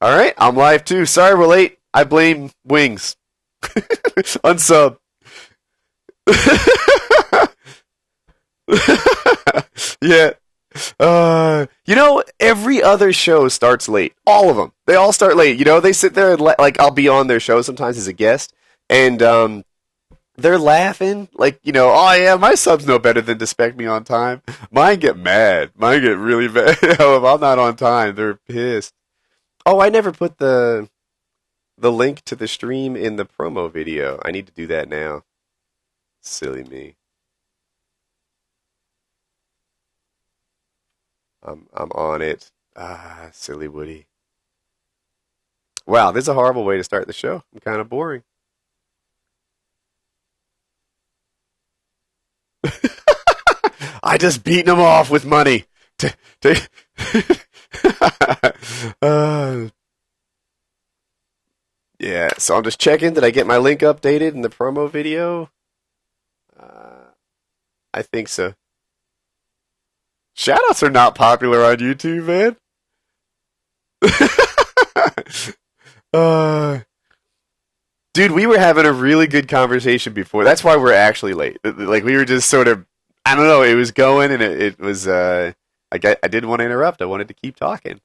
All right, I'm live too. Sorry we're late. I blame Wings. Unsub. Yeah. Every other show starts late. All of them. They all start late. They sit there and like I'll be on their show sometimes as a guest, and they're laughing like, oh yeah, my subs know better than to spec me on time. Mine get mad. Mine get really mad. If I'm not on time, they're pissed. Oh, I never put the link to the stream in the promo video. I need to do that now. Silly me. I'm on it. Silly Woody. Wow, this is a horrible way to start the show. I'm kind of boring. I just beaten him off with money. Yeah, so I'm just checking. Did I get my link updated in the promo video? I think so. Shoutouts are not popular on YouTube, man. Dude, we were having a really good conversation before. That's why we're actually late. Like, we were just sort of, I don't know, it was going, and it was, I didn't want to interrupt. I wanted to keep talking.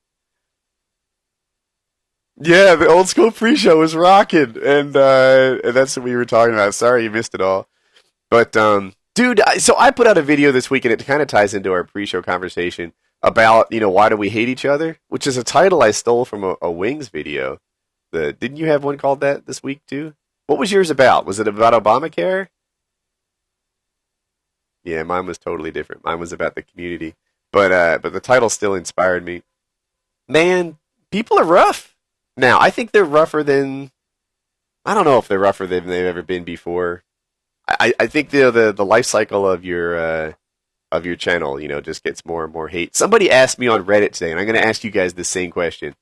Yeah, the old school pre-show was rocking, and that's what we were talking about. Sorry you missed it all. But, dude, so I put out a video this week, and it kind of ties into our pre-show conversation about, why do we hate each other? Which is a title I stole from a Wings video. Didn't you have one called that this week, too? What was yours about? Was it about Obamacare? Yeah, mine was totally different. Mine was about the community. But the title still inspired me. Man, people are rough. Now, I think they're rougher than... I don't know if they're rougher than they've ever been before. I think the life cycle of your channel, just gets more and more hate. Somebody asked me on Reddit today, and I'm going to ask you guys the same question.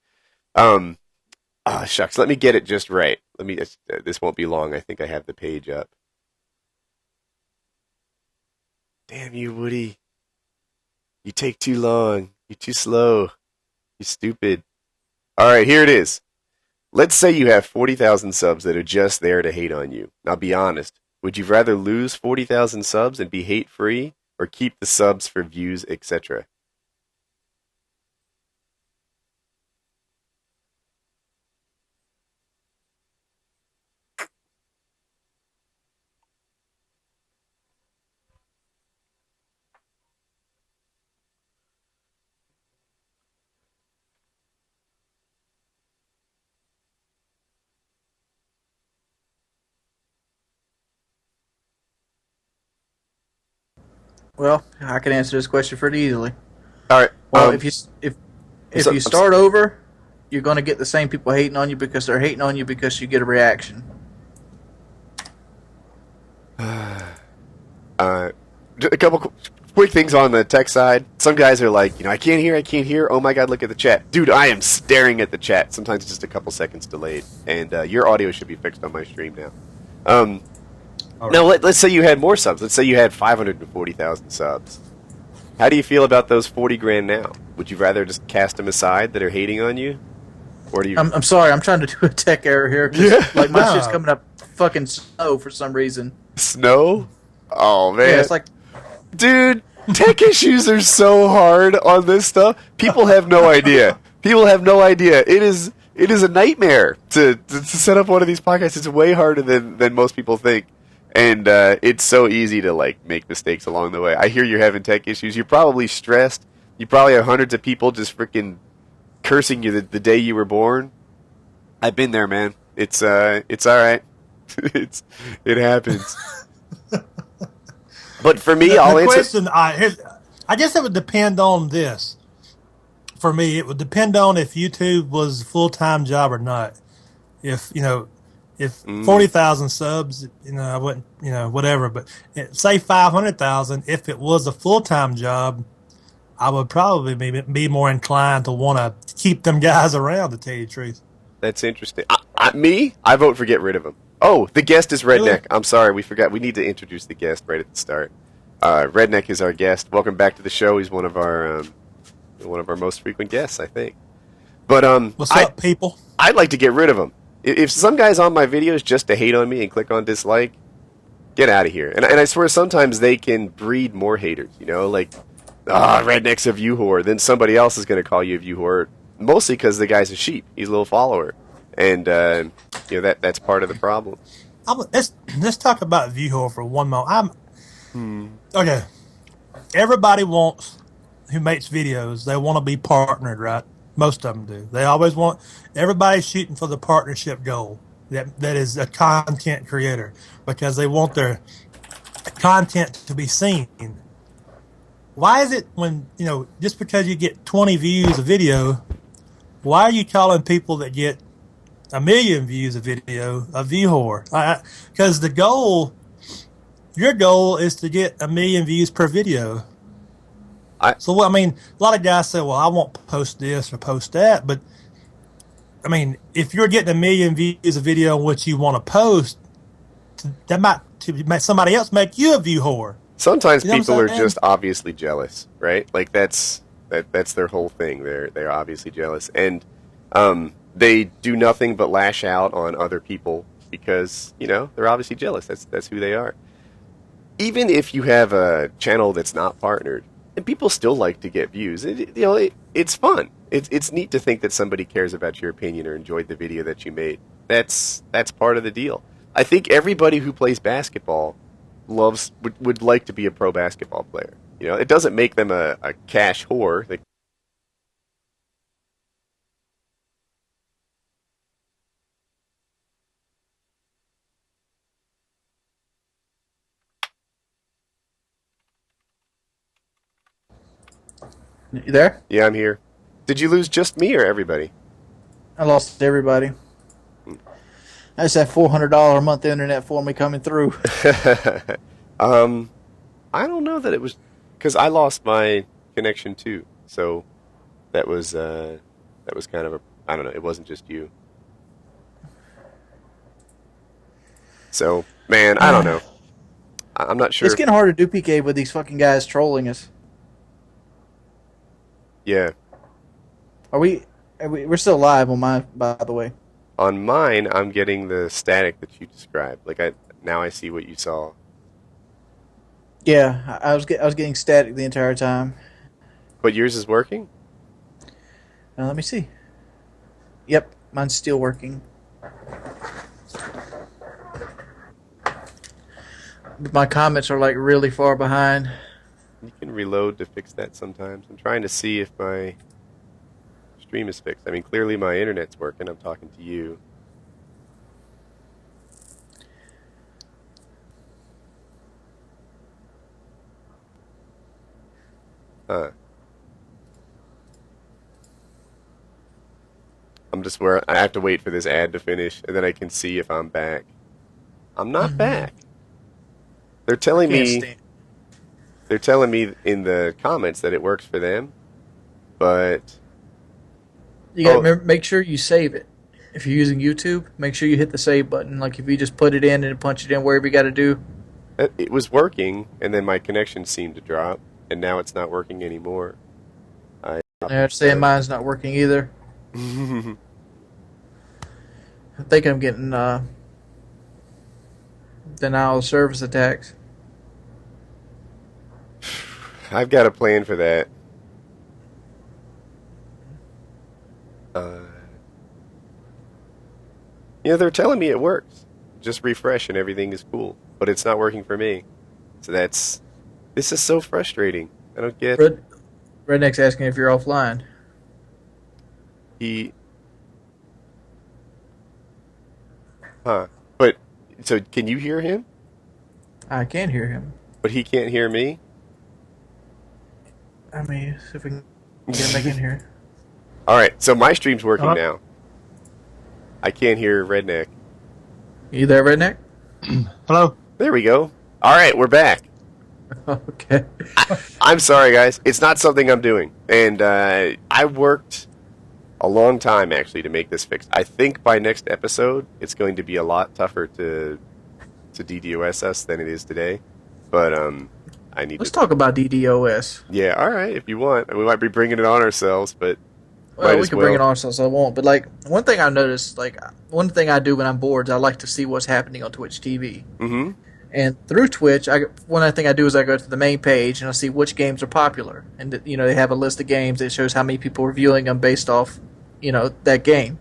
Shucks, let me get it just right. This won't be long. I think I have the page up. Damn you, Woody. You take too long. You're too slow. You're stupid. All right, here it is. Let's say you have 40,000 subs that are just there to hate on you. Now, be honest. Would you rather lose 40,000 subs and be hate-free, or keep the subs for views, etc.? Well, I can answer this question pretty easily. All right. Well, if you start over, you're going to get the same people hating on you because they're hating on you because you get a reaction. A couple quick things on the tech side. Some guys are like, I can't hear. Oh my God, look at the chat. Dude, I am staring at the chat. Sometimes it's just a couple seconds delayed. And your audio should be fixed on my stream now. Right. Now, let's say you had more subs. Let's say you had 540,000 subs. How do you feel about those 40 grand now? Would you rather just cast them aside that are hating on you? Or do you... I'm sorry, I'm trying to do a tech error here. Yeah. Like, my shit's coming up fucking slow for some reason. Snow? Oh, man. Yeah, it's like... Dude, tech issues are so hard on this stuff. People have no idea. People have no idea. It is a nightmare to set up one of these podcasts. It's way harder than most people think. And it's so easy to make mistakes along the way. I hear you're having tech issues. You're probably stressed. You probably have hundreds of people just freaking cursing you the day you were born. I've been there, man. It's all right. It happens. But for me, I'll answer. Question, I guess it would depend on this. For me, it would depend on if YouTube was a full-time job or not. If 40,000 subs, I wouldn't, whatever. But say 500,000, if it was a full-time job, I would probably be more inclined to want to keep them guys around, to tell you the truth. That's interesting. I vote for get rid of him. Oh, the guest is Redneck. Really? I'm sorry, we forgot. We need to introduce the guest right at the start. Redneck is our guest. Welcome back to the show. He's one of our most frequent guests, I think. But What's up, people? I'd like to get rid of them. If some guy's on my videos just to hate on me and click on dislike, get out of here. And I swear sometimes they can breed more haters, you know, like, Redneck's a view whore. Then somebody else is going to call you a view whore, mostly because the guy's a sheep. He's a little follower. And, you know, that's part of the problem. Let's talk about view whore for one moment. Okay. Everybody who makes videos, they want to be partnered, right? Most of them do. They always want, everybody's shooting for the partnership goal. That is a content creator, because they want their content to be seen. Why is it when, you know, just because you get 20 views a video, why are you calling people that get 1 million views a video a view whore? Because your goal is to get 1 million views per video. So, I mean, a lot of guys say, well, I won't post this or post that. But, I mean, if you're getting 1 million views a video on what you want to post, that might somebody else make you a view whore. Sometimes people are just obviously jealous, right? Like, that's their whole thing. They're obviously jealous. And they do nothing but lash out on other people because, you know, they're obviously jealous. That's who they are. Even if you have a channel that's not partnered, and people still like to get views. It's fun. It's neat to think that somebody cares about your opinion or enjoyed the video that you made. That's part of the deal. I think everybody who plays basketball would like to be a pro basketball player. You know, it doesn't make them a cash whore. You there? Yeah, I'm here. Did you lose just me or everybody? I lost everybody. That's that $400 a month internet for me coming through. I don't know that it was because I lost my connection too. So that was kind of I don't know. It wasn't just you. So man, I don't know. I'm not sure. It's getting hard to do PK with these fucking guys trolling us. Yeah. We're still live on mine, by the way. On mine, I'm getting the static that you described. Like now I see what you saw. Yeah, I was getting static the entire time. But yours is working? Now let me see. Yep, mine's still working. But my comments are like really far behind. You can reload to fix that sometimes. I'm trying to see if my stream is fixed. I mean, clearly my internet's working. I'm talking to you. Huh. I'm just where I have to wait for this ad to finish, and then I can see if I'm back. I'm not back. They're telling me. They're telling me in the comments that it works for them, but you gotta make sure you save it. If you're using YouTube, make sure you hit the save button. Like if you just put it in and punch it in wherever you got to do. It was working, and then my connection seemed to drop, and now it's not working anymore. I understand mine's not working either. I think I'm getting denial of service attacks. I've got a plan for that. You know, they're telling me it works. Just refresh and everything is cool. But it's not working for me. So this is so frustrating. I don't get... Redneck's asking if you're offline. But, so can you hear him? I can hear him. But he can't hear me? I mean, see if we can get him back in here. Alright, so my stream's working now. I can't hear Redneck. You there, Redneck? Hello? There we go. Alright, we're back. Okay. I'm sorry, guys. It's not something I'm doing. And I worked a long time, actually, to make this fixed. I think by next episode, it's going to be a lot tougher to DDoS us than it is today. But Let's talk about DDoS. Yeah, all right, if you want. We might be bringing it on ourselves, but Well, we can bring it on since I won't. But like one thing I noticed, like one thing I do when I'm bored, is I like to see what's happening on Twitch TV. Mm-hmm. And through Twitch, one thing I do is I go to the main page and I see which games are popular, and they have a list of games that shows how many people are viewing them based off, that game.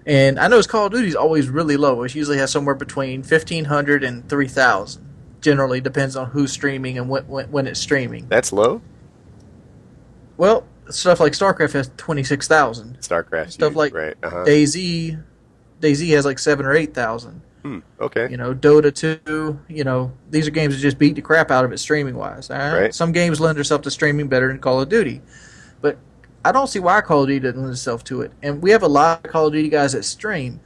And I notice Call of Duty is always really low. It usually has somewhere between 1,500 and 3,000. Generally, depends on who's streaming and when it's streaming. That's low? Well, stuff like StarCraft has 26,000. StarCraft. Stuff like right. DayZ has like 7,000 or 8,000. Okay. Dota 2, these are games that just beat the crap out of it streaming-wise. All right? Right. Some games lend themselves to streaming better than Call of Duty. But I don't see why Call of Duty doesn't lend itself to it. And we have a lot of Call of Duty guys that stream.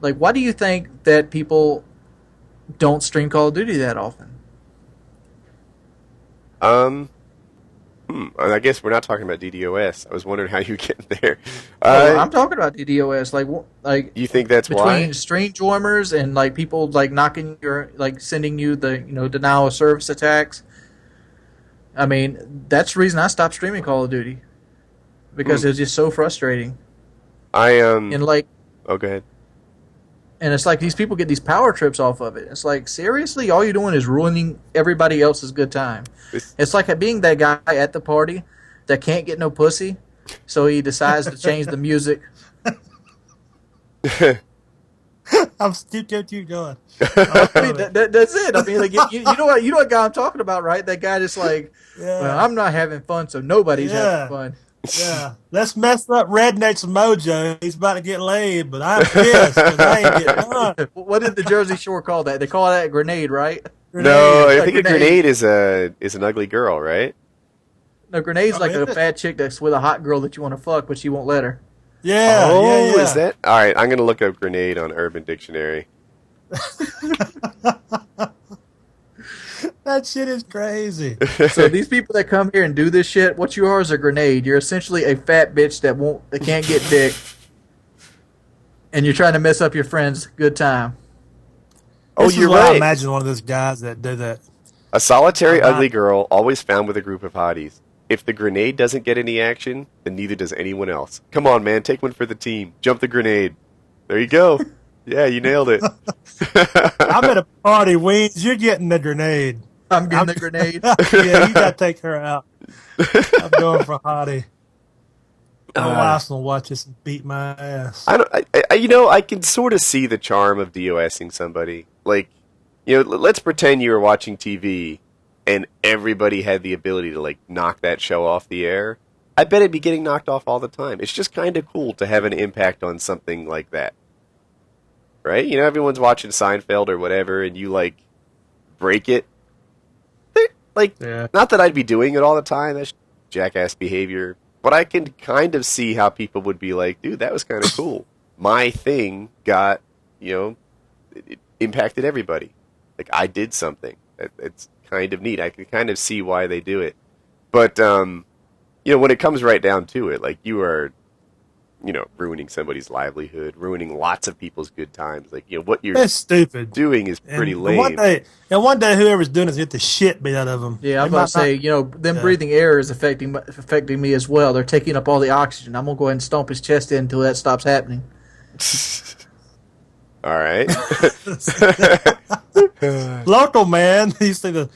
Like, why do you think that people don't stream Call of Duty that often? I guess we're not talking about DDoS. I was wondering how you get there. I'm talking about DDoS. Like you think that's between why? stream joiners and like people like sending you the denial of service attacks. I mean, that's the reason I stopped streaming Call of Duty, because it was just so frustrating. And like, oh, go ahead. And it's like these people get these power trips off of it. It's like, seriously, all you're doing is ruining everybody else's good time. It's like being that guy at the party that can't get no pussy, so he decides to change the music. I'm still keep going. I mean, that's it. I mean, like you know what guy I'm talking about, right? That guy just like, well, I'm not having fun, so nobody's having fun. Yeah, let's mess up Redneck's mojo. He's about to get laid, but I'm pissed because I ain't getting none. What did the Jersey Shore call that? They call that a grenade, right? Grenade. No, I think a grenade is an ugly girl, right? No, grenade's like a fat chick that's with a hot girl that you want to fuck, but she won't let her. Yeah. Oh, yeah. Is that? All right, I'm gonna look up grenade on Urban Dictionary. That shit is crazy. So these people that come here and do this shit, what you are is a grenade. You're essentially a fat bitch that can't get dick, and you're trying to mess up your friend's good time. You're right. I imagine one of those guys that do that. A solitary ugly girl always found with a group of hotties. If the grenade doesn't get any action, then neither does anyone else. Come on, man, take one for the team. Jump the grenade. There you go. Yeah, you nailed it. I'm at a party, Weens. You're getting the grenade. I'm getting the grenade. Yeah, you got to take her out. I'm going for hottie. My wife's going to watch this and beat my ass. I can sort of see the charm of DOSing somebody. Like, let's pretend you were watching TV and everybody had the ability to, like, knock that show off the air. I bet it'd be getting knocked off all the time. It's just kind of cool to have an impact on something like that. Right? Everyone's watching Seinfeld or whatever, and you, like, break it. Not that I'd be doing it all the time. That's jackass behavior. But I can kind of see how people would be like, dude, that was kind of cool. My thing got, it impacted everybody. Like, I did something. It's kind of neat. I can kind of see why they do it. But, when it comes right down to it, like, you are, ruining somebody's livelihood, ruining lots of people's good times. Like, what you're That's stupid. doing is pretty lame. One day whoever's doing it is get the shit beat out of them. Yeah, I'm about to say, them breathing air is affecting me as well. They're taking up all the oxygen. I'm going to go ahead and stomp his chest in until that stops happening. All right. Local man. You see the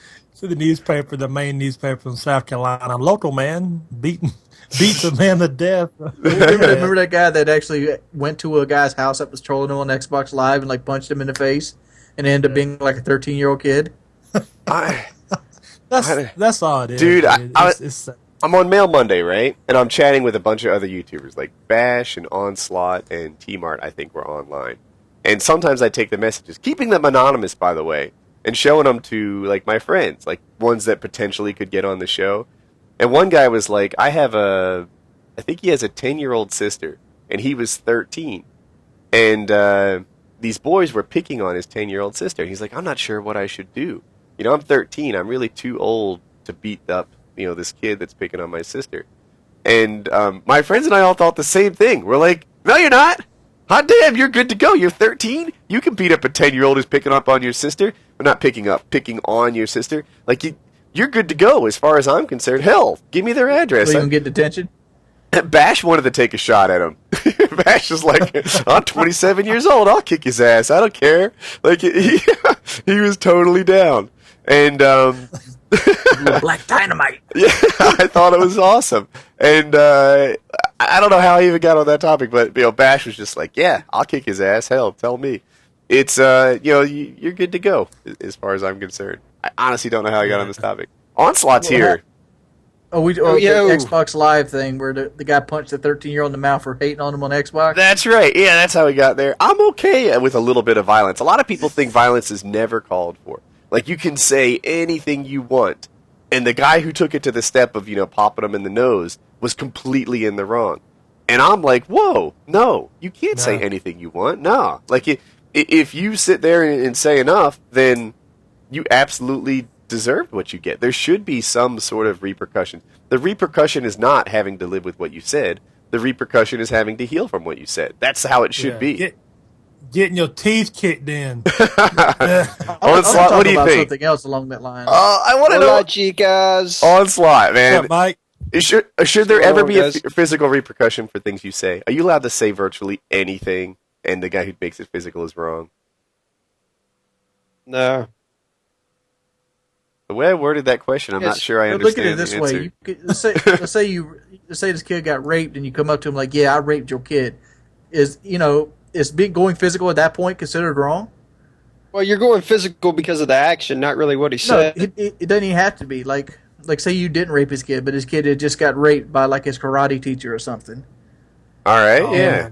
newspaper, the main newspaper in South Carolina. Local man beats a man to death. Remember that guy that actually went to a guy's house that was trolling him on Xbox Live and like punched him in the face and ended up being like a 13-year-old kid? That's all it is. Dude, I'm on Mail Monday, right? And I'm chatting with a bunch of other YouTubers like Bash and Onslaught and T-Mart, I think, were online. And sometimes I take the messages, keeping them anonymous, by the way, and showing them to, like, my friends, like, ones that potentially could get on the show. And one guy was like, I think he has a 10-year-old sister, and he was 13. And these boys were picking on his 10-year-old sister. And he's like, I'm not sure what I should do. I'm 13. I'm really too old to beat up, this kid that's picking on my sister. And my friends and I all thought the same thing. We're like, no, you're not. Hot damn, you're good to go. You're 13. You can beat up a 10-year-old who's picking up on your sister. Well, not picking on your sister. Like, you're good to go as far as I'm concerned. Hell, give me their address. So you can get detention? Bash wanted to take a shot at him. Bash was like, I'm 27 years old. I'll kick his ass. I don't care. Like, he was totally down. And, Black dynamite. yeah, I thought it was awesome. And, I don't know how I even got on that topic, but, Bash was just like, yeah, I'll kick his ass. Hell, tell me. It's, you're good to go, as far as I'm concerned. I honestly don't know how I got on this topic. Onslaught's here. The Xbox Live thing where the guy punched the 13-year-old in the mouth for hating on him on Xbox. That's right. Yeah, that's how we got there. I'm okay with a little bit of violence. A lot of people think violence is never called for. Like, you can say anything you want. And the guy who took it to the step of, popping him in the nose was completely in the wrong. And I'm like, whoa, no, you can't say anything you want. No. Like, if you sit there and say enough, then you absolutely deserved what you get. There should be some sort of repercussion. The repercussion is not having to live with what you said. The repercussion is having to heal from what you said. That's how it should be. Getting your teeth kicked in. Onslaught, what do you think? Something else along that line. I want to know. Chicas. Onslaught, man. What's up, Mike? Should there ever be a physical repercussion for things you say? Are you allowed to say virtually anything, and the guy who makes it physical is wrong? No. The way I worded that question, I'm not sure I understand. Look at it this way: let's say this kid got raped, and you come up to him like, "Yeah, I raped your kid." Is going physical at that point considered wrong? Well, you're going physical because of the action, not really what he said. No, it doesn't even have to be. Like say you didn't rape his kid, but his kid had just got raped by like his karate teacher or something. All right, yeah.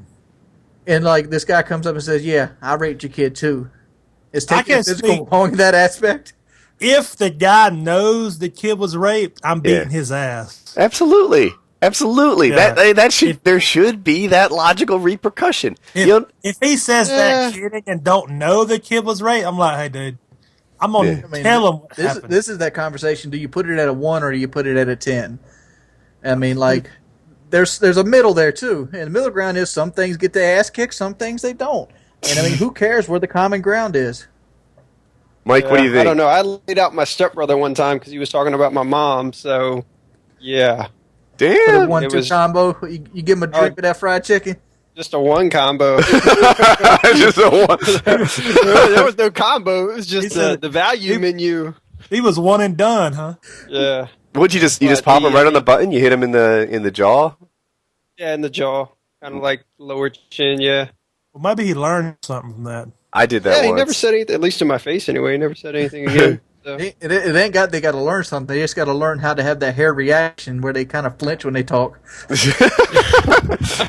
And like this guy comes up and says, "Yeah, I raped your kid too." Is taking physical wrong in that aspect? If the guy knows the kid was raped, I'm beating his ass. Absolutely. Yeah. There should be that logical repercussion. If he says that kidding and don't know the kid was raped, I'm like, hey, dude, I'm gonna tell him what happened. This is that conversation. Do you put it at a 1 or do you put it at a 10? I mean, like, there's a middle there too, and the middle ground is some things get their ass kicked, some things they don't. And I mean, who cares where the common ground is? Mike, what do you think? I don't know. I laid out my stepbrother one time because he was talking about my mom. So, yeah. Damn. For the 1-2 combo, you give him a drink of that fried chicken. Just a one combo. Just a one. There was no combo. It was just the value menu. He was one and done, huh? Yeah. Would you just pop him right on the button? You hit him in the jaw? Yeah, in the jaw, kind of like lower chin. Yeah. Well, maybe he learned something from that. I did that. Yeah, once. he never said anything. At least in my face, anyway. He never said anything again. So. It ain't got. They got to learn something. They just got to learn how to have that hair reaction where they kind of flinch when they talk.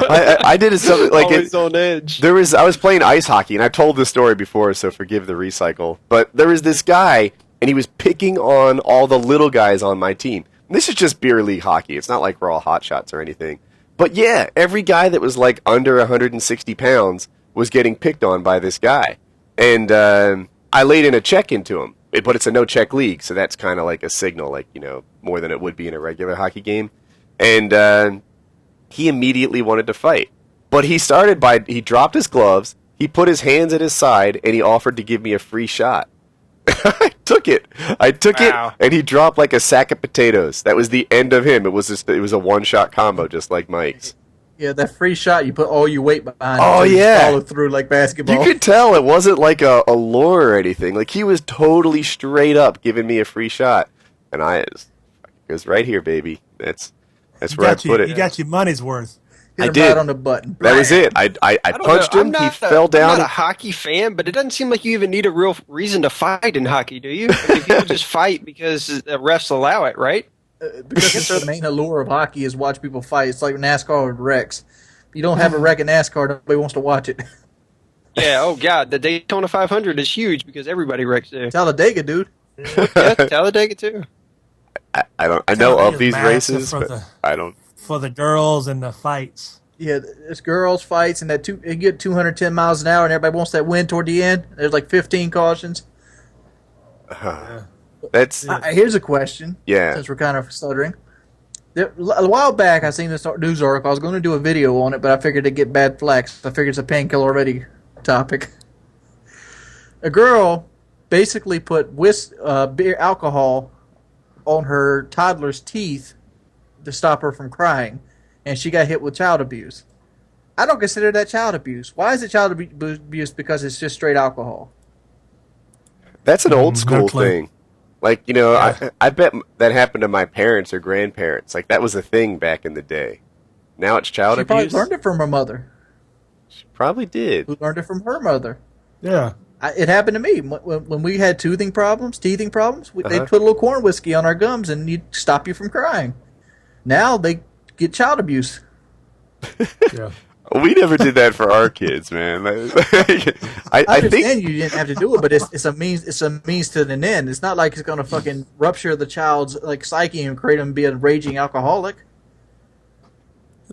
I did something like Always on edge. I was playing ice hockey, and I've told this story before, so forgive the recycle. But there was this guy, and he was picking on all the little guys on my team. And this is just beer league hockey. It's not like we're all hot shots or anything. But yeah, every guy that was like under 160 pounds was getting picked on by this guy. And I laid in a check into him. But it's a no-check league, so that's kind of like a signal, like, more than it would be in a regular hockey game. And he immediately wanted to fight. But he dropped his gloves, he put his hands at his side, and he offered to give me a free shot. I took it, and he dropped like a sack of potatoes. That was the end of him. It was a one-shot combo, just like Mike's. Yeah, that free shot, you put all your weight behind it. Oh, yeah. Follow through like basketball. You could tell it wasn't like a lure or anything. Like, he was totally straight up giving me a free shot. And it was right here, baby. That's where I put it. You got your money's worth. Hit him I did. right on the button. That was it. I punched him. He fell down. I'm not a hockey fan, but it doesn't seem like you even need a real reason to fight in hockey, do you? I mean, people just fight because the refs allow it, right? Because the main allure of hockey is watch people fight. It's like NASCAR with wrecks. If you don't have a wreck in NASCAR, nobody wants to watch it. Yeah, oh God, the Daytona 500 is huge because everybody wrecks there. Talladega, dude. Yeah, Talladega too. I know of these races, but I don't. For the girls and the fights. Yeah, it's girls fights, and you get 210 miles an hour, and everybody wants that win toward the end. There's like 15 cautions. That's here's a question. Yeah. Since we're kind of stuttering. A while back, I seen this news article. I was going to do a video on it, but I figured it'd get bad flags. I figured it's a Painkiller already topic. A girl basically put beer alcohol on her toddler's teeth to stop her from crying. and she got hit with child abuse. I don't consider that child abuse. Why is it child abuse? Because it's just straight alcohol. That's an old school clue. thing. Like, you know, I bet that happened to my parents or grandparents. Like, that was a thing back in the day. Now it's child She probably abuse. learned it from her mother, She probably did. who learned it from her mother. Yeah. It happened to me when we had teething problems. They'd put a little corn whiskey on our gums, and you'd stop you from crying. Now they get child abuse. Yeah. We never did that for our kids, man. I I understand think you didn't have to do it, but it's a means. It's a means to an end. It's not like it's going to fucking rupture the child's like psyche and create him be a raging alcoholic.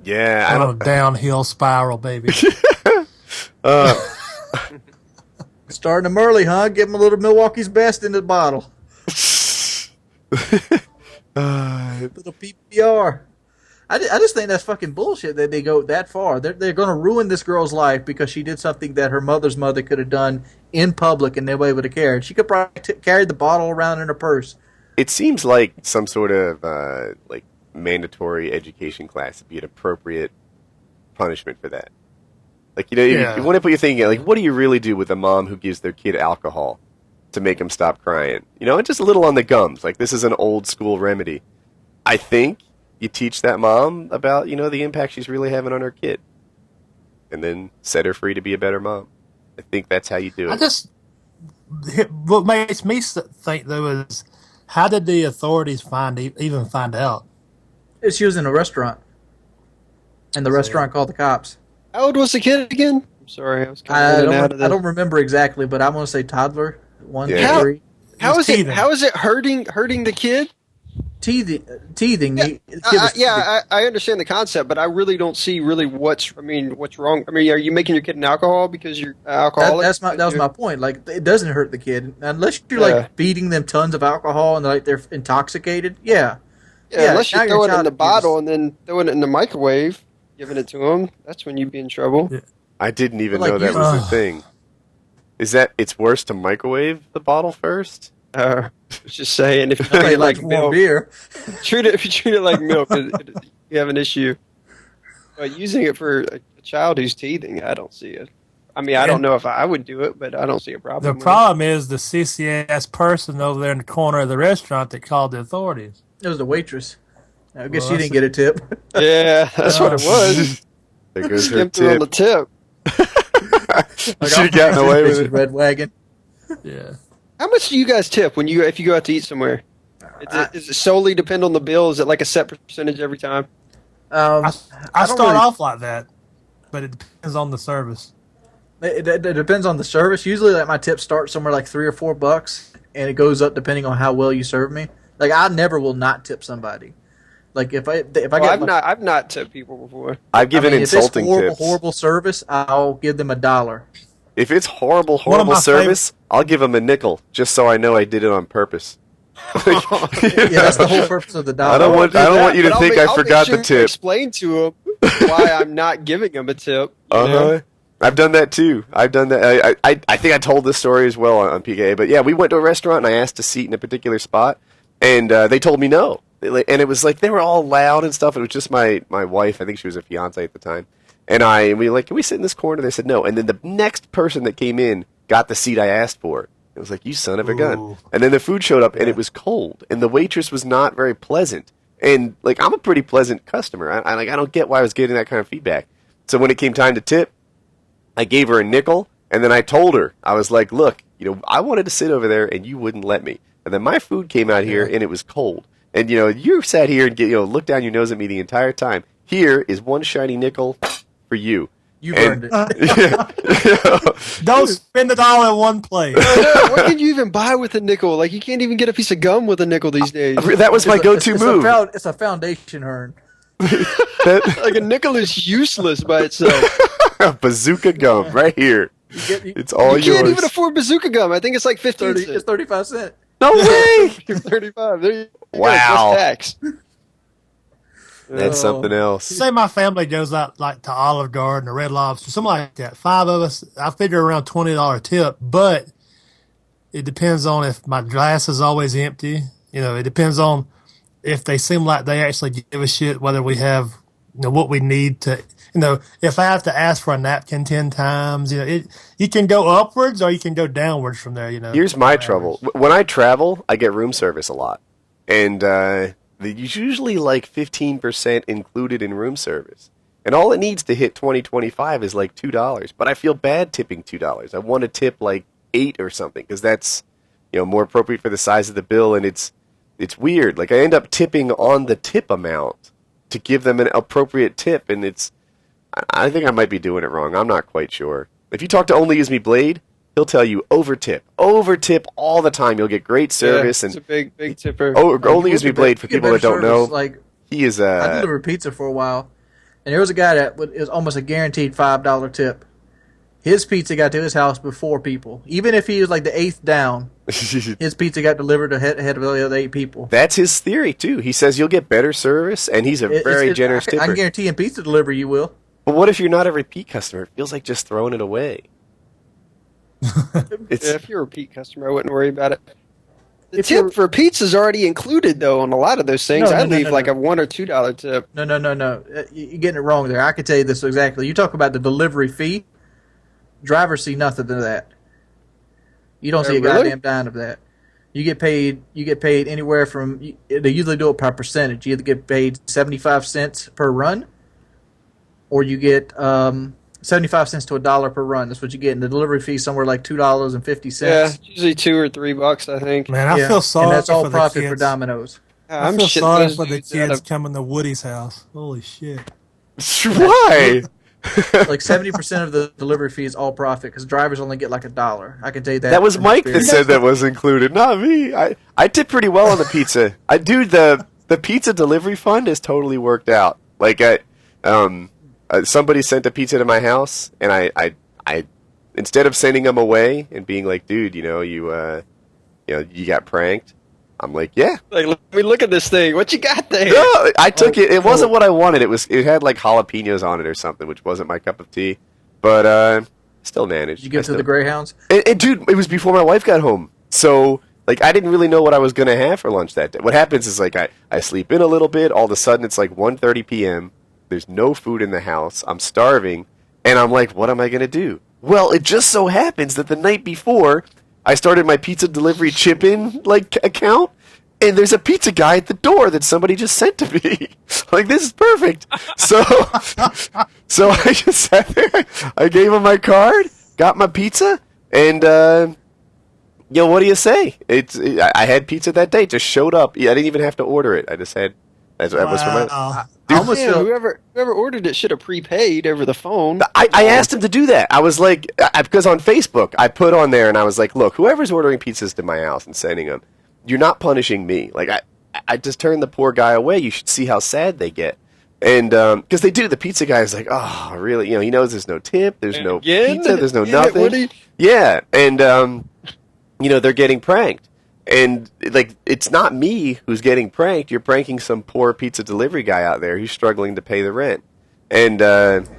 yeah, I On a don't downhill spiral, baby. Starting them early, huh? Give them a little Milwaukee's Best in the bottle. Little PPR. I just think that's fucking bullshit that they go that far. They're going to ruin this girl's life because she did something that her mother's mother could have done in public and nobody would have cared. She could probably carry the bottle around in her purse. It seems like some sort of like mandatory education class would be an appropriate punishment for that. Like, you know, you want to put your thinking, like, what do you really do with a mom who gives their kid alcohol to make them stop crying? You know, and just a little on the gums. Like, this is an old school remedy. I think you teach that mom about, you know, the impact she's really having on her kid, and then set her free to be a better mom. I think that's how you do it. What makes me think though is, how did the authorities even find out? She was in a restaurant, and the restaurant called the cops. How old was the kid again? I'm sorry, I was kind of out of I don't remember exactly, but I'm going to say toddler, 1 to Yeah. 3. How is it? teething. How is it hurting the kid? Teething. I understand the concept, but I really don't see what's wrong. I mean, are you making your kid an alcohol because you're alcoholic? That was my point. Like, it doesn't hurt the kid unless you're like feeding them tons of alcohol and they're intoxicated. Yeah, unless now you you're throw it in child the abuse. bottle and then throwing it in the microwave, giving it to them. That's when you'd be in trouble. Yeah. I didn't even But, like, know that you- was the thing. Is that it's worse to microwave the bottle first? Just saying, if you treat Nobody it like likes warm milk, beer. if you treat it like milk, you have an issue. But using it for a child who's teething, I don't see it. I mean, I don't know if I would do it, but I don't see a problem. The with it. problem is the CCS person over there in the corner of the restaurant that called the authorities. It was the waitress. I guess Well, she didn't get a tip. Yeah, that's what it was. There goes her Skimped her on the tip. tip. Should have gotten away with it. Red wagon. Yeah. How much do you guys tip if you go out to eat somewhere? Is it solely depend on the bill? Is it like a set percentage every time? I I don't start off like that, but it depends on the service. It depends on the service. Usually, like my tips start somewhere like $3 or $4, and it goes up depending on how well you serve me. Like I never will not tip somebody. Like if I I've not tipped people before. I've given if it's insulting horrible, tips. horrible service, I'll give them $1. If it's horrible One of my service, I'll give them a nickel just so I know I did it on purpose. Yeah, that's the whole purpose of the dollar. I don't want you to But think I forgot the I'll tip. explain to them why I'm not giving them a tip. You know? I've done that too. I've done that. I think I told this story as well on PKA. But yeah, we went to a restaurant and I asked to seat in a particular spot, and they told me no. And it was like they were all loud and stuff. It was just my wife. I think she was a fiance at the time. And we were like, can we sit in this corner? They said no. And then the next person that came in got the seat I asked for. It was like, you son of a gun. Ooh. And then the food showed up and it was cold. And the waitress was not very pleasant. And like, I'm a pretty pleasant customer. I don't get why I was getting that kind of feedback. So when it came time to tip, I gave her a nickel. And then I told her, I was like, look, I wanted to sit over there and you wouldn't let me. And then my food came out here and it was cold. And you sat here and looked down your nose at me the entire time. Here is one shiny nickel for you. You've earned it. Don't spend it all in one place. What can you even buy with a nickel? Like, you can't even get a piece of gum with a nickel these days. That was my go-to move. It's a foundation urn. Like, a nickel is useless by itself. Bazooka gum right here. It's all You can't yours. even afford bazooka gum. I think it's like 15 It's cents. 35 cents. No way! 35. There you go. Wow. Plus tax. That's something else. Say my family goes out like to Olive Garden or Red Lobster, something like that. 5 of us, I figure around $20 tip, but it depends on if my glass is always empty. It depends on if they seem like they actually give a shit whether we have what we need to, if I have to ask for a napkin 10 times, you can go upwards or you can go downwards from there, Here's my trouble. When I travel, I get room service a lot. And there's usually like 15% included in room service. And all it needs to hit 2025 is like $2. But I feel bad tipping $2. I want to tip like $8 or something because that's more appropriate for the size of the bill. And it's weird. Like I end up tipping on the tip amount to give them an appropriate tip. And I think I might be doing it wrong. I'm not quite sure. If you talk to Only Use Me Blade, he'll tell you overtip all the time. You'll get great service. It's a big tipper. Only Use Me Blade for people that don't know. Like he is. I delivered pizza for a while, and there was a guy that was almost a guaranteed $5 tip. His pizza got to his house before people. Even if he was like the 8th down, his pizza got delivered ahead of the other 8 people. That's his theory too. He says you'll get better service, and he's a very generous tipper. I can guarantee in pizza delivery you will. But what if you're not a repeat customer? It feels like just throwing it away. If you're a repeat customer, I wouldn't worry about it. The tip for pizza is already included, though, on a lot of those things. I leave like a $1 or $2 tip. No. You're getting it wrong there. I can tell you this exactly. You talk about the delivery fee. Drivers see nothing of that. You don't see a goddamn dime of that. You get paid anywhere from. They usually do it by percentage. You either get paid 75 cents per run, or you get 75 cents to $1 per run. That's what you get. And the delivery fee somewhere like $2.50. Yeah, usually $2 or $3, I think. Man, I feel sorry. And that's all for profit the kids. for Domino's. I feel sorry for the kids coming to Woody's house. Holy shit! Why? Like 70% of the delivery fee is all profit because drivers only get like $1. I can tell you that. That was Mike that said that was included, not me. I tip pretty well on the pizza. The pizza delivery fund has totally worked out. Like somebody sent a pizza to my house, and I instead of sending them away and being like, dude, you got pranked. I'm like, yeah. Like, let me look at this thing. What you got there? No, I took it. It wasn't what I wanted. It had like jalapenos on it or something, which wasn't my cup of tea. But still managed. Did you give it to the Greyhounds? And dude, it was before my wife got home, so like I didn't really know what I was gonna have for lunch that day. What happens is like I sleep in a little bit. All of a sudden, it's like 1:30 p.m. There's no food in the house. I'm starving, and I'm like, what am I gonna do? Well, it just so happens that the night before, I started my pizza delivery chip-in account, and there's a pizza guy at the door that somebody just sent to me. Like, this is perfect. So I just sat there. I gave him my card, got my pizza, and what do you say? I had pizza that day. It just showed up. I didn't even have to order it. I just had. That was for my. Whoever ordered it should have prepaid over the phone. I asked him to do that. I was like, because on Facebook, I put on there and I was like, look, whoever's ordering pizzas to my house and sending them, you're not punishing me. Like, I just turned the poor guy away. You should see how sad they get. And, because they do, the pizza guy is like, oh, really? He knows there's no tip, there's no pizza, there's no nothing. Yeah, and, they're getting pranked. And, like, it's not me who's getting pranked. You're pranking some poor pizza delivery guy out there who's struggling to pay the rent. And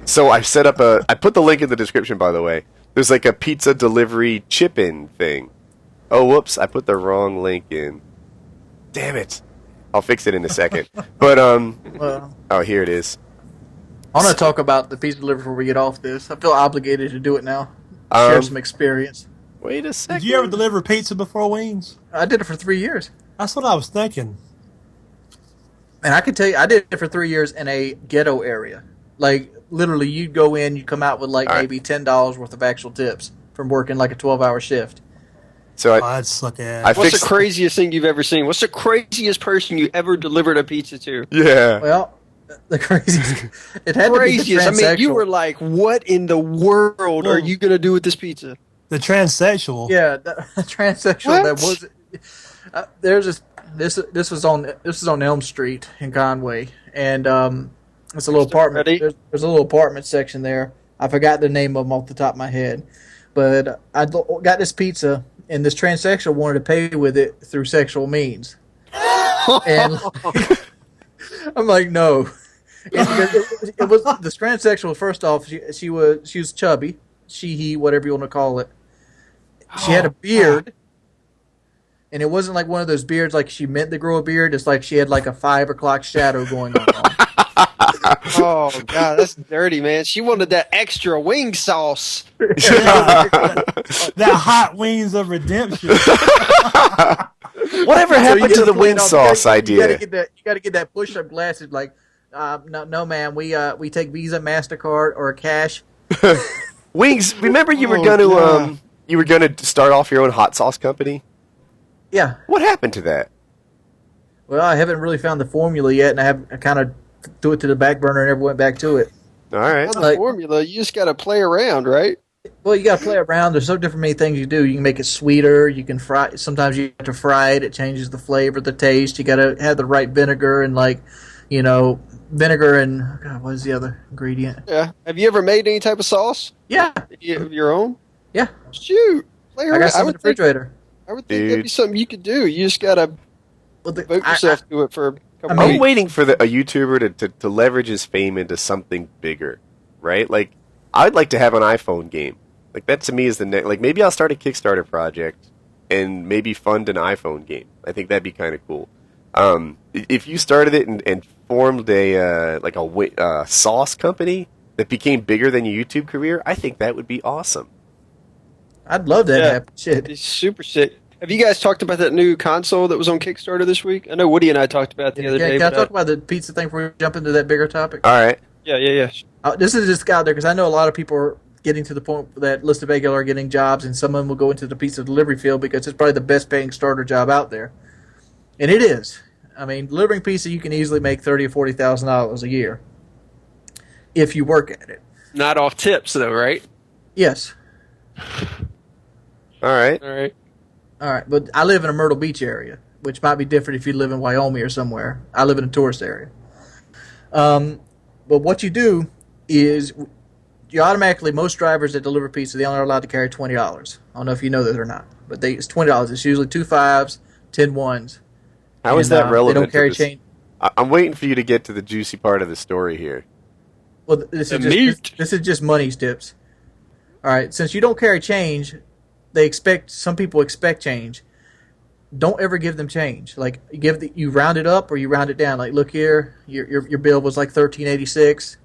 so I set up I put the link in the description, by the way. There's, like, a pizza delivery chip-in thing. Oh, whoops, I put the wrong link in. Damn it. I'll fix it in a second. But, here it is. I want to talk about the pizza delivery before we get off this. I feel obligated to do it now. Share some experience. Wait a second. Did you ever deliver pizza before Wings? I did it for 3 years. That's what I was thinking. And I can tell you, I did it for 3 years in a ghetto area. Like, literally, you'd go in, you'd come out with, like, maybe $10 worth of actual tips from working, like, a 12-hour shift. So I'd suck ass. What's the craziest thing you've ever seen? What's the craziest person you ever delivered a pizza to? Yeah. Well, the craziest. It had craziest. to be the transsexual. I mean, you were like, what in the world are you going to do with this pizza? The transsexual. Yeah, the transsexual. That was. There's this was on Elm Street in Conway, and it's a little apartment. There's a little apartment section there. I forgot the name of them off the top of my head, but I got this pizza, and this transsexual wanted to pay with it through sexual means, and I'm like, no. It was this transsexual. First off, she was chubby, he, whatever you want to call it. She had a beard, and it wasn't like one of those beards like she meant to grow a beard. It's like she had like a 5 o'clock shadow going on. Oh God, that's dirty, man. She wanted that extra wing sauce. That hot wings of redemption. Whatever happened to the wing sauce idea? You gotta get that push-up glasses. Like, no, man. We take Visa, MasterCard, or cash. Wings. Remember you were gonna start off your own hot sauce company. Yeah. What happened to that? Well, I haven't really found the formula yet, and I kind of threw it to the back burner and never went back to it. All right. Well, the formula, you just got to play around, right? Well, you got to play around. There's so different many things you do. You can make it sweeter. You can fry. Sometimes you have to fry it. It changes the flavor, the taste. You got to have the right vinegar and vinegar and God, what is the other ingredient? Yeah. Have you ever made any type of sauce? Yeah. Your own? Yeah. Shoot. Play around. I got some in the refrigerator. I would think that'd be something you could do. You just got to devote yourself to it for a couple I'm weeks. waiting for a YouTuber to leverage his fame into something bigger, right? Like, I'd like to have an iPhone game. Like, that to me is the next. Like, maybe I'll start a Kickstarter project and maybe fund an iPhone game. I think that'd be kind of cool. If you started it and formed a sauce company that became bigger than your YouTube career, I think that would be awesome. I'd love that happen. Shit. It's super sick. Have you guys talked about that new console that was on Kickstarter this week? I know Woody and I talked about it the other day. Can I talk about the pizza thing before we jump into that bigger topic? All right. Yeah. This is just out there because I know a lot of people are getting to the point that listed regular are getting jobs, and some of them will go into the pizza delivery field because it's probably the best paying starter job out there, and it is. I mean, delivering pizza, you can easily make $30,000 or $40,000 a year if you work at it. Not off tips though, right? Yes. All right. All right, but I live in a Myrtle Beach area, which might be different if you live in Wyoming or somewhere. I live in a tourist area. But what you do is you automatically, most drivers that deliver pizza, they only are allowed to carry $20. I don't know if you know that or not, but it's $20. It's usually 2 5s, 10 1s. How is that relevant? They don't carry to this? change. I'm waiting for you to get to the juicy part of the story here. Well, this is just money's tips. All right, since you don't carry change, some people expect change. Don't ever give them change. Like you round it up or you round it down. Like, look here, your bill was like $13.86.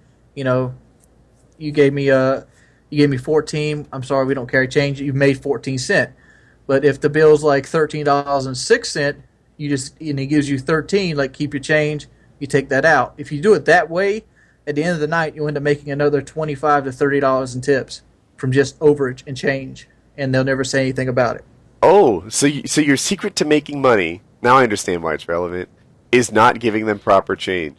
You gave me 14. I'm sorry, we don't carry change. You've made 14 cents. But if the bill's like $13.06, and he gives you 13. Like, keep your change. You take that out. If you do it that way, at the end of the night, you end up making another $25 to $30 in tips from just overage and change, and they'll never say anything about it. Oh, so your secret to making money, now I understand why it's relevant, is not giving them proper change.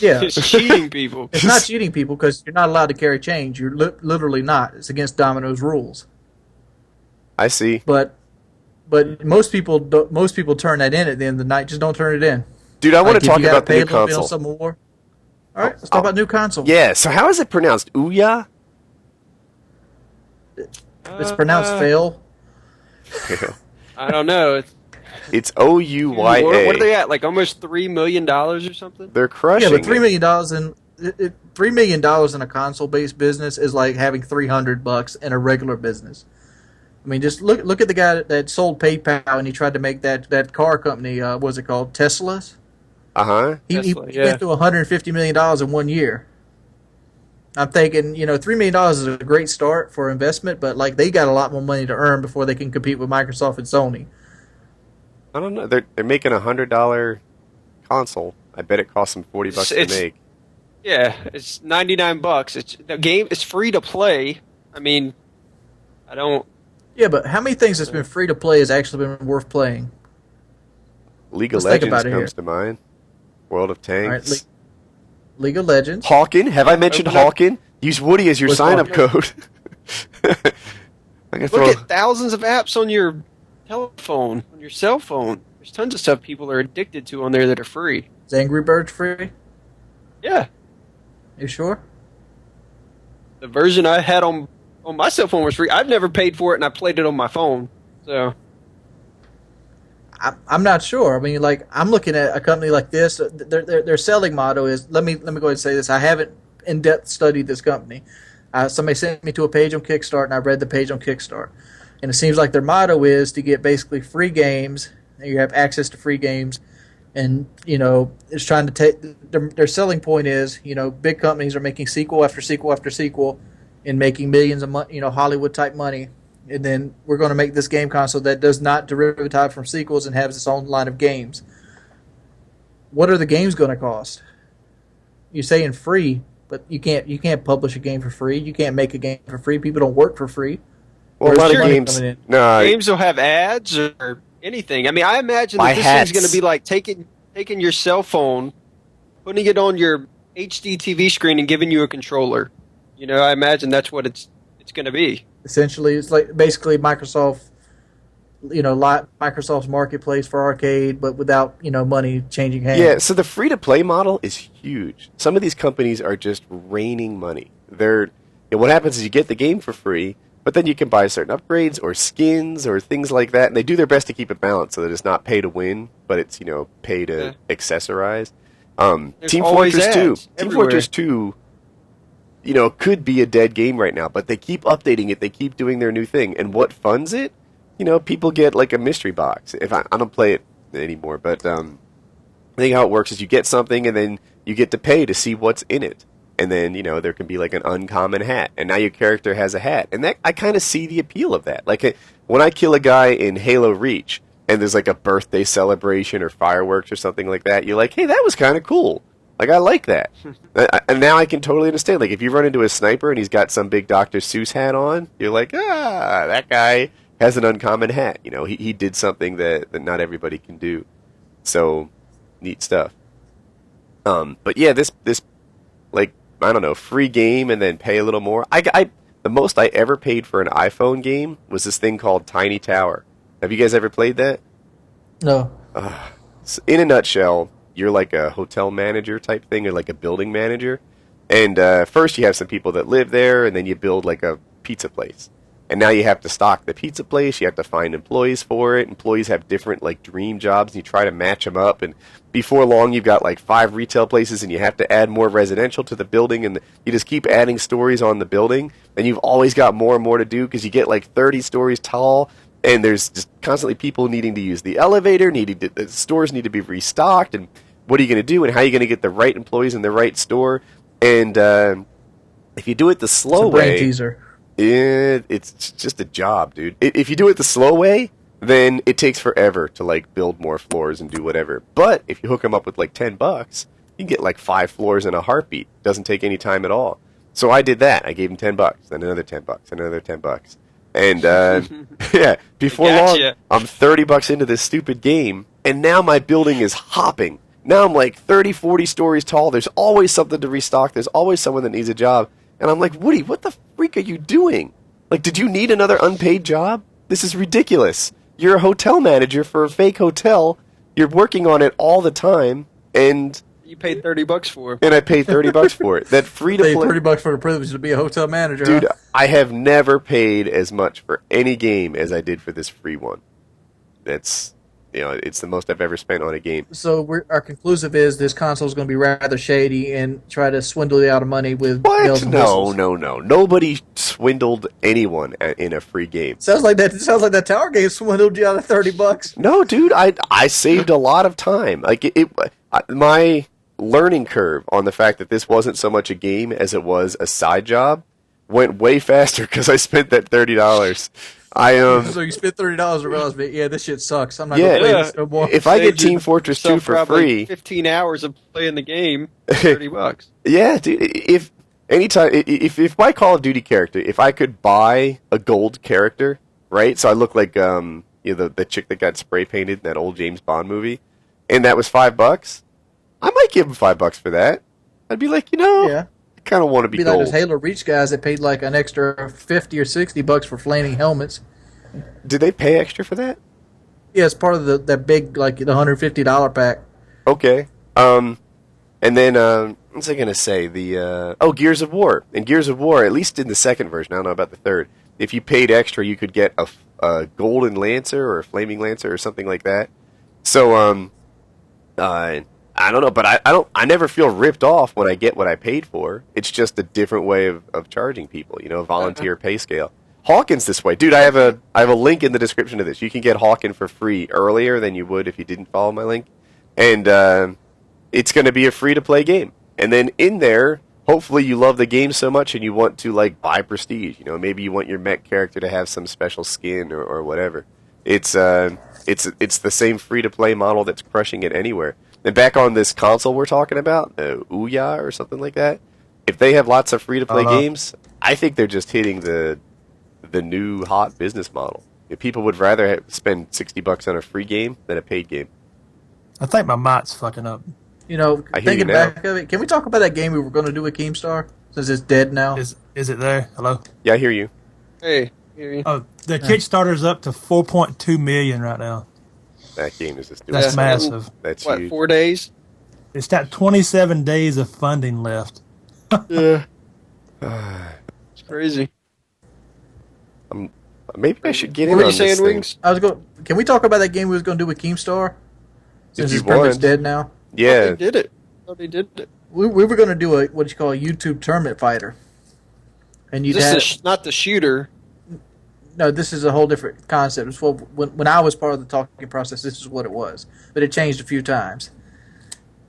Yeah. It's cheating people. It's not cheating people because you're not allowed to carry change. You're literally not. It's against Domino's rules. I see. But most people turn that in at the end of the night. Just don't turn it in. Dude, I want to talk about the new console. Some more. All right, let's talk about new console. Yeah, so how is it pronounced? OUYA? It's pronounced fail. I don't know. It's OUYA. What are they at? Like almost $3 million or something? They're crushing. Yeah, but $3 million in a console-based business is like having $300 in a regular business. I mean, just look at the guy that sold PayPal and he tried to make that car company. What's it called? Tesla's. He went through $150 million in 1 year. I'm thinking, $3 million is a great start for investment, but like they got a lot more money to earn before they can compete with Microsoft and Sony. I don't know. They're making $100 console. I bet it costs them $40 to make. Yeah, it's $99. The game is free to play. I mean, I don't. Yeah, but how many things that's been free to play has actually been worth playing? League of Legends comes to mind. World of Tanks. All right, League of Legends. Hawken. Have I mentioned Hawken? Use Woody as your sign-up code. Look at thousands of apps on your telephone, on your cell phone. There's tons of stuff people are addicted to on there that are free. Is Angry Birds free? Yeah. You sure? The version I had on my cell phone was free. I've never paid for it, and I played it on my phone. So I'm not sure. I mean, like, I'm looking at a company like this. Their selling motto is, let me go ahead and say this. I haven't in-depth studied this company. Somebody sent me to a page on Kickstarter, and I read the page on Kickstarter. And it seems like their motto is to get basically free games. You have access to free games and it's trying to take their selling point is big companies are making sequel after sequel after sequel and making millions of money, Hollywood type money, and then we're going to make this game console that does not derivative from sequels and has its own line of games. What are the games going to cost? You're saying free, but you can't publish a game for free. You can't make a game for free. People don't work for free. Well, a lot of games, games will have ads or anything. I mean, I imagine that this thing's going to be like taking your cell phone, putting it on your HD TV screen, and giving you a controller. I imagine that's what it's going to be. Essentially, it's like basically Microsoft's marketplace for arcade, but without money changing hands. Yeah, so the free-to-play model is huge. Some of these companies are just raining money. What happens is you get the game for free, but then you can buy certain upgrades or skins or things like that, and they do their best to keep it balanced so that it's not pay to win, but it's pay to accessorize. Team Fortress 2. Team Fortress 2 could be a dead game right now, but they keep updating it. They keep doing their new thing. And what funds it? People get like a mystery box. If I don't play it anymore, but I think how it works is you get something and then you get to pay to see what's in it. And then, there can be like an uncommon hat. And now your character has a hat. And that I kind of see the appeal of that. Like when I kill a guy in Halo Reach and there's like a birthday celebration or fireworks or something like that, you're like, hey, that was kind of cool. Like, I like that. And now I can totally understand. Like, if you run into a sniper and he's got some big Dr. Seuss hat on, you're like, that guy has an uncommon hat. He did something that not everybody can do. So, neat stuff. But yeah, this like, I don't know, free game and then pay a little more. The most I ever paid for an iPhone game was this thing called Tiny Tower. Have you guys ever played that? No. So in a nutshell, you're like a hotel manager type thing, or like a building manager. And first you have some people that live there, and then you build like a pizza place. And now you have to stock the pizza place. You have to find employees for it. Employees have different like dream jobs, and you try to match them up. And before long, you've got like 5 retail places, and you have to add more residential to the building. And you just keep adding stories on the building. And you've always got more and more to do because you get like 30 stories tall. And there's just constantly people needing to use the elevator, the stores need to be restocked, and what are you going to do, and how are you going to get the right employees in the right store? And if you do it the slow way, it's just a job, dude. If you do it the slow way, then it takes forever to like build more floors and do whatever. But if you hook them up with like $10, you can get like 5 floors in a heartbeat. Doesn't take any time at all. So I did that. I gave him $10, then another $10, another $10. And yeah, before long, I'm $30 into this stupid game, and now my building is hopping. Now I'm like 30, 40 stories tall. There's always something to restock. There's always someone that needs a job. And I'm like, Woody, what the freak are you doing? Like, did you need another unpaid job? This is ridiculous. You're a hotel manager for a fake hotel. You're working on it all the time, and you paid $30 for it. And I paid $30 for it. That free to play. $30 for the privilege to be a hotel manager, dude. Huh? I have never paid as much for any game as I did for this free one. That's it's the most I've ever spent on a game. So our conclusive is this console is going to be rather shady and try to swindle you out of money with bells and whistles. No. Nobody swindled anyone in a free game. Sounds like that tower game swindled you out of $30. No, dude, I saved a lot of time. Like my learning curve on the fact that this wasn't so much a game as it was a side job went way faster because I spent that $30. So you spent $30 and realized, yeah, this shit sucks. I'm not going to play this no more. If I get Team Fortress 2 for free, 15 hours of playing the game, $30. Yeah, dude. If my Call of Duty character, if I could buy a gold character, right? So I look like the chick that got spray painted in that old James Bond movie, and that was $5, I might give him $5 for that. I'd be like, yeah. I kind of want to be gold. Like those Halo Reach guys that paid like an extra $50 or $60 for flaming helmets. Did they pay extra for that? Yeah, it's part of that big, like, the $150 pack. Okay. And then, what was I going to say? Gears of War. In Gears of War, at least in the second version, I don't know about the third, if you paid extra, you could get a golden lancer or a flaming lancer or something like that. So, I don't know, but I never feel ripped off when I get what I paid for. It's just a different way of charging people, volunteer pay scale. Hawkins this way. Dude, I have a link in the description of this. You can get Hawkins for free earlier than you would if you didn't follow my link. and it's going to be a free-to-play game. And then in there, hopefully you love the game so much and you want to like buy prestige. You know, maybe you want your mech character to have some special skin or whatever. It's the same free-to-play model that's crushing it anywhere. And back on this console we're talking about, OUYA or something like that, if they have lots of free-to-play games, I think they're just hitting the new hot business model. If people would rather spend $60 on a free game than a paid game. I think my mic's fucking up. You know, thinking back of it, can we talk about that game we were going to do with Keemstar since it's dead now? Is it there? Hello? Yeah, I hear you. Hey, hear you. Oh, the Kickstarter's up to 4.2 million right now. That game is just doing That's something. massive. That's What, huge. 4 days? It's got 27 days of funding left. Yeah. It's crazy. Maybe I should get What in were on you saying, this thing. Wings? I was going. Can we talk about that game we was going to do with Keemstar? Since you it's pretty much want. dead now. Yeah, They did it. Oh, they did it. We were going to do what you call a YouTube tournament fighter, and you'd This have is not the shooter. no. This is a whole different concept. It's when I was part of the talking process, this is what it was, but it changed a few times.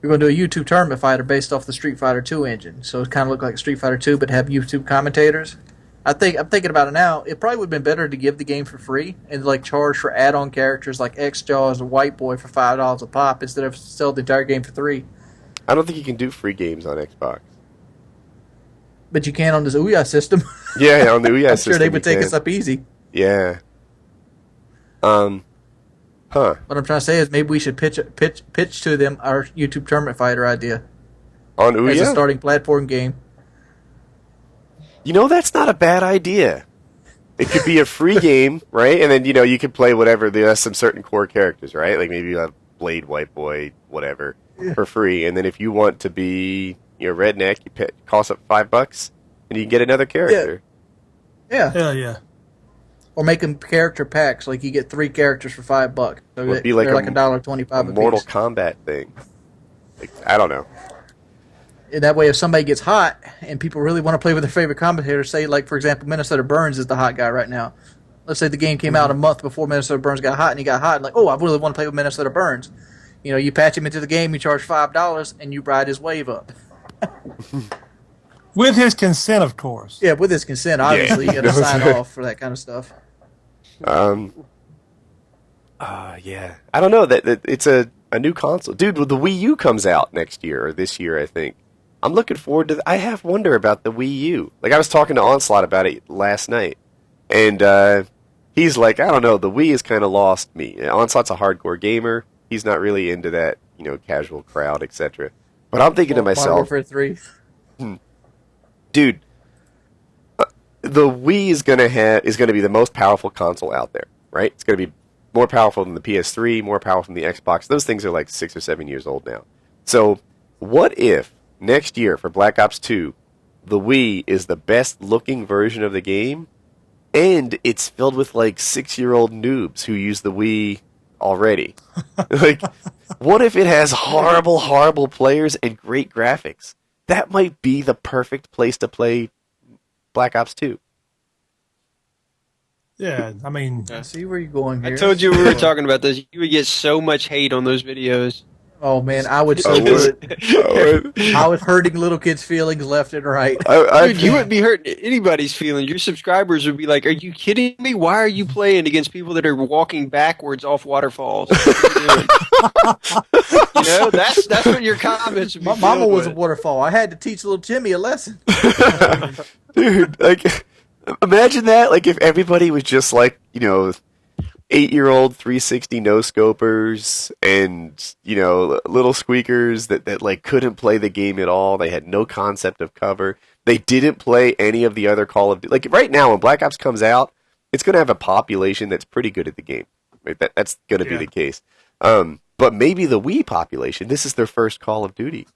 We're going to do a YouTube tournament fighter based off the Street Fighter 2 engine, so it kind of looked like Street Fighter 2, but have YouTube commentators. I'm thinking about it now. It probably would have been better to give the game for free and like charge for add-on characters like X-Jaws or White Boy for $5 a pop instead of sell the entire game for $3. I don't think you can do free games on Xbox. But you can on this OUYA system. Yeah, on the OUYA I'm system. sure they would you take can. us up easy. Yeah. Huh. What I'm trying to say is maybe we should pitch to them our YouTube tournament fighter idea On as a OUYA? starting platform game. You know, that's not a bad idea. It could be a free game, right? And then, you could play whatever. There's some certain core characters, right? Like maybe you have Blade, White Boy, whatever, for free. And then if you want to be, Redneck, cost up $5, and you can get another character. Yeah. Hell yeah. Or make them character packs, like you get 3 characters for $5. So It would be like they're a like $1.25 A a Mortal piece. Kombat thing. Like, I don't know. And that way, if somebody gets hot and people really want to play with their favorite commentator, say, like, for example, Minnesota Burns is the hot guy right now. Let's say the game came out a month before Minnesota Burns got hot, and he got hot, and like, oh, I really want to play with Minnesota Burns. You patch him into the game, you charge $5, and you ride his wave up. With his consent, of course. Yeah, with his consent, obviously. You got to sign off for that kind of stuff. Yeah. I don't know. That it's a new console. Dude, the Wii U comes out next year, or this year, I think. I'm looking forward to I have wonder about the Wii U. Like, I was talking to Onslaught about it last night, and he's like, I don't know, the Wii has kind of lost me. Onslaught's a hardcore gamer. He's not really into that, casual crowd, etc. But I'm thinking to Modern myself, Warfare 3. dude, the Wii is gonna be the most powerful console out there, right? It's gonna be more powerful than the PS3, more powerful than the Xbox. Those things are like 6 or 7 years old now. So, what if next year for Black Ops 2, the Wii is the best looking version of the game, and it's filled with like 6-year-old noobs who use the Wii already? Like, what if it has horrible, horrible players and great graphics? That might be the perfect place to play Black Ops 2. Yeah, I mean, I see where you're going here. I told you we were talking about this. You would get so much hate on those videos. Oh, man, I would so I do would. it. I was hurting little kids' feelings left and right. Dude, you wouldn't be hurting anybody's feelings. Your subscribers would be like, "Are you kidding me? Why are you playing against people that are walking backwards off waterfalls? What are you doing?" That's what your comments would be. My mama filled was a with. waterfall. I had to teach little Jimmy a lesson. Dude, like, imagine that. Like, if everybody was just like, 8-year-old 360 no-scopers and, little squeakers that like couldn't play the game at all. They had no concept of cover. They didn't play any of the other Call of Duty. Like, right now when Black Ops comes out, it's going to have a population that's pretty good at the game. Right? That's going to be the case. But maybe the Wii population, this is their first Call of Duty.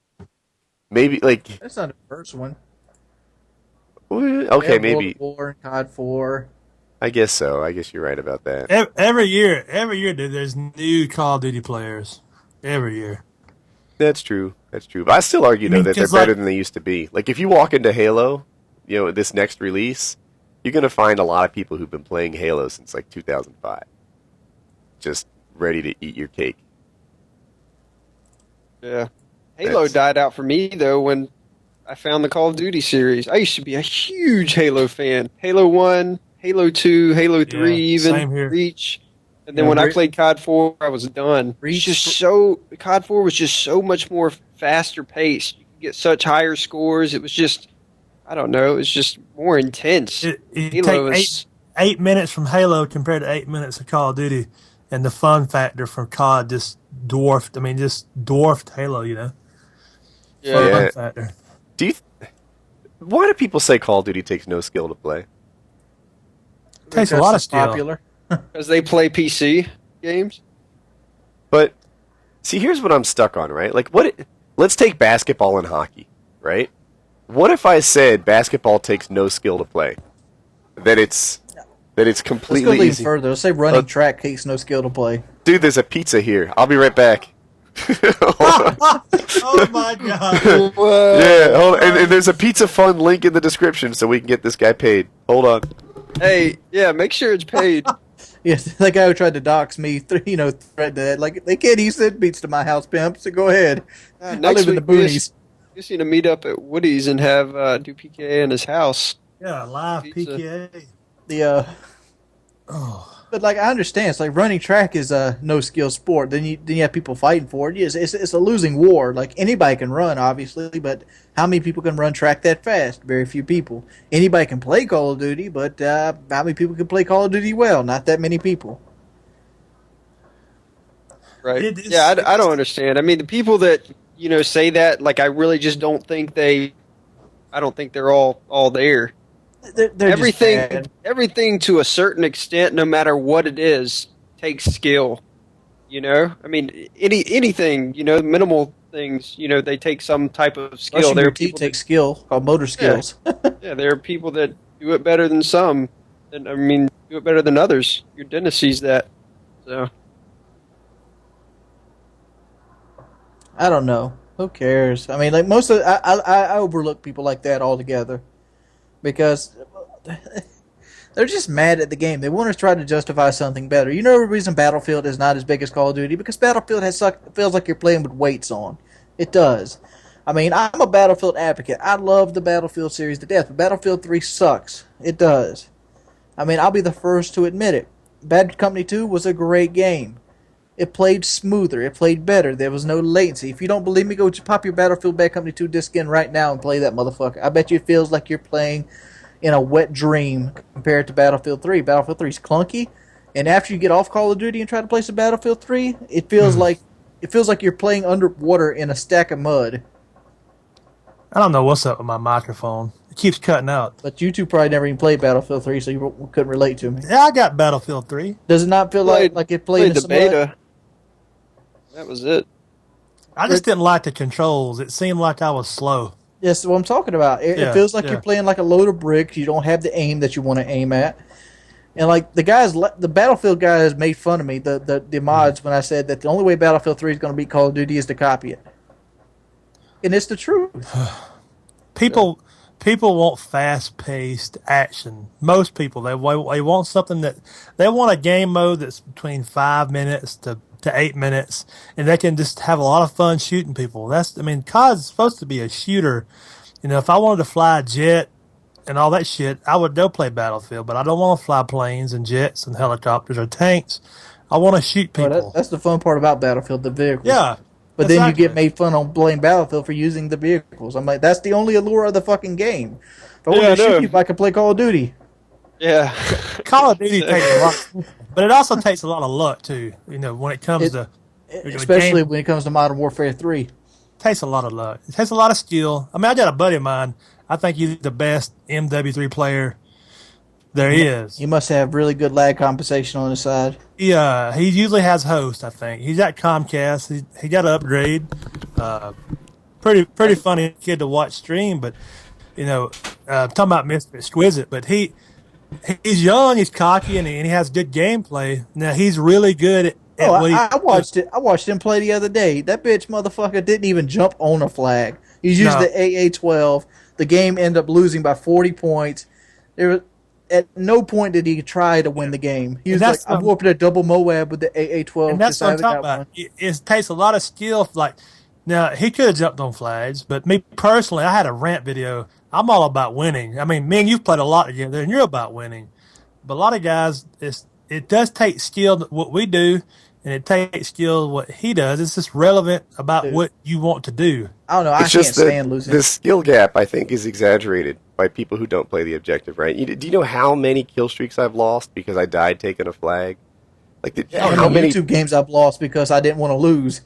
Maybe, like... That's not the first one. Okay, maybe... World War, COD 4. I guess so. I guess you're right about that. every year, dude, there's new Call of Duty players. Every year. That's true. But I still argue, though, that they're better than they used to be. Like, if you walk into Halo, this next release, you're going to find a lot of people who've been playing Halo since, like, 2005. Just ready to eat your cake. Yeah. Halo died out for me, though, when I found the Call of Duty series. I used to be a huge Halo fan. Halo 1, Halo 2, Halo 3, even same here. Reach. And then when I played COD 4, I was done. COD 4 was just so much more faster paced. You could get such higher scores. It was just, I don't know, it was just more intense. Halo take 8 minutes from Halo compared to 8 minutes of Call of Duty, and the fun factor from COD just dwarfed Halo, you know? Yeah. Fun factor. Why do people say Call of Duty takes no skill to play? It takes a lot of skill. Popular. Because they play PC games? But, see, here's what I'm stuck on, right? Like, let's take basketball and hockey, right? What if I said basketball takes no skill to play? That it's completely Let's go easy. further. Let's say running track takes no skill to play. Dude, there's a pizza here. I'll be right back. Oh my god. Yeah, hold on. And there's a Pizza Fund link in the description so we can get this guy paid. Hold on. Hey, yeah, make sure it's paid. Yes, that guy who tried to dox me, threatened that. Like, they can't eat send beats to my house, pimp, so go ahead. I Next live in the week, we boonies. just need to meet up at Woody's and have do PKA in his house. Yeah, live Pizza. PKA. But like, I understand. It's like running track is a no skill sport. Then you have people fighting for it. Yes, it's a losing war. Like, anybody can run, obviously, but how many people can run track that fast? Very few people. Anybody can play Call of Duty, but how many people can play Call of Duty well? Not that many people. Right. I don't understand. I mean, the people that, say that, like, I really just don't think I don't think they're all there. They're everything to a certain extent, no matter what it is, takes skill. I mean, anything, minimal things, they take some type of skill. Brushing There your are teeth people takes skill, called motor skills. yeah, there are people that do it better than some. And do it better than others. Your dentist sees that. So I don't know. Who cares? I mean, like, I overlook people like that altogether. Because they're just mad at the game. They want to try to justify something better. You know the reason Battlefield is not as big as Call of Duty? Because Battlefield feels like you're playing with weights on. It does. I mean, I'm a Battlefield advocate. I love the Battlefield series to death, but Battlefield 3 sucks. It does. I mean, I'll be the first to admit it. Bad Company 2 was a great game. It played smoother. It played better. There was no latency. If you don't believe me, go pop your Battlefield Bad Company 2 disc in right now and play that motherfucker. I bet you it feels like you're playing in a wet dream compared to Battlefield 3. Battlefield 3 is clunky, and after you get off Call of Duty and try to play some Battlefield 3, it feels like you're playing underwater in a stack of mud. I don't know what's up with my microphone. It keeps cutting out. But you two probably never even played Battlefield 3, so you couldn't relate to me. Yeah, I got Battlefield 3. Does it not feel like it played in the some beta. mud? That was it. I just didn't like the controls. It seemed like I was slow. Yes, what I'm talking about. It feels like you're playing like a load of bricks. You don't have the aim that you want to aim at. And like the Battlefield guys made fun of me, the mods, when I said that the only way Battlefield 3 is going to beat Call of Duty is to copy it. And it's the truth. People want fast-paced action. Most people, they want something they want a game mode that's between 5 minutes to 8 minutes, and they can just have a lot of fun shooting people. COD's supposed to be a shooter. If I wanted to fly a jet and all that shit, I would go play Battlefield, but I don't want to fly planes and jets and helicopters or tanks. I want to shoot people. Well, that's the fun part about Battlefield, the vehicles. Yeah. But then you get made fun on playing Battlefield for using the vehicles. I'm like, that's the only allure of the fucking game. If I wanted to shoot you, I could play Call of Duty. Yeah. Call of Duty takes a lot, but it also takes a lot of luck too. When it comes to especially when it comes to Modern Warfare 3. It takes a lot of luck. It takes a lot of skill. I got a buddy of mine. I think he's the best MW3 player there is. You must have really good lag compensation on the side. Yeah, he usually has host. I think he's at Comcast. He got an upgrade. Pretty funny kid to watch stream, but talking about Mr. Exquisite, but he's young, he's cocky, and he has good gameplay. Now he's really good at what I watched it. I watched him play the other day. That bitch motherfucker didn't even jump on a flag. He's used the AA-12. The game ended up losing by 40 points. At no point did he try to win the game. He was like, I warped a double Moab with the AA-12. And that's what I'm talking about. It takes a lot of skill. Like Now, he could have jumped on flags, but me personally, I had a rant video. I'm all about winning. I mean, me and you've played a lot together, and you're about winning. But a lot of guys, it does take skill what we do, and it takes skill what he does. It's just relevant about what you want to do. I don't know. I can't stand losing. The skill gap, I think, is exaggerated by people who don't play the objective, right? Do you know how many kill streaks I've lost because I died taking a flag? Like, how many YouTube games I've lost because I didn't want to lose?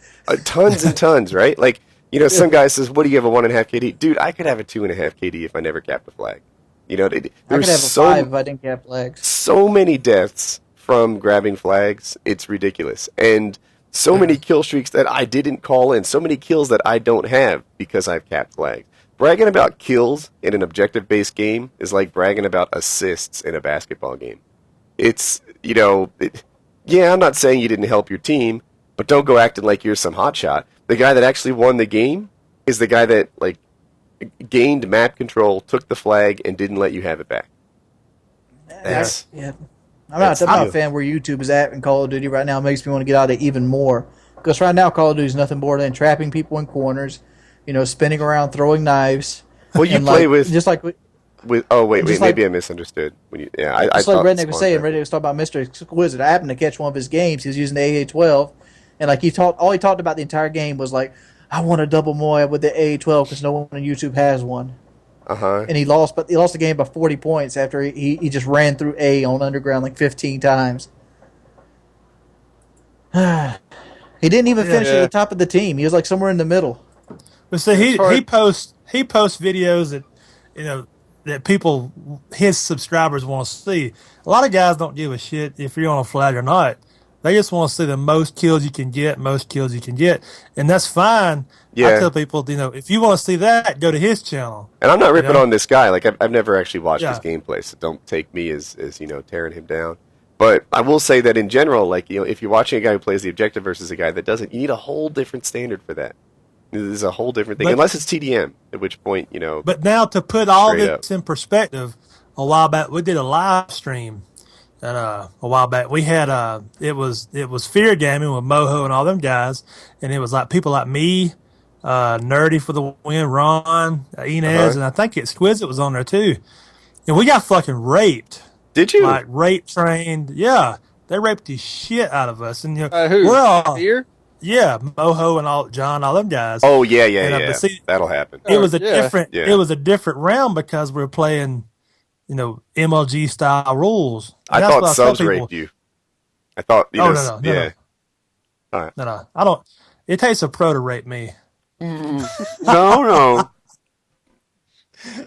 Tons and tons, right? Like, some guy says, "What do you have, a 1.5 KD?" Dude, I could have a 2.5 KD if I never capped a flag. I could have a 5 if I didn't cap flags. So many deaths from grabbing flags, it's ridiculous. And so many kill streaks that I didn't call in, so many kills that I don't have because I've capped flags. Bragging about kills in an objective-based game is like bragging about assists in a basketball game. It's, yeah, I'm not saying you didn't help your team, but don't go acting like you're some hotshot. The guy that actually won the game is the guy that, gained map control, took the flag, and didn't let you have it back. I'm not a fan where YouTube is at in Call of Duty right now. It makes me want to get out of it even more. Because right now, Call of Duty is nothing more than trapping people in corners, spinning around, throwing knives. Well, you play with... Just like... maybe I misunderstood. Just like Redneck was saying, Redneck was talking about Mr. Exquisite. I happened to catch one of his games. He was using the AA-12, and all he talked about the entire game was like, I want a double moy with the AA-12 because no one on YouTube has one. And he lost the game by 40 points after he just ran through A on underground like 15 times. He didn't even finish at the top of the team. He was like somewhere in the middle. But see, he posts videos that that people, his subscribers, want to see. A lot of guys don't give a shit if you're on a flag or not. They just want to see the most kills you can get, and that's fine. Yeah. I tell people, if you want to see that, go to his channel. And I'm not ripping on this guy. Like, I've never actually watched his gameplay, so don't take me as tearing him down. But I will say that in general, if you're watching a guy who plays the objective versus a guy that doesn't, you need a whole different standard for that. This is a whole different thing, unless it's TDM, at which point, But now to put all this in perspective, a while back we did a live stream, and a while back we had it was Fear Gaming with Moho and all them guys, and it was like people like me, Nerdy for the Win, Ron, Inez, and I think Exquisite was on there too, and we got fucking raped. Did you? Like rape trained? Yeah, they raped the shit out of us, and who? we're all Fear? Yeah, Moho and all them guys. Oh yeah. See, that'll happen. It was a different. Yeah. It was a different round because we were playing, MLG style rules. And I thought subs raped you. I thought. No. All right. No. I don't. It takes a pro to rape me. No.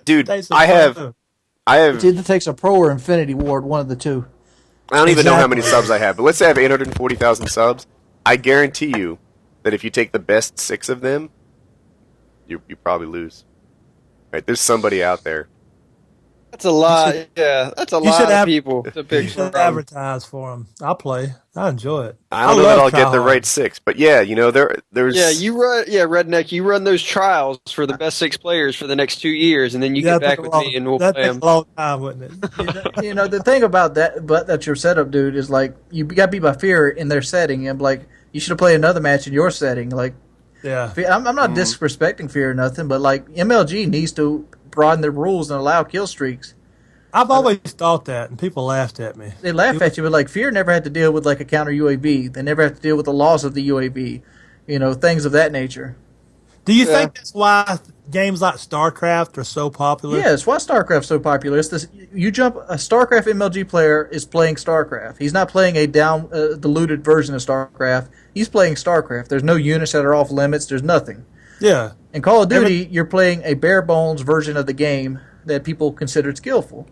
Dude, I have. It either takes a pro or Infinity Ward, one of the two. I don't even know how many subs I have, but let's say I have 840,000 subs. I guarantee you that if you take the best 6 of them, you probably lose. Right? There's somebody out there. That's a lot. That's a lot of people to pick You should advertise for them. I'll play. I enjoy it. I don't know that I'll get the right 6, but there's... Yeah, Redneck, you run those trials for the best 6 players for the next 2 years, and then you get back with me and we'll play them. That'd take a long time, wouldn't it? The thing about that your setup, dude, is like, you got beat by Fear in their setting, and like, you should have played another match in your setting. Like, I'm not disrespecting Fear or nothing, but like, MLG needs to broaden the rules and allow kill streaks. I've always thought that, and people laughed at me. They laugh at you, but like Fear never had to deal with like a counter UAV. They never had to deal with the laws of the UAV, things of that nature. Do you think that's why games like StarCraft are so popular? Yeah, it's why StarCraft's so popular. It's this: a StarCraft MLG player is playing StarCraft. He's not playing a diluted version of StarCraft. He's playing StarCraft. There's no units that are off limits. There's nothing. Yeah. In Call of Duty, you're playing a bare bones version of the game that people considered skillful.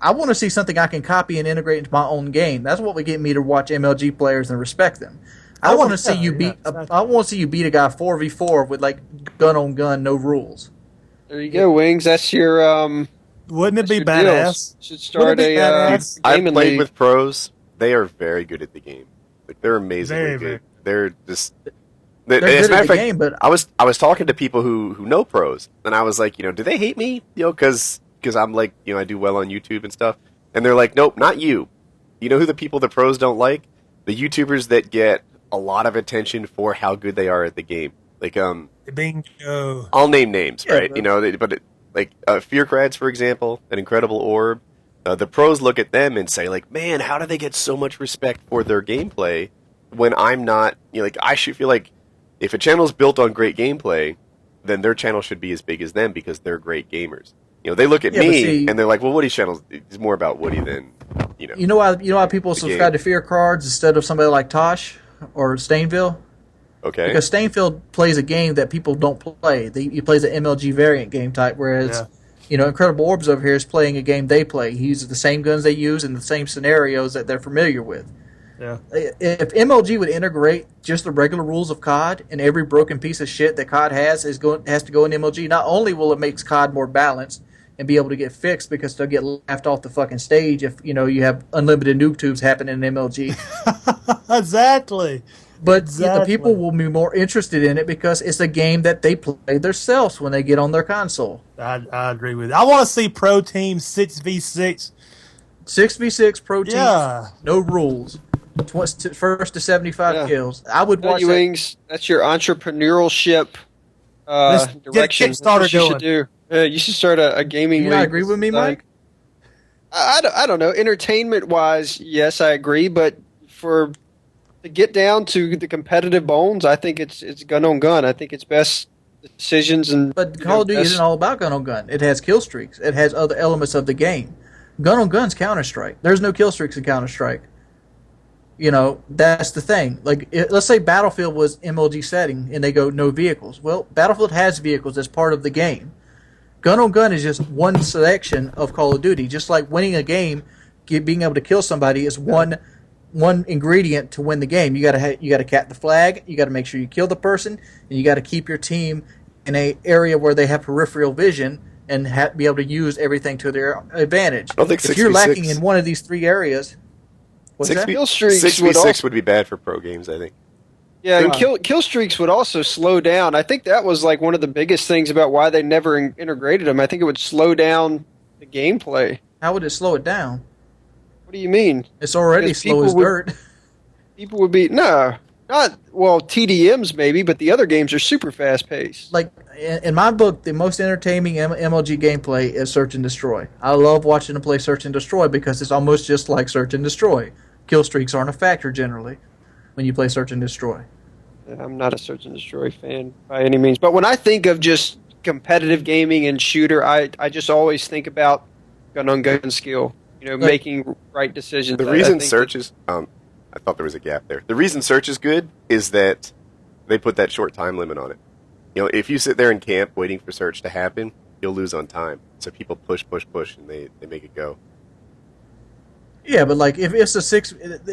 I want to see something I can copy and integrate into my own game. That's what would get me to watch MLG players and respect them. I want to see you beat. I want to see you beat a guy 4v4 with like gun on gun, no rules. There you go, Wings. That's your. Wouldn't it be badass? Should start a. I've played with pros. They are very good at the game. Like, they're amazingly good. They're just. They're good at the game, but I was talking to people who know pros, and I was like, do they hate me? Because I'm like, I do well on YouTube and stuff, and they're like, nope, not you. You know who the people the pros don't like? The YouTubers that get a lot of attention for how good they are at the game. Like Bingo. I'll name names, Yeah, right? but- You know, like Fearcrads, for example, an incredible orb. The pros look at them and say, like, man, how do they get so much respect for their gameplay when I'm not? You know, like I should feel like if a channel is built on great gameplay, then their channel should be as big as them because they're great gamers. You know, they look at Yeah, but me see- and they're like, well, Woody's channel is more about Woody than you know. You know why people subscribe to Fear Cards instead of somebody like Tosh or Stainville? Okay. Because Stainfield plays a game that people don't play. He plays an MLG variant game type, whereas Incredible Orbs over here is playing a game they play. He uses the same guns they use and the same scenarios that they're familiar with. Yeah. If MLG would integrate just the regular rules of COD, and every broken piece of shit that COD has has to go in MLG, not only will it make COD more balanced and be able to get fixed because they'll get laughed off the fucking stage if you have unlimited noob tubes happening in MLG. Exactly. But Exactly. the people will be more interested in it because it's a game that they play themselves when they get on their console. I agree with it. I want to see pro teams 6v6. 6v6 pro teams, Yeah. no rules. First to 75 kills. I would watch that. Wings, that's your entrepreneurship Let's get direction. Kickstarter That's what you should going. do. You should start a gaming You not league. agree with me, Mike? I don't know. Entertainment wise, yes, I agree. But to get down to the competitive bones, I think it's gun on gun. I think it's best decisions and. But Call of Duty isn't all about gun on gun. It has kill streaks. It has other elements of the game. Gun on gun's Counter Strike. There's no kill streaks in Counter Strike. That's the thing. Like, let's say Battlefield was MLG setting and they go no vehicles. Well, Battlefield has vehicles as part of the game. Gun on gun is just one selection of Call of Duty. Just like winning a game, being able to kill somebody is one ingredient to win the game. You got to cap the flag. You got to make sure you kill the person, and you got to keep your team in a area where they have peripheral vision and be able to use everything to their advantage. I don't think If you're 6v6 lacking in one of these three areas, what's that? Kill streaks 6v6 would be bad for pro games, I think. Yeah, and kill streaks would also slow down. I think that was like one of the biggest things about why they never integrated them. I think it would slow down the gameplay. How would it slow it down? What do you mean? It's already Because slow as dirt. People would be TDMs maybe, but the other games are super fast paced. Like in my book, the most entertaining MLG gameplay is Search and Destroy. I love watching them play Search and Destroy because it's almost just like Search and Destroy. Kill streaks aren't a factor generally when you play Search and Destroy. I'm not a Search and Destroy fan by any means, but when I think of just competitive gaming and shooter, I just always think about gun on gun skill. Making right decisions. The reason Search is, I thought there was a gap there. The reason Search is good is that they put that short time limit on it. If you sit there in camp waiting for Search to happen, you'll lose on time. So people push, and they make it go. Yeah, but like if it's a 6v6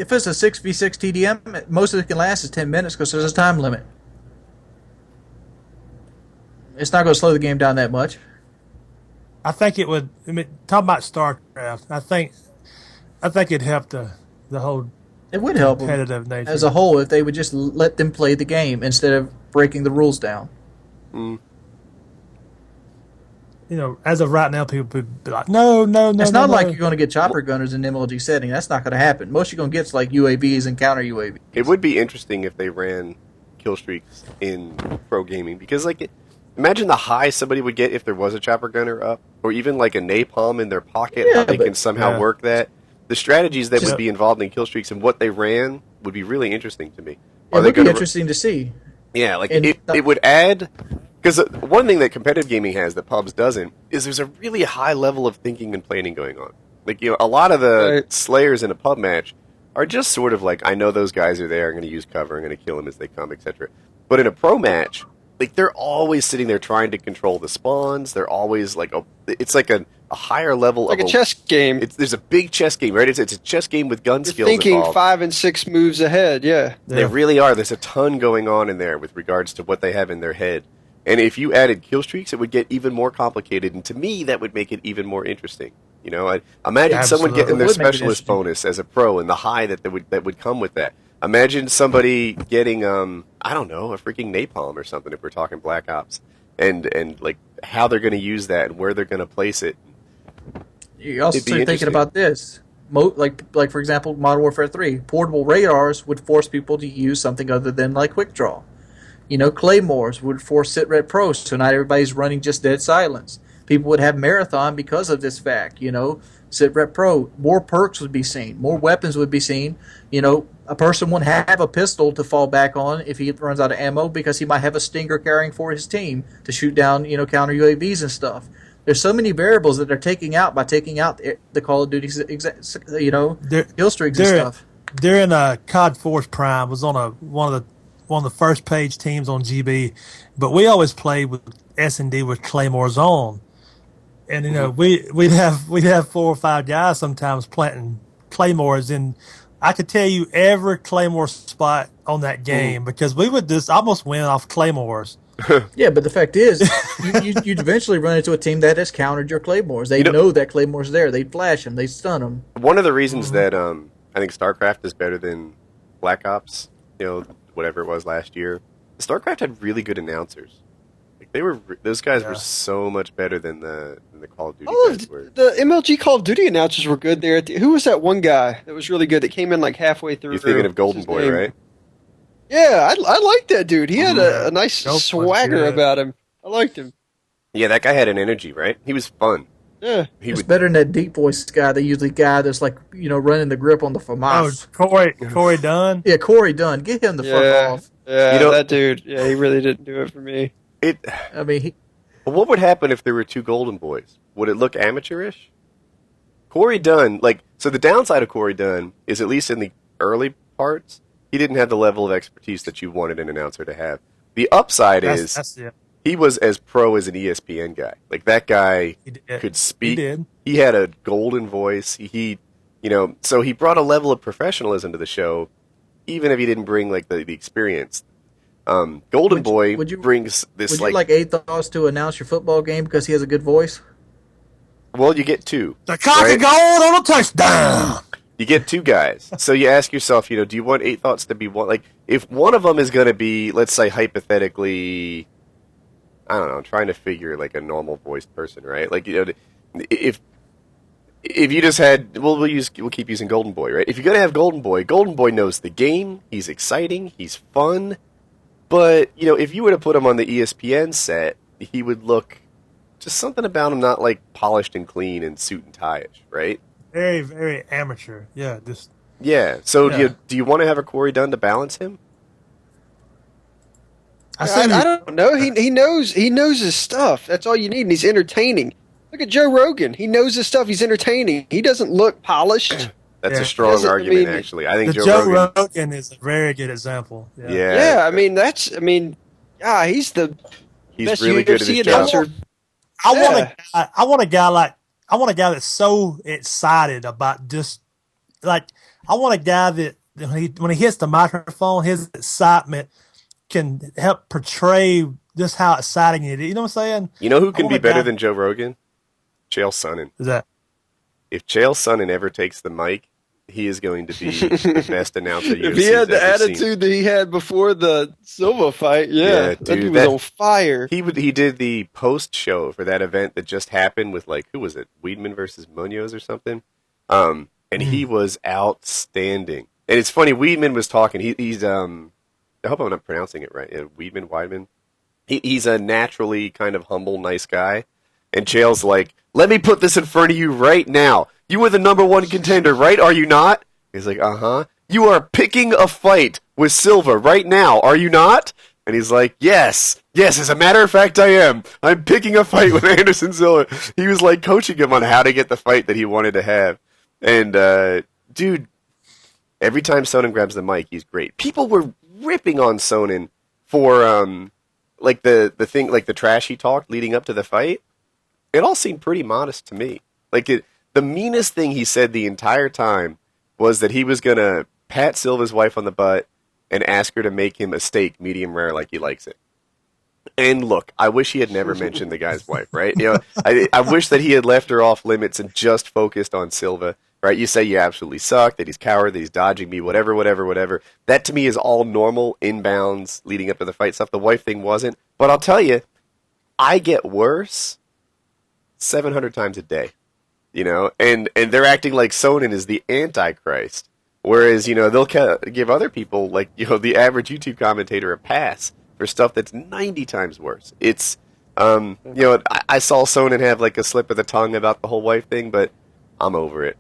TDM, most of it can last is 10 minutes because there's a time limit. It's not going to slow the game down that much. I think it would. I mean, talking about StarCraft, I think it'd help the whole. It would help them competitive nature as a whole if they would just let them play the game instead of breaking the rules down. Mm. As of right now, people would be like, no. It's not like you're going to get chopper gunners in MLG setting. That's not going to happen. Most you're going to get is like UAVs and counter UAVs. It would be interesting if they ran kill streaks in pro gaming because, imagine the high somebody would get if there was a chopper gunner up, or even like a napalm in their pocket. How they can somehow work that. The strategies that would be involved in kill streaks and what they ran would be really interesting to me. It would be interesting to see. Yeah, it would add. Because one thing that competitive gaming has that pubs doesn't is there's a really high level of thinking and planning going on. A lot of the slayers in a pub match are just sort of like, I know those guys are there, I'm going to use cover, I'm going to kill them as they come, etc. But in a pro match, they're always sitting there trying to control the spawns. They're always it's like a higher level like of a chess game. There's a big chess game, right? It's a chess game with gun skills thinking involved. 5 and 6 moves ahead. Yeah, they really are. There's a ton going on in there with regards to what they have in their head. And if you added kill streaks, it would get even more complicated. And to me, that would make it even more interesting. I imagine someone getting their specialist bonus as a pro and the high that would come with that. Imagine somebody getting, I don't know, a freaking napalm or something if we're talking Black Ops. And like how they're going to use that and where they're going to place it. You're also thinking about this. Like for example, Modern Warfare 3. Portable radars would force people to use something other than like quick draw. Claymores would force sit rep pro, so not everybody's running just dead silence. People would have marathon because of this fact. Sit rep pro, more perks would be seen, more weapons would be seen. A person wouldn't have a pistol to fall back on if he runs out of ammo because he might have a stinger carrying for his team to shoot down, counter UAVs and stuff. There's so many variables that they're taking out the Call of Duty, kill streaks and stuff. During COD Force Prime was on one of the first page teams on GB, but we always played with S&D with Claymores on, and we'd have 4 or 5 guys sometimes planting Claymores in. I could tell you every Claymore spot on that game because we would just almost win off Claymores. Yeah, but the fact is, you'd eventually run into a team that has countered your Claymores. They know that Claymore's there. They flash them. They stun them. One of the reasons that I think StarCraft is better than Black Ops, whatever it was last year, StarCraft had really good announcers. Like those guys were so much better than the Call of Duty guys were. The MLG Call of Duty announcers were good there. Who was that one guy that was really good that came in like halfway through? You're thinking of Golden Boy, right? Yeah, I liked that dude. He had a nice swagger about him. I liked him. Yeah, that guy had an energy, right? He was fun. Yeah. It's better than that deep voice guy. They usually that's like, running the grip on the FAMAS. Oh, Corey Dunn? Yeah, Corey Dunn. Get him the fuck off. Yeah, that dude. Yeah, he really didn't do it for me. What would happen if there were 2 Golden Boys? Would it look amateurish? Corey Dunn, so the downside of Corey Dunn is, at least in the early parts, he didn't have the level of expertise that you wanted an announcer to have. The upside is he was as pro as an ESPN guy. Like, that guy could speak. He had a golden voice. So he brought a level of professionalism to the show, even if he didn't bring the experience. Golden Boy brings this. Would you like 8 thoughts to announce your football game because he has a good voice? Well, you get 2. The cock and gold on a touchdown. You get 2 guys. So you ask yourself, do you want 8 thoughts to be one? Like, if one of them is going to be, let's say, hypothetically, I don't know, I'm trying to figure like a normal voiced person, right? Like, if you just had, we'll keep using Golden Boy, right? If you're going to have Golden Boy knows the game. He's exciting. He's fun. But, if you were to put him on the ESPN set, he would look, just something about him not like polished and clean and suit and tie-ish, right? Very, very amateur. Yeah, So do you want to have a Corey Dunn to balance him? I don't know. He knows his stuff. That's all you need, and he's entertaining. Look at Joe Rogan. He knows his stuff. He's entertaining. He doesn't look polished. That's a strong argument, actually. I think Joe Rogan is a very good example. Yeah. He's best really good at his job. I want a guy that's so excited about just I want a guy that when he hits the microphone, his excitement can help portray just how exciting it is. You know what I'm saying? You know who can be better than Joe Rogan? Chael Sonnen. Is that? If Chael Sonnen ever takes the mic, he is going to be the best announcer you've If he had the attitude that he had before the Silva fight, that dude was on fire. He did the post show for that event that just happened with who was it? Weidman versus Munoz or something. And he was outstanding. And it's funny, Weidman was talking. He's I hope I'm not pronouncing it right. Weidman. He's a naturally kind of humble, nice guy. And Chael's like, let me put this in front of you right now. You were the #1 contender, right? Are you not? He's like, uh-huh. You are picking a fight with Silva right now, are you not? And he's like, yes, as a matter of fact, I am. I'm picking a fight with Anderson Silva. He was coaching him on how to get the fight that he wanted to have. And, dude, every time Sonnen grabs the mic, he's great. People were ripping on Sonnen for, the thing, the trash he talked leading up to the fight. It all seemed pretty modest to me. The meanest thing he said the entire time was that he was going to pat Silva's wife on the butt and ask her to make him a steak medium rare like he likes it. And look, I wish he had never mentioned the guy's wife, right? I wish that he had left her off limits and just focused on Silva, right? You say you absolutely suck, that he's coward, that he's dodging me, whatever. That to me is all normal inbounds leading up to the fight stuff. The wife thing wasn't. But I'll tell you, I get worse 700 times a day. And they're acting like Sonnen is the Antichrist. Whereas, they'll give other people, the average YouTube commentator a pass. for stuff that's 90 times worse. It's, I saw Sonnen have like a slip of the tongue about the whole wife thing, but I'm over it.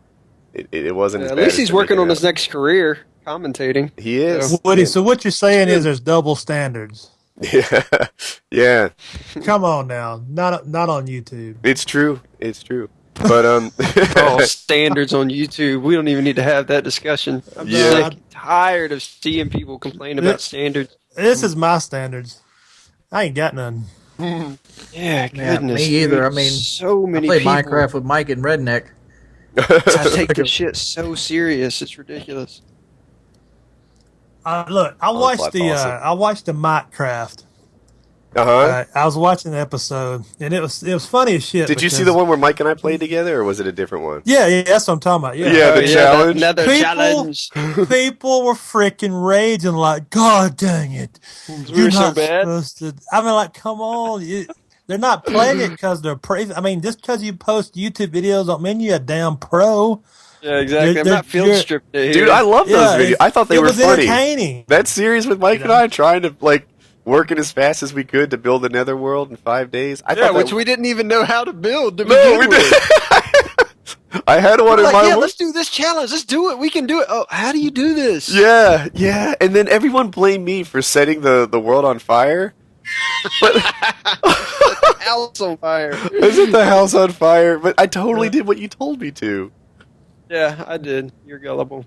It wasn't as At bad least as he's they're working making on it his next career, commentating. He is. Woody, so what you're saying is there's double standards. Yeah, yeah. Come on now, not on YouTube. It's true. It's true. But Oh, standards on YouTube. We don't even need to have that discussion. I'm Yeah. sick, tired of seeing people complain about standards. This is my standards. I ain't got none. Yeah, Yeah, goodness. me either. dude. I mean, so many I play people. Minecraft with Mike and Redneck. I take this shit so serious. It's ridiculous. Look, I watched that's the awesome. I watched the Minecraft. uh-huh. I was watching the episode, and it was funny as shit. Did you see because- the one where Mike and I played together, or was it a different one? Yeah, that's what I'm talking about. Yeah, Yeah, the challenge. Another People- challenge. people were freaking raging like, God dang it! We were so not bad. supposed to. I mean, like, come on, they're not playing it because they're I mean, just because you post YouTube videos don't mean you're a damn pro. Yeah, exactly. I'm They're- not field you're- stripped here. Dude, I love those Yeah, videos. I thought they it were was funny. entertaining. That series with Mike and I trying to like working as fast as we could to build the netherworld in 5 days. I yeah, thought which we didn't even know how to build. To No, begin we with. did. I had one We're in like, my yeah, work. let's do this challenge. Let's do it. We can do it. Oh, how do you do this? Yeah, yeah. And then everyone blamed me for setting the world on fire. But House on fire. I set the house on fire, but I totally did what you told me to. Yeah, I did. You're gullible.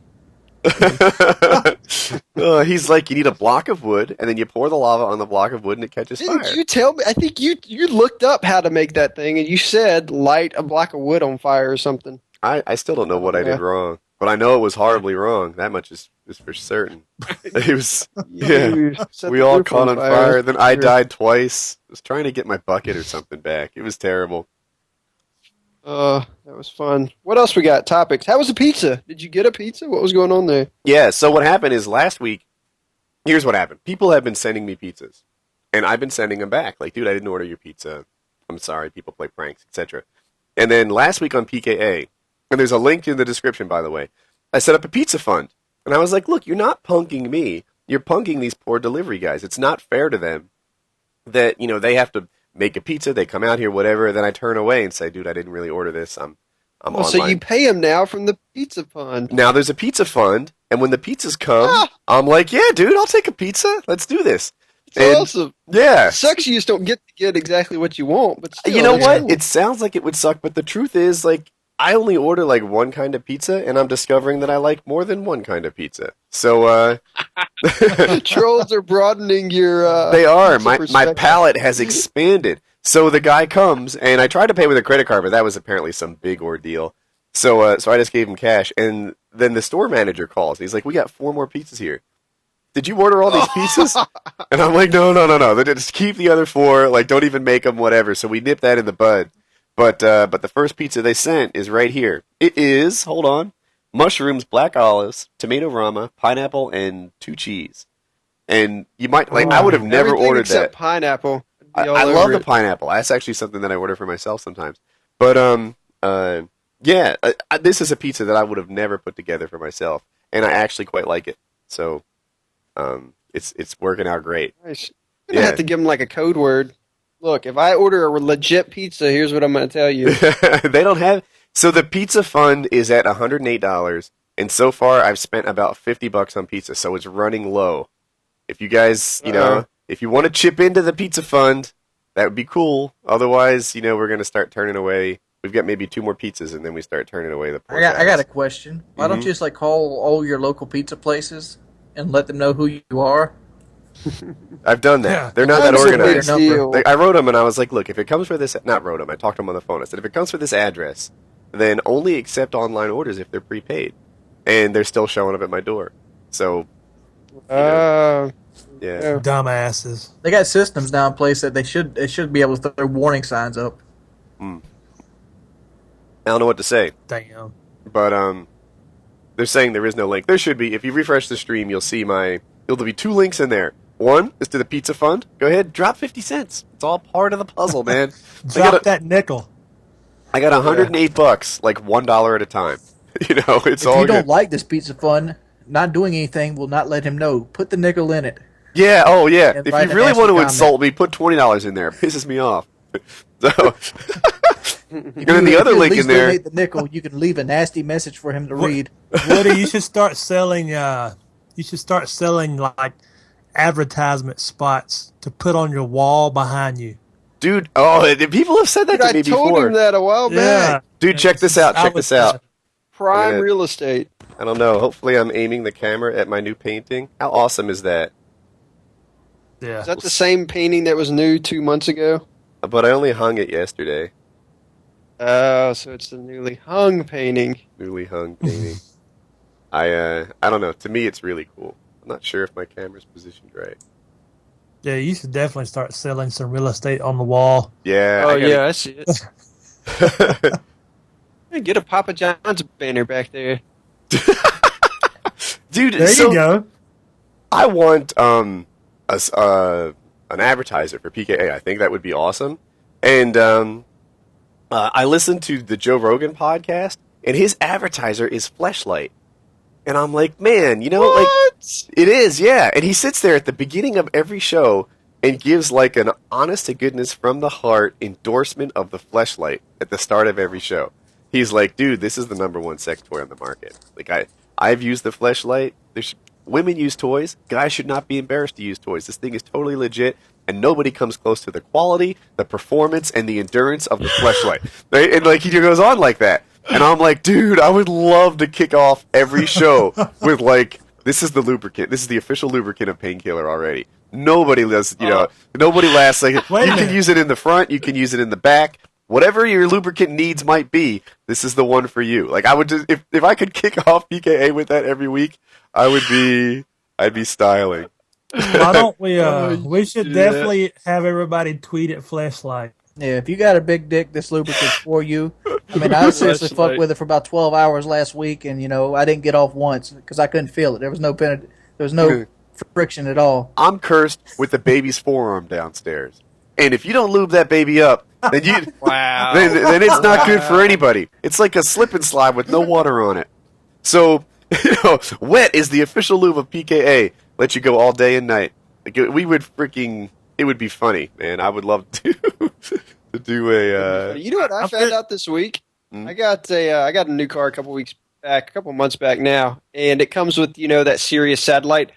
He's like, you need a block of wood, and then you pour the lava on the block of wood, and it catches Didn't fire. you tell me? I think you looked up how to make that thing, and you said light a block of wood on fire or something. I still don't know what I Yeah. did wrong, but I know it was horribly wrong. That much is for certain. It was, yeah. You set We the all roof caught on fire. Then I Sure. died twice. I was trying to get my bucket or something back. It was terrible. That was fun. What else we got? Topics. How was the pizza? Did you get a pizza? What was going on there? Yeah, so what happened is last week, here's what happened. People have been sending me pizzas, and I've been sending them back. Like, dude, I didn't order your pizza. I'm sorry, people play pranks, etc. And then last week on PKA, and there's a link in the description, by the way, I set up a pizza fund. And I was like, look, you're not punking me. You're punking these poor delivery guys. It's not fair to them that, they have to make a pizza, they come out here, whatever, then I turn away and say, dude, I didn't really order this. I'm Oh, so online. you pay them now from the pizza fund. Now there's a pizza fund, and when the pizzas come, I'm like, yeah, dude, I'll take a pizza. Let's do this. It's And- awesome. Yeah. Sucks you just don't get to get exactly what you want, but still, You know it's what? cool. It sounds like it would suck, but the truth is, like, I only order like one kind of pizza, and I'm discovering that I like more than one kind of pizza. So, Trolls are broadening your. they are. pizza My perspective. palate has expanded. So the guy comes, and I tried to pay with a credit card, but that was apparently some big ordeal. So I just gave him cash, and then the store manager calls. He's like, "We got 4 more pizzas here. Did you order all these pizzas?" And I'm like, "No. They just keep the other 4. Like, don't even make them. Whatever." So we nipped that in the bud. But the first pizza they sent is right here. It is, hold on, mushrooms, black olives, tomato rama, pineapple, and 2 cheese. And you might like, I would have never Everything ordered except that. pineapple. I love the pineapple. That's actually something that I order for myself sometimes. But yeah, this is a pizza that I would have never put together for myself, and I actually quite like it. So it's working out great. Nice. You're gonna have to give them like a code word. Look, if I order a legit pizza, here's what I'm going to tell you. They don't have. So the pizza fund is at $108, and so far I've spent about $50 on pizza, so it's running low. If you guys, if you want to chip into the pizza fund, that would be cool. Otherwise, we're going to start turning away. We've got maybe 2 more pizzas, and then we start turning away the poor I got guys. a question. Why don't you just like call all your local pizza places and let them know who you are? I've done that. Yeah. They're not that That's a big organized. deal. I wrote them, and I was like, look, if it comes for this, not wrote them, I talked to them on the phone. I said, if it comes for this address, then only accept online orders if they're prepaid. And they're still showing up at my door. So, yeah. Dumbasses. They got systems now in place that they should be able to throw warning signs up. I don't know what to say. Damn. But they're saying there is no link. There should be. If you refresh the stream, you'll see there'll be 2 links in there. One is to the pizza fund. Go ahead, drop 50 cents. It's all part of the puzzle, man. Drop that nickel. I got $108, like $1 at a time. It's If all you good. don't like this pizza fund, not doing anything will not let him know. Put the nickel in it. Yeah, oh yeah. And If write you a really nasty want to comment. insult me, put $20 in there. It pisses me off. So, and If then the you other at link least in there. donate the nickel, you can leave a nasty message for him to read. Woody, you should start selling. You should start selling like advertisement spots to put on your wall behind you. Dude, people have said that Dude, to me I told before. him that a while back. Dude, check this out. Check this out. Prime gonna- real estate. I don't know. Hopefully, I'm aiming the camera at my new painting. How awesome is that? Yeah. Is that the same painting that was new 2 months ago? But I only hung it yesterday. Oh, so it's the newly hung painting. Newly hung painting. I don't know. To me, it's really cool. I'm not sure if my camera's positioned right. Yeah, you should definitely start selling some real estate on the wall. Yeah. Oh, I gotta- yeah, I see it. Hey, get a Papa John's banner back there. Dude, There so you go. I want an advertiser for PKA. I think that would be awesome. And I listened to the Joe Rogan podcast, and his advertiser is Fleshlight. And I'm like, man, you know, like it is, yeah. And he sits there at the beginning of every show and gives like an honest to goodness from the heart endorsement of the Fleshlight at the start of every show. He's like, dude, this is the #1 sex toy on the market. Like I've used the Fleshlight. Women use toys. Guys should not be embarrassed to use toys. This thing is totally legit, and nobody comes close to the quality, the performance, and the endurance of the Fleshlight. Right? And like he goes on like that. And I'm like, dude, I would love to kick off every show with like, this is the lubricant. This is the official lubricant of Painkiller already. Nobody does, nobody lasts like Wait a you can minute. use it in the front, you can use it in the back. Whatever your lubricant needs might be, this is the one for you. Like I would just, if I could kick off PKA with that every week, I'd be styling. Why don't we? Oh, We should do definitely have everybody tweet at Fleshlight. Yeah, if you got a big dick, this lubricant's for you. I mean, I seriously fucked with it for about 12 hours last week, and I didn't get off once because I couldn't feel it. There was no friction at all. I'm cursed with the baby's forearm downstairs, and if you don't lube that baby up, then Wow. then it's not good for anybody. It's like a slip and slide with no water on it. So wet is the official lube of PKA. Let you go all day and night. Like, it would be funny, man. I would love to do a. You know what I found out this week? I got a new car a couple months back now, and it comes with that Sirius satellite.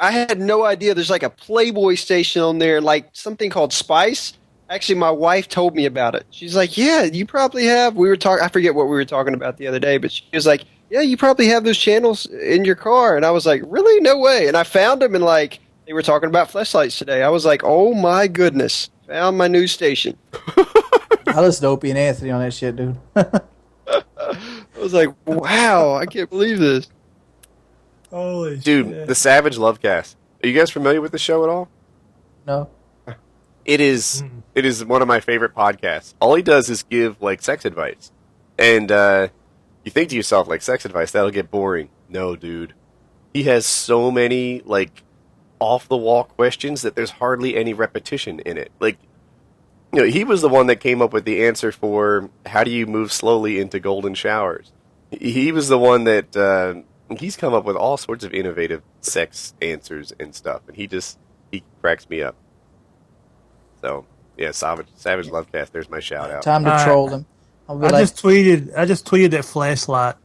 I had no idea there's like a Playboy station on there, like something called Spice. Actually, my wife told me about it. She's like, "Yeah, you probably have." We were talking. I forget what we were talking about the other day, but she was like, "Yeah, you probably have those channels in your car." And I was like, "Really? No way!" And I found them, and like they were talking about fleshlights today. I was like, "Oh my goodness!" Found my new station. I listen to Opie and Anthony on that shit, dude. I was like, "Wow, I can't believe this." Holy Dude, shit. the Savage Lovecast. Are you guys familiar with the show at all? No. It is one of my favorite podcasts. All he does is give like sex advice, and you think to yourself, like, sex advice, that'll get boring. No, dude. He has so many like off the wall questions that there's hardly any repetition in it. Like, he was the one that came up with the answer for how do you move slowly into golden showers. He was the one that he's come up with all sorts of innovative sex answers and stuff, and he cracks me up. So yeah, Savage Lovecast. There's my shout out. Time to All right. troll him. I'll be I like, just tweeted that Fleshlight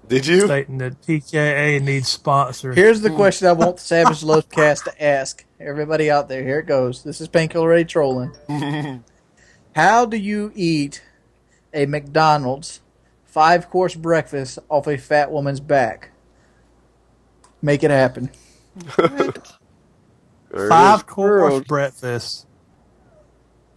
Did you? stating that PKA needs sponsors. here's the question I want the Savage Lovecast to ask everybody out there. Here it goes. This is Painkiller Ray trolling. How do you eat a McDonald's 5-course breakfast off a fat woman's back? Make it happen. 5-course breakfast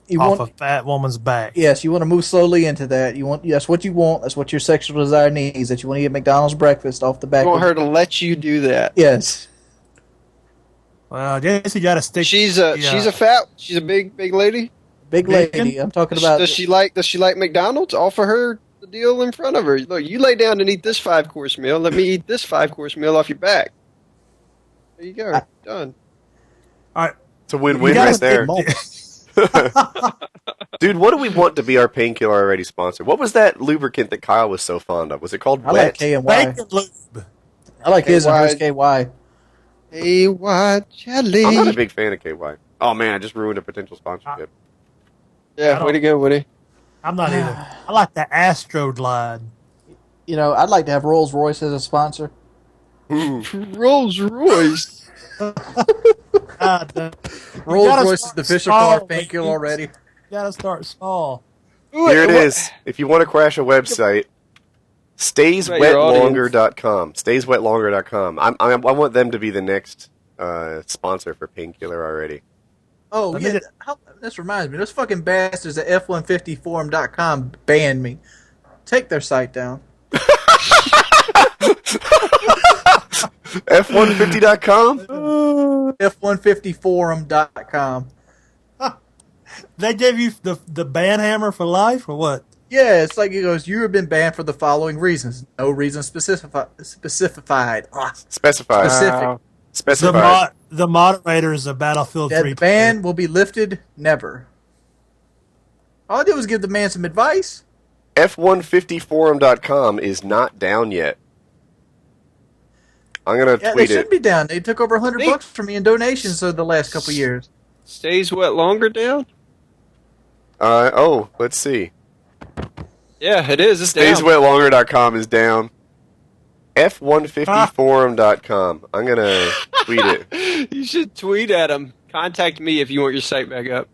You off want, a fat woman's back. yes, you want to move slowly into that. That's what you want. That's what your sexual desire needs. That you want to eat McDonald's breakfast off the back. I want of- her to let you do that. Yes. Well, I guess you got to stick. She's a big lady. Big Bacon? lady. I'm talking about. Does she like McDonald's? Offer her the deal in front of her. Look, you lay down and eat this 5-course meal. Let me eat this 5-course meal off your back. There you go. Done. All right. It's a win-win You gotta right there. moment. Dude, what do we want to be our Painkiller already sponsor? What was that lubricant that Kyle was so fond of? Was it called I Wet? like K and Y. Bacon lube. I like his and hers KY. KY. KY jelly. I'm not a big fan of KY. Oh man, I just ruined a potential sponsorship. Yeah, way to go, Woody. I'm not either. I like the Astro Glide. You know, I'd like to have Rolls Royce as a sponsor. Rolls Royce. Rolls Royce is the official car of Painkiller already. You gotta start small. Here it is. If you want to crash a website, stayswetlonger.com. Stayswetlonger.com. I want them to be the next sponsor for Painkiller already. Oh, yeah. This reminds me. Those fucking bastards at F150Forum.com banned me. Take their site down. F150.com? F150Forum.com. They gave you the ban hammer for life, or what? Yeah, it's like it goes, you have been banned for the following reasons. No reason specified. Specified. Specific. The moderators of Battlefield 3. That ban will be lifted never. All I did was give the man some advice. F150Forum.com is not down yet. I'm going to tweet they should be down. They took over $100 from me in donations over the last couple of years. Stays wet longer down? Let's see. Yeah, it is. It's down. Stayswetlonger.com is down. F150Forum.com. I'm going to tweet it. You should tweet at them. Contact me if you want your site back up.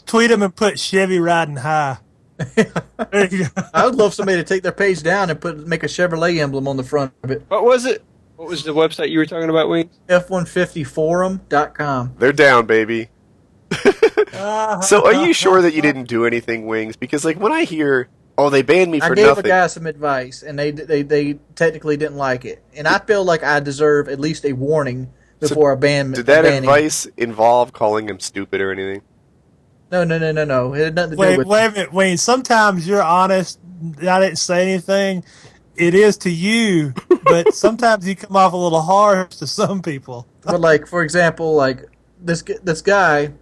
Tweet them and put Chevy riding high. There you go. I would love somebody to take their page down and make a Chevrolet emblem on the front of it. What was it? What was the website you were talking about, Wings? F150Forum.com. They're down, baby. So are you sure that you didn't do anything, Wings? Because like when I hear, oh, they banned me for nothing. I gave a guy some advice, and they technically didn't like it. And I feel like I deserve at least a warning before a ban. Did that advice involve calling him stupid or anything? No. It had nothing to do with Wait a minute, Wayne. Sometimes you're honest. I didn't say anything. It is to you, but sometimes you come off a little harsh to some people. But like, for example, like this guy.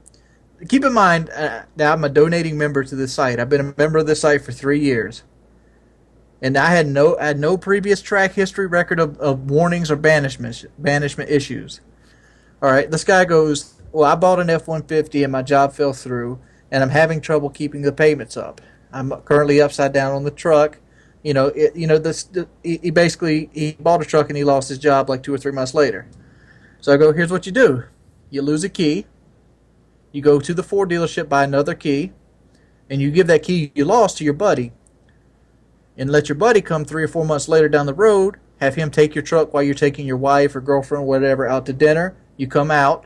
Keep in mind, now I'm a donating member to this site. I've been a member of this site for 3 years, and I had no previous track history record of warnings or banishment issues. All right, this guy goes, well, I bought an F-150 and my job fell through, and I'm having trouble keeping the payments up. I'm currently upside down on the truck. He bought a truck and he lost his job like 2 or 3 months later. So I go, here's what you do: you lose a key. You go to the Ford dealership, buy another key, and you give that key you lost to your buddy. And let your buddy come 3 or 4 months later down the road, have him take your truck while you're taking your wife or girlfriend or whatever out to dinner. You come out,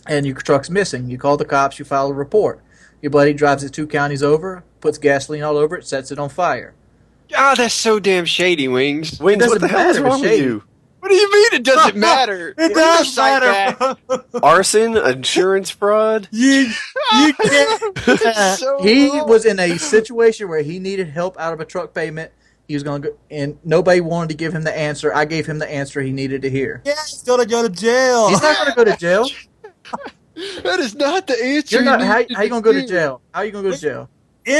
and your truck's missing. You call the cops, you file a report. Your buddy drives it 2 counties over, puts gasoline all over it, sets it on fire. Ah, that's so damn shady, Wings. Wings, what the hell is wrong with you? What do you mean it doesn't matter? It does matter. Arson, insurance fraud. You can't. He was in a situation where he needed help out of a truck payment. He was going to go, and nobody wanted to give him the answer. I gave him the answer he needed to hear. Yeah, he's going to go to jail. He's not going to go to jail. That is not the answer. How you going to go to jail? How are you going to go to jail?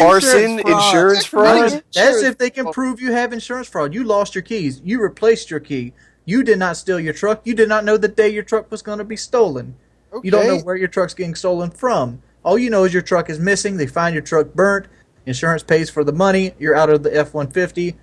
Arson, insurance fraud. That's if they can prove you have insurance fraud. You lost your keys. You replaced your key. You did not steal your truck. You did not know the day your truck was going to be stolen. Okay. You don't know where your truck's getting stolen from. All you know is your truck is missing. They find your truck burnt. Insurance pays for the money. You're out of the F-150.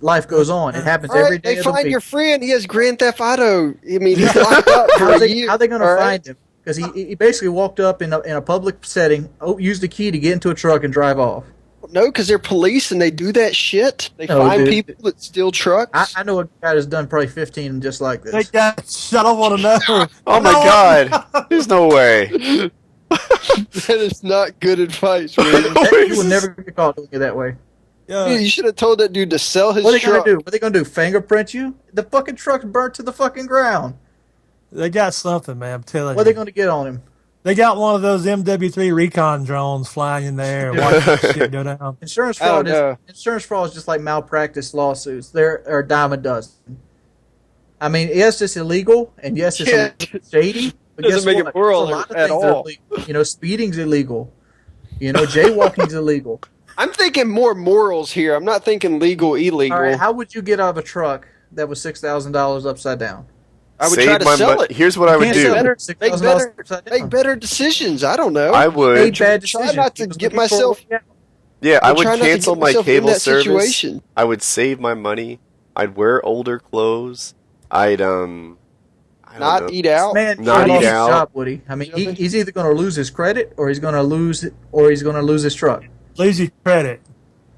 Life goes on. It happens every day. They find your friend. He has Grand Theft Auto. I mean, he's locked up for a year. How are they going to find him? Because he basically walked up in a public setting, used the key to get into a truck and drive off. No, because they're police and they do that shit. They find people that steal trucks. I know a guy that's done probably 15 just like this. I don't want to know. Oh my god. There's no way. That is not good advice, man. You will never get caught doing it that way. Yeah. You should have told that dude to sell his truck. What are they going to do? Fingerprint you? The fucking truck's burnt to the fucking ground. They got something, man. I'm telling you. What are they going to get on him? They got one of those MW3 recon drones flying in there and watching shit go down. Insurance fraud is just like malpractice lawsuits. They're a dime a dozen. I mean, yes, it's illegal, and yes, it's shady. But doesn't make it moral a lot of at things all. Speeding's illegal. Jaywalking's illegal. I'm thinking more morals here. I'm not thinking legal, illegal. All right, how would you get out of a truck that was $6,000 upside down? I would try to sell it. Here's what I would do. Make better decisions. I don't know. I would try not to get myself. Yeah, I would cancel my cable service. Situation. I would save my money. I'd wear older clothes. I'd not eat out. Man, not eat out. Job, Woody. I mean, he's either going to lose his credit or he's going to lose his truck. Lose your credit.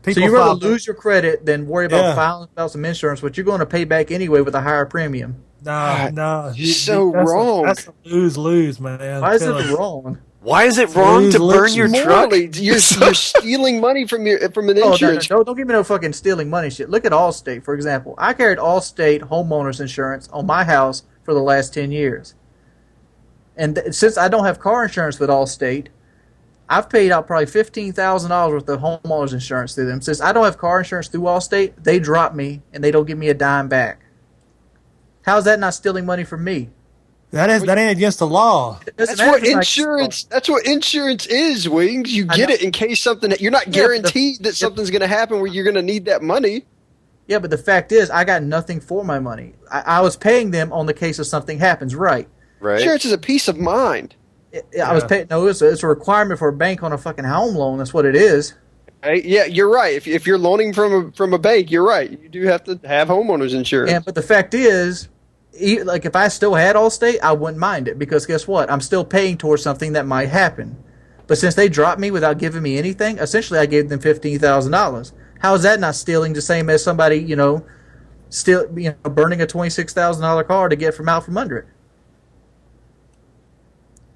So you're going to lose your credit than worry about filing about some insurance, which you're going to pay back anyway with a higher premium. No, you're wrong. That's a lose, man. Why is it wrong? Why is it wrong to burn your truck? You're stealing money from an insurance. No, don't give me no fucking stealing money shit. Look at Allstate, for example. I carried Allstate homeowners insurance on my house for the last 10 years. And since I don't have car insurance with Allstate, I've paid out probably $15,000 worth of homeowners insurance through them. Since I don't have car insurance through Allstate, they drop me and they don't give me a dime back. How's that not stealing money from me? That ain't against the law. That's what insurance. That's what insurance is, Wings. You get it in case something. You're not guaranteed that something's going to happen where you're going to need that money. Yeah, but the fact is, I got nothing for my money. I was paying them on the case of something happens. Right. Insurance is a peace of mind. I was paying. No, it's a requirement for a bank on a fucking home loan. That's what it is. Right? Yeah, you're right. If you're loaning from a bank, you're right. You do have to have homeowners insurance. But the fact is, like if I still had Allstate, I wouldn't mind it because guess what? I'm still paying towards something that might happen. But since they dropped me without giving me anything, essentially I gave them $15,000. How is that not stealing? The same as somebody, burning a $26,000 car to get out from under it.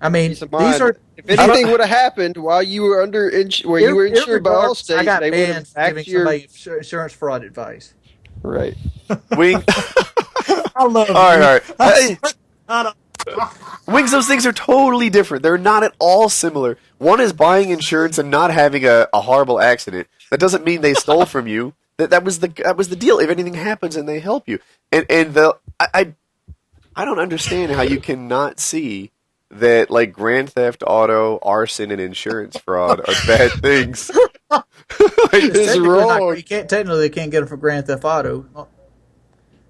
I mean, these are. If anything would have happened while you were you were insured by Allstate, I got they banned giving somebody insurance fraud advice. Right. Wing. I love it. All right. Wings, those things are totally different. They're not at all similar. One is buying insurance and not having a horrible accident. That doesn't mean they stole from you. That was the deal. If anything happens and they help you. I don't understand how you cannot see that like Grand Theft Auto, arson, and insurance fraud are bad things. It's wrong. They can't get it for Grand Theft Auto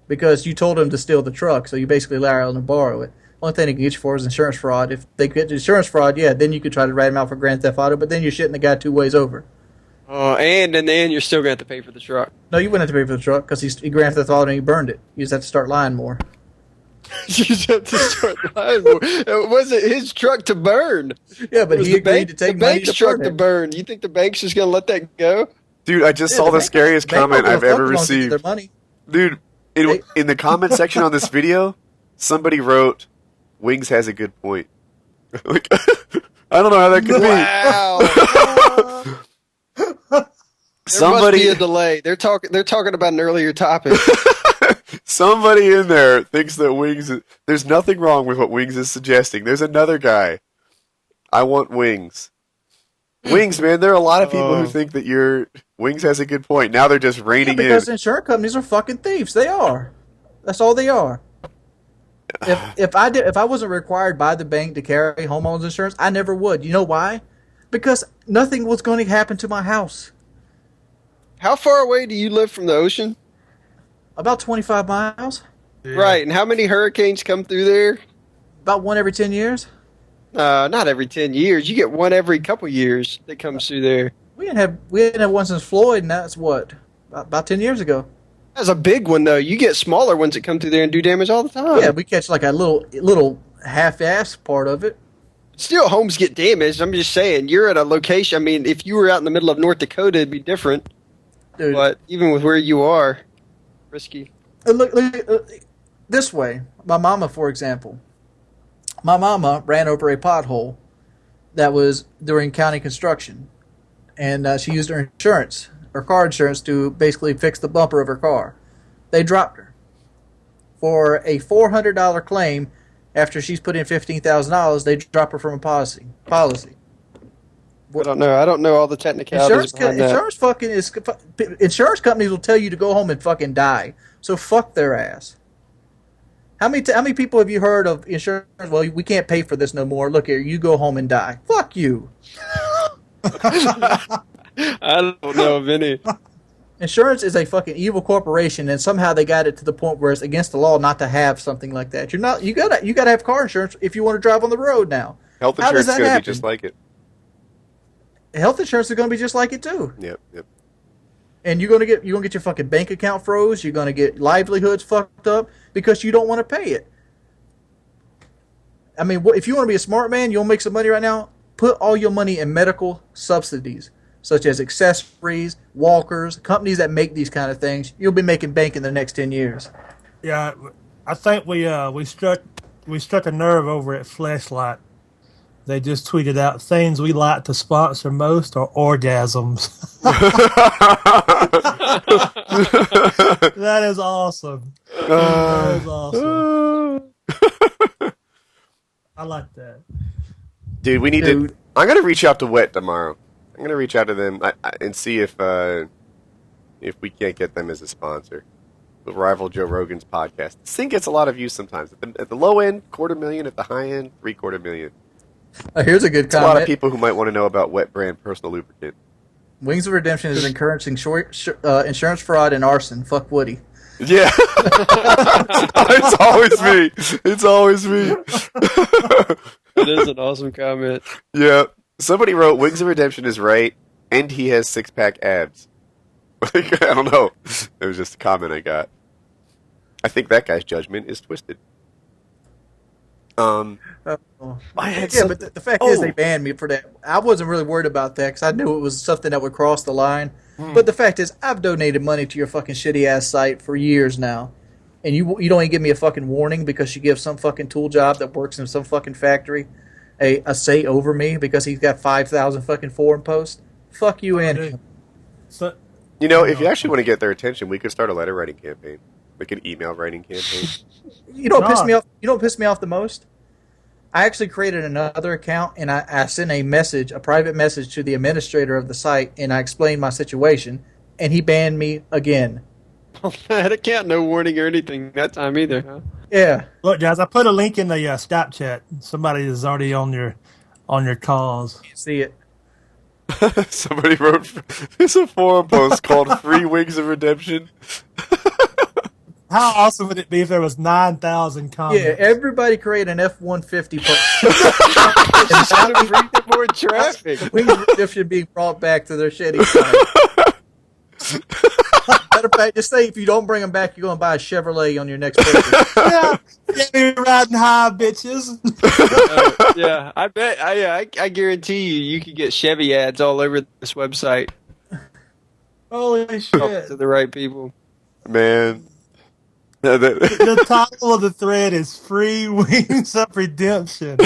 because you told them to steal the truck, so you basically allowed them to borrow it. Only thing they can get you for is insurance fraud. If they get insurance fraud, then you could try to rat them out for Grand Theft Auto, but then you're shitting the guy 2 ways over. And in the end, you're still going to have to pay for the truck. No, you wouldn't have to pay for the truck because he Grand Theft Auto and he burned it. You just have to start lying more. You just have to start lying more. It wasn't his truck to burn. Yeah, but he agreed to take the bank's truck to burn. You think the bank's just going to let that go? Dude, I just saw the scariest comment I've ever received. Their money. Dude, in the comment section on this video, somebody wrote, "Wings has a good point." Like, I don't know how that could be. Wow. There must be a delay. They're talking about an earlier topic. Somebody in there thinks that Wings there's nothing wrong with what Wings is suggesting. There's another guy. I want Wings. Wings, man, there are a lot of people who think that Wings has a good point. Now they're just reining because insurance companies are fucking thieves. They are. That's all they are. If I wasn't required by the bank to carry homeowners insurance, I never would. You know why? Because nothing was going to happen to my house. How far away do you live from the ocean? About 25 miles. Yeah. Right, and how many hurricanes come through there? About one every 10 years. Not every 10 years. You get one every couple years that comes through there. We didn't have one since Floyd, and that's about 10 years ago. That's a big one, though. You get smaller ones that come through there and do damage all the time. Yeah, we catch like a little half-ass part of it. Still, homes get damaged. I'm just saying, you're at a location. I mean, if you were out in the middle of North Dakota, it'd be different. Dude. But even with where you are, risky. Look this way. My mama, for example. My mama ran over a pothole that was during county construction, and she used her insurance, her car insurance, to basically fix the bumper of her car. They dropped her for a $400 claim. After she's put in $15,000, they drop her from a policy. I don't know. I don't know all the technicalities behind that. Insurance companies will tell you to go home and fucking die. So fuck their ass. How many people have you heard of insurance? Well, we can't pay for this no more. Look here, you go home and die. Fuck you. I don't know of any. Insurance is a fucking evil corporation, and somehow they got it to the point where it's against the law not to have something like that. You gotta have car insurance if you want to drive on the road now. Health How does insurance is that going to happen? be just like it. Health insurance is going to be just like it too. Yep. And you're gonna get your fucking bank account froze. You're gonna get livelihoods fucked up because you don't want to pay it. I mean, if you want to be a smart man, you'll make some money right now. Put all your money in medical subsidies, such as accessories, walkers, companies that make these kind of things. You'll be making bank in the next 10 years. Yeah, I think we struck a nerve over at Fleshlight. They just tweeted out things we like to sponsor most are orgasms. That is awesome. That is awesome. I like that. Dude, we need to. I'm gonna reach out to Wet tomorrow. I'm gonna reach out to them and see if we can't get them as a sponsor. The rival Joe Rogan's podcast. This thing gets a lot of views sometimes. At the low end, 250,000. At the high end, 750,000. Here's a good comment. A lot of people who might want to know about Wet brand personal lubricant. Wings of Redemption is encouraging insurance fraud and arson. Fuck Woody. Yeah. It's always me. It's always me. That is an awesome comment. Yeah. Somebody wrote, Wings of Redemption is right, and he has six-pack abs. I don't know. It was just a comment I got. I think that guy's judgment is twisted. But the fact is they banned me for that. I wasn't really worried about that because I knew it was something that would cross the line. But the fact is, I've donated money to your fucking shitty ass site for years now, and you don't even give me a fucking warning because you give some fucking tool job that works in some fucking factory a say over me because he's got 5,000 fucking forum posts. Fuck you and him. So, if you actually want to get their attention, we could start a letter writing campaign. Like an email writing campaign. You don't piss me off. You don't piss me off the most. I actually created another account and I sent a private message to the administrator of the site, and I explained my situation, and he banned me again. That account, no warning or anything that time either, huh? Yeah. look, guys, I put a link in the Snapchat chat. Somebody is already on your cause. Can't see it. Somebody wrote, there's a forum post called Free Wings of Redemption. How awesome would it be if there was 9,000 comments? Yeah, everybody create an F150 Trying to bring more traffic. Wings of Redemption being brought back to their shitty side. Matter of fact, just say if you don't bring them back, you're going to buy a Chevrolet on your next birthday. Yeah, get me riding high, bitches. Yeah, I bet. I guarantee you could get Chevy ads all over this website. Holy shit. Talk to the right people. Man. The title of the thread is Free Wings of Redemption.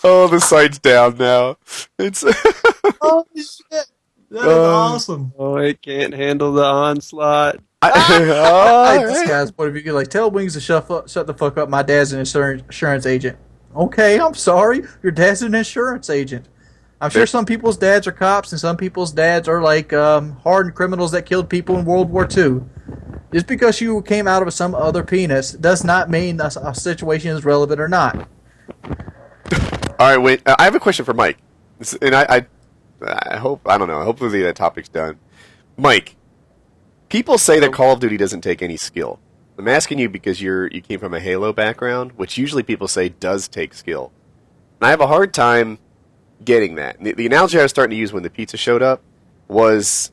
Oh, the site's down now. It's Holy shit. That is awesome. Oh, it can't handle the onslaught. This guy's point of view, like, tell Wings to shut the fuck up. My dad's an insurance agent. Okay, I'm sorry. Your dad's an insurance agent. I'm sure some people's dads are cops and some people's dads are like hardened criminals that killed people in World War II. Just because you came out of some other penis does not mean a situation is relevant or not. All right, wait. I have a question for Mike. And I hope, I don't know, hopefully that topic's done. Mike, people say that Call of Duty doesn't take any skill. I'm asking you because you came from a Halo background, which usually people say does take skill. And I have a hard time getting that. The analogy I was starting to use when the pizza showed up was,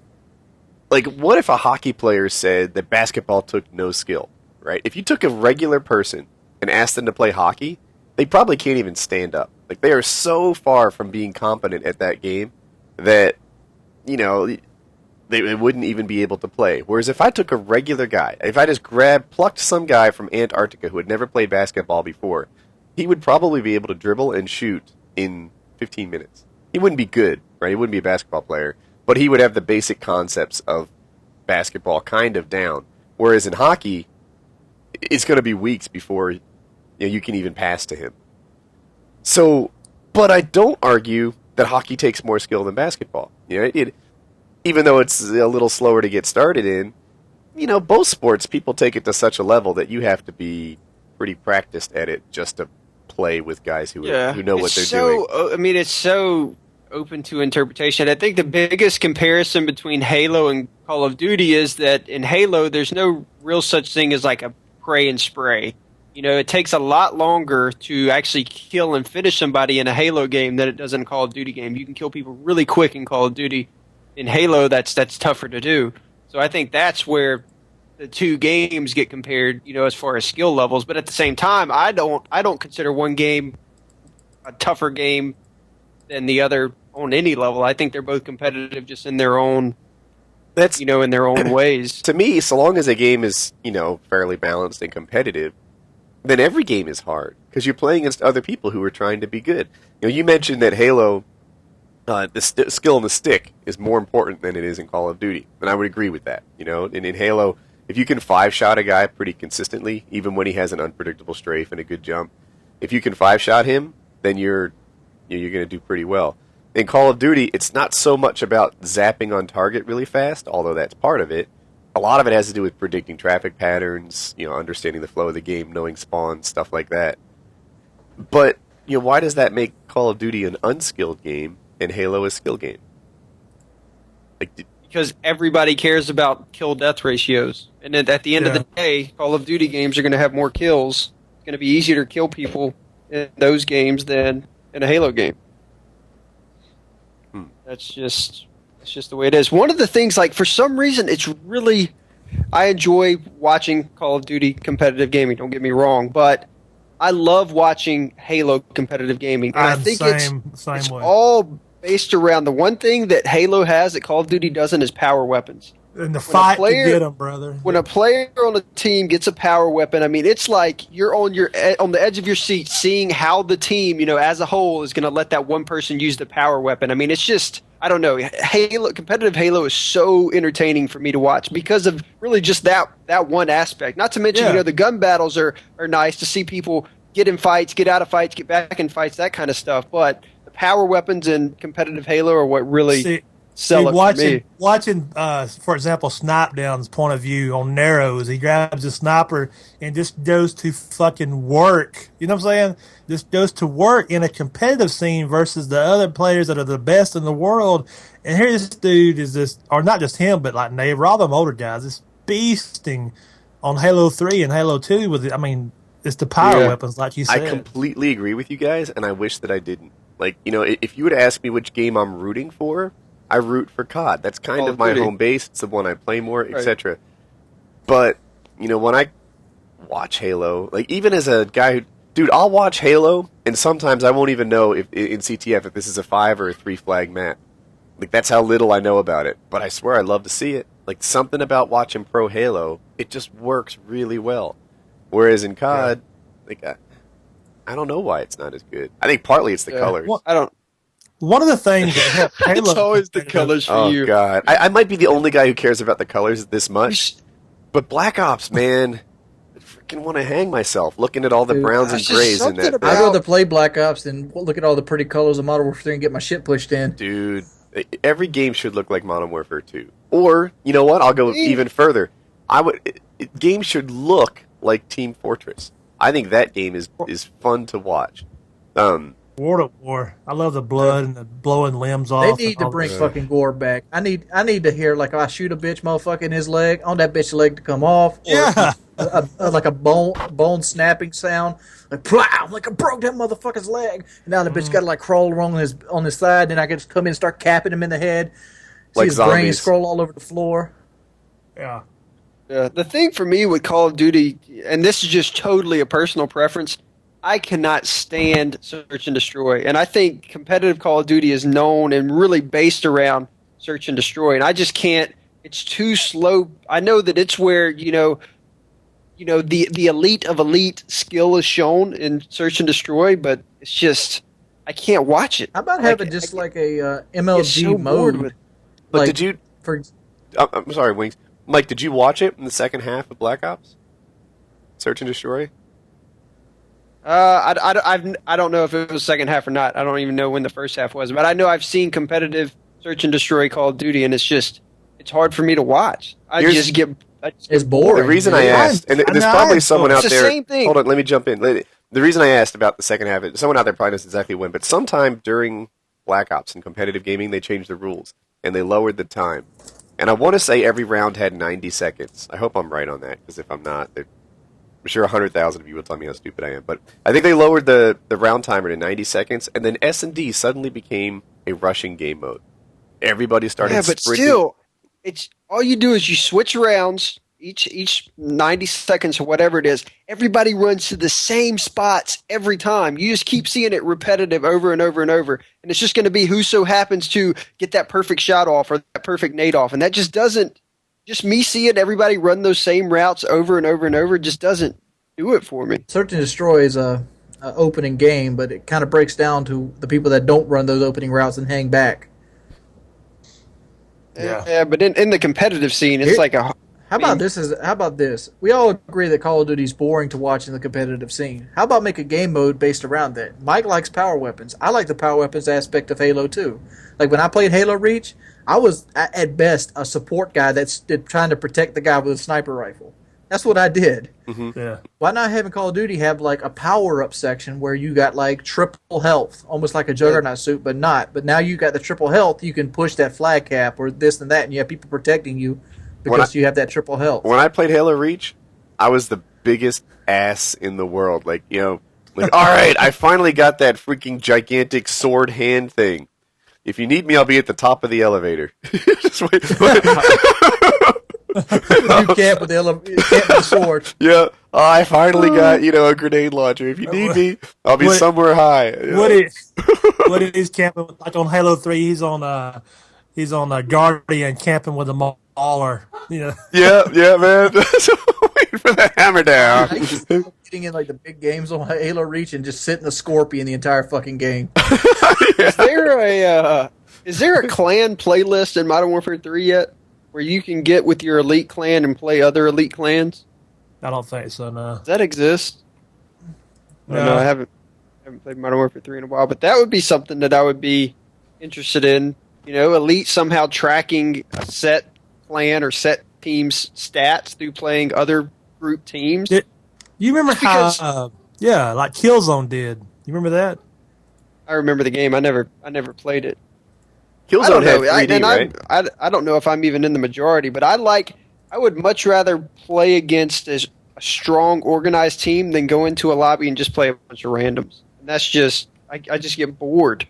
like, what if a hockey player said that basketball took no skill, right? If you took a regular person and asked them to play hockey, they probably can't even stand up. Like, they are so far from being competent at that game that, you know, they wouldn't even be able to play. Whereas if I took a regular guy, if I just plucked some guy from Antarctica who had never played basketball before, he would probably be able to dribble and shoot in 15 minutes. He wouldn't be good, right? He wouldn't be a basketball player, but he would have the basic concepts of basketball kind of down. Whereas in hockey, it's going to be weeks before you can even pass to him. So, but I don't argue that hockey takes more skill than basketball. Even though it's a little slower to get started in, both sports, people take it to such a level that you have to be pretty practiced at it just to play with guys who know what they're doing. I mean, it's so open to interpretation. I think the biggest comparison between Halo and Call of Duty is that in Halo, there's no real such thing as like a pray and spray. It takes a lot longer to actually kill and finish somebody in a Halo game than it does in a Call of Duty game. You can kill people really quick in Call of Duty. In Halo, that's tougher to do. So I think that's where the two games get compared, as far as skill levels. But at the same time, I don't consider one game a tougher game than the other on any level. I think they're both competitive, just in their own, in their own ways. To me, so long as a game is, fairly balanced and competitive, then every game is hard because you're playing against other people who are trying to be good. You mentioned that Halo, the skill on the stick is more important than it is in Call of Duty, and I would agree with that. And in Halo, if you can 5-shot a guy pretty consistently, even when he has an unpredictable strafe and a good jump, if you can 5-shot him, then you're going to do pretty well. In Call of Duty, it's not so much about zapping on target really fast, although that's part of it. A lot of it has to do with predicting traffic patterns, understanding the flow of the game, knowing spawns, stuff like that. But, why does that make Call of Duty an unskilled game and Halo a skill game? Because everybody cares about kill-death ratios. And at the end of the day, Call of Duty games are going to have more kills. It's going to be easier to kill people in those games than in a Halo game. That's just the way it is. One of the things, for some reason, I enjoy watching Call of Duty competitive gaming, don't get me wrong, but I love watching Halo competitive gaming. And I think it's all based around the one thing that Halo has that Call of Duty doesn't is power weapons. And the fight to get them, brother. When a player on a team gets a power weapon, it's like you're on the edge of your seat seeing how the team, as a whole, is going to let that one person use the power weapon. It's just, I don't know. Competitive Halo is so entertaining for me to watch because of really just that one aspect. Not to mention, the gun battles are nice to see people get in fights, get out of fights, get back in fights, that kind of stuff. But the power weapons in competitive Halo are what really sell it for me. Watching, for example, Snipe Down's point of view on Narrows, he grabs a sniper and just goes to fucking work. You know what I'm saying? Just goes to work in a competitive scene versus the other players that are the best in the world. And here this dude is just, or not just him, but like Nave, all them older guys, just beasting on Halo 3 and Halo 2 with it. It's the power weapons, like you said. I completely agree with you guys, and I wish that I didn't. If you were to ask me which game I'm rooting for, I root for COD. That's kind of my home base. It's the one I play more, etc. But, when I watch Halo, even as a guy who... Dude, I'll watch Halo, and sometimes I won't even know if in CTF if this is a 5 or a 3 flag map. That's how little I know about it. But I swear I love to see it. Something about watching Pro Halo, it just works really well. Whereas in COD, I don't know why it's not as good. I think partly it's the colors. Well, I don't... One of the things that help Halo... It's always the colors for you. Oh, God. I might be the only guy who cares about the colors this much. But Black Ops, man... want to hang myself looking at all the browns and grays in that. I'd rather play Black Ops than look at all the pretty colors of Modern Warfare 3 and get my shit pushed in. Dude, every game should look like Modern Warfare 2. Or, you know what? I'll go even further. Games should look like Team Fortress. I think that game is fun to watch. War to War. I love the blood and the blowing limbs off. They need to bring fucking gore back. I need to hear if I shoot a bitch motherfucker in his leg, on that bitch's leg to come off. Or like a bone snapping sound. Plow! I broke that motherfucker's leg. And now the bitch got to crawl along on his side. Then I can just come in and start capping him in the head. See his brain scroll all over the floor. Yeah. The thing for me with Call of Duty, and this is just totally a personal preference, I cannot stand search and destroy. And I think competitive Call of Duty is known and really based around search and destroy. And I just can't. It's too slow. I know that it's where, the elite of elite skill is shown in search and destroy, but it's just, I can't watch it. How about having just a MLG mode? But did you... I'm sorry, Wings. Mike, did you watch it in the second half of Black Ops? Search and destroy? I don't know if it was second half or not. I don't even know when the first half was, but I know I've seen competitive search and destroy Call of Duty, and it's hard for me to watch. It's boring. The reason I asked, and there's probably someone out there. Same thing. Hold on, let me jump in. The reason I asked about the second half, someone out there probably knows exactly when, but sometime during Black Ops and competitive gaming, they changed the rules and they lowered the time. And I want to say every round had 90 seconds. I hope I'm right on that, because if I'm not, I'm sure 100,000 of you will tell me how stupid I am. But I think they lowered the round timer to 90 seconds, and then S&D suddenly became a rushing game mode. Everybody started but sprinting. still, it's all you do is you switch rounds each 90 seconds or whatever it is. Everybody runs to the same spots every time. You just keep seeing it repetitive over and over and over, and it's just going to be who so happens to get that perfect shot off or that perfect nade off, and that just doesn't. Just me seeing everybody run those same routes over and over and over just doesn't do it for me. Search and Destroy is a opening game, but it kind of breaks down to the people that don't run those opening routes and hang back. Yeah, but in the competitive scene, it's like a. How about this? We all agree that Call of Duty is boring to watch in the competitive scene. How about make a game mode based around that? Mike likes power weapons. I like the power weapons aspect of Halo too. Like when I played Halo Reach, I was at best a support guy that's trying to protect the guy with a sniper rifle. That's what I did. Mm-hmm. Yeah. Why not have in Call of Duty have like a power up section where you got like triple health, almost like a Juggernaut suit, but not. But now you got the triple health, you can push that flag cap or this and that, and you have people protecting you because you have that triple health. When I played Halo Reach, I was the biggest ass in the world. Like, all right, I finally got that freaking gigantic sword hand thing. If you need me, I'll be at the top of the elevator. Just wait. You camp with the sword. Yeah, I finally got a grenade launcher. If you need me, I'll be somewhere high. What is camping like on Halo 3? He's on Guardian camping with a mauler. Yeah, man. Waiting for the hammer down. Getting in like the big games on Halo Reach and just sitting the Scorpion the entire fucking game. Is there a clan playlist in Modern Warfare 3 yet, where you can get with your elite clan and play other elite clans? I don't think so. No. Does that exist? No, I haven't played Modern Warfare 3 in a while, but that would be something that I would be interested in. Elite somehow tracking a set clan or set team's stats through playing other group teams. You remember how? Like Killzone did. You remember that? I remember the game. I never played it. Killzone had 3D, right? I don't know if I'm even in the majority, but I would much rather play against a strong, organized team than go into a lobby and just play a bunch of randoms. And that's just, I just get bored.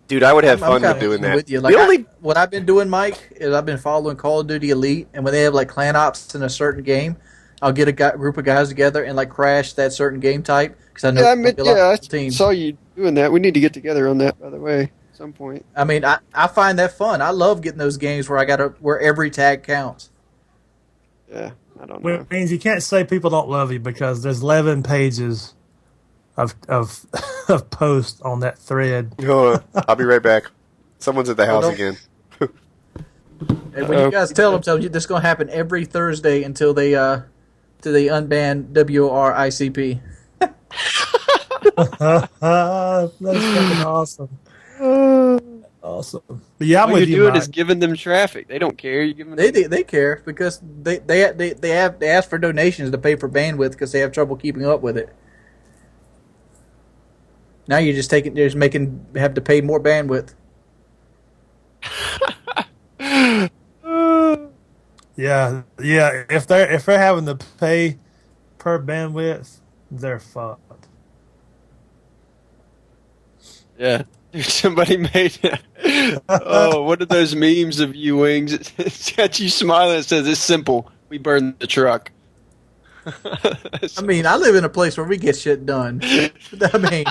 Dude, I would have fun with doing that. With you. Like what I've been doing, Mike, is I've been following Call of Duty Elite, and when they have like clan ops in a certain game, I'll get a group of guys together and like crash that certain game type because I know I saw you doing that. We need to get together on that, by the way, at some point. I mean, I find that fun. I love getting those games where every tag counts. Yeah, I don't know. Which means you can't say people don't love you because there's 11 pages of posts on that thread. I'll be right back. Someone's at the house again. And when you guys tell them, this is going to happen every Thursday until they unban WRICP. That's fucking awesome. Awesome. But yeah, all you're doing is giving them traffic. They don't care. You give them they care because they ask for donations to pay for bandwidth because they have trouble keeping up with it. Now you're just have to pay more bandwidth. Yeah. If they're having to pay per bandwidth, they're fucked. Yeah. Somebody made what are those memes of you wings? It's got you smiling. It says it's simple. We burn the truck. I mean, I live in a place where we get shit done. I mean,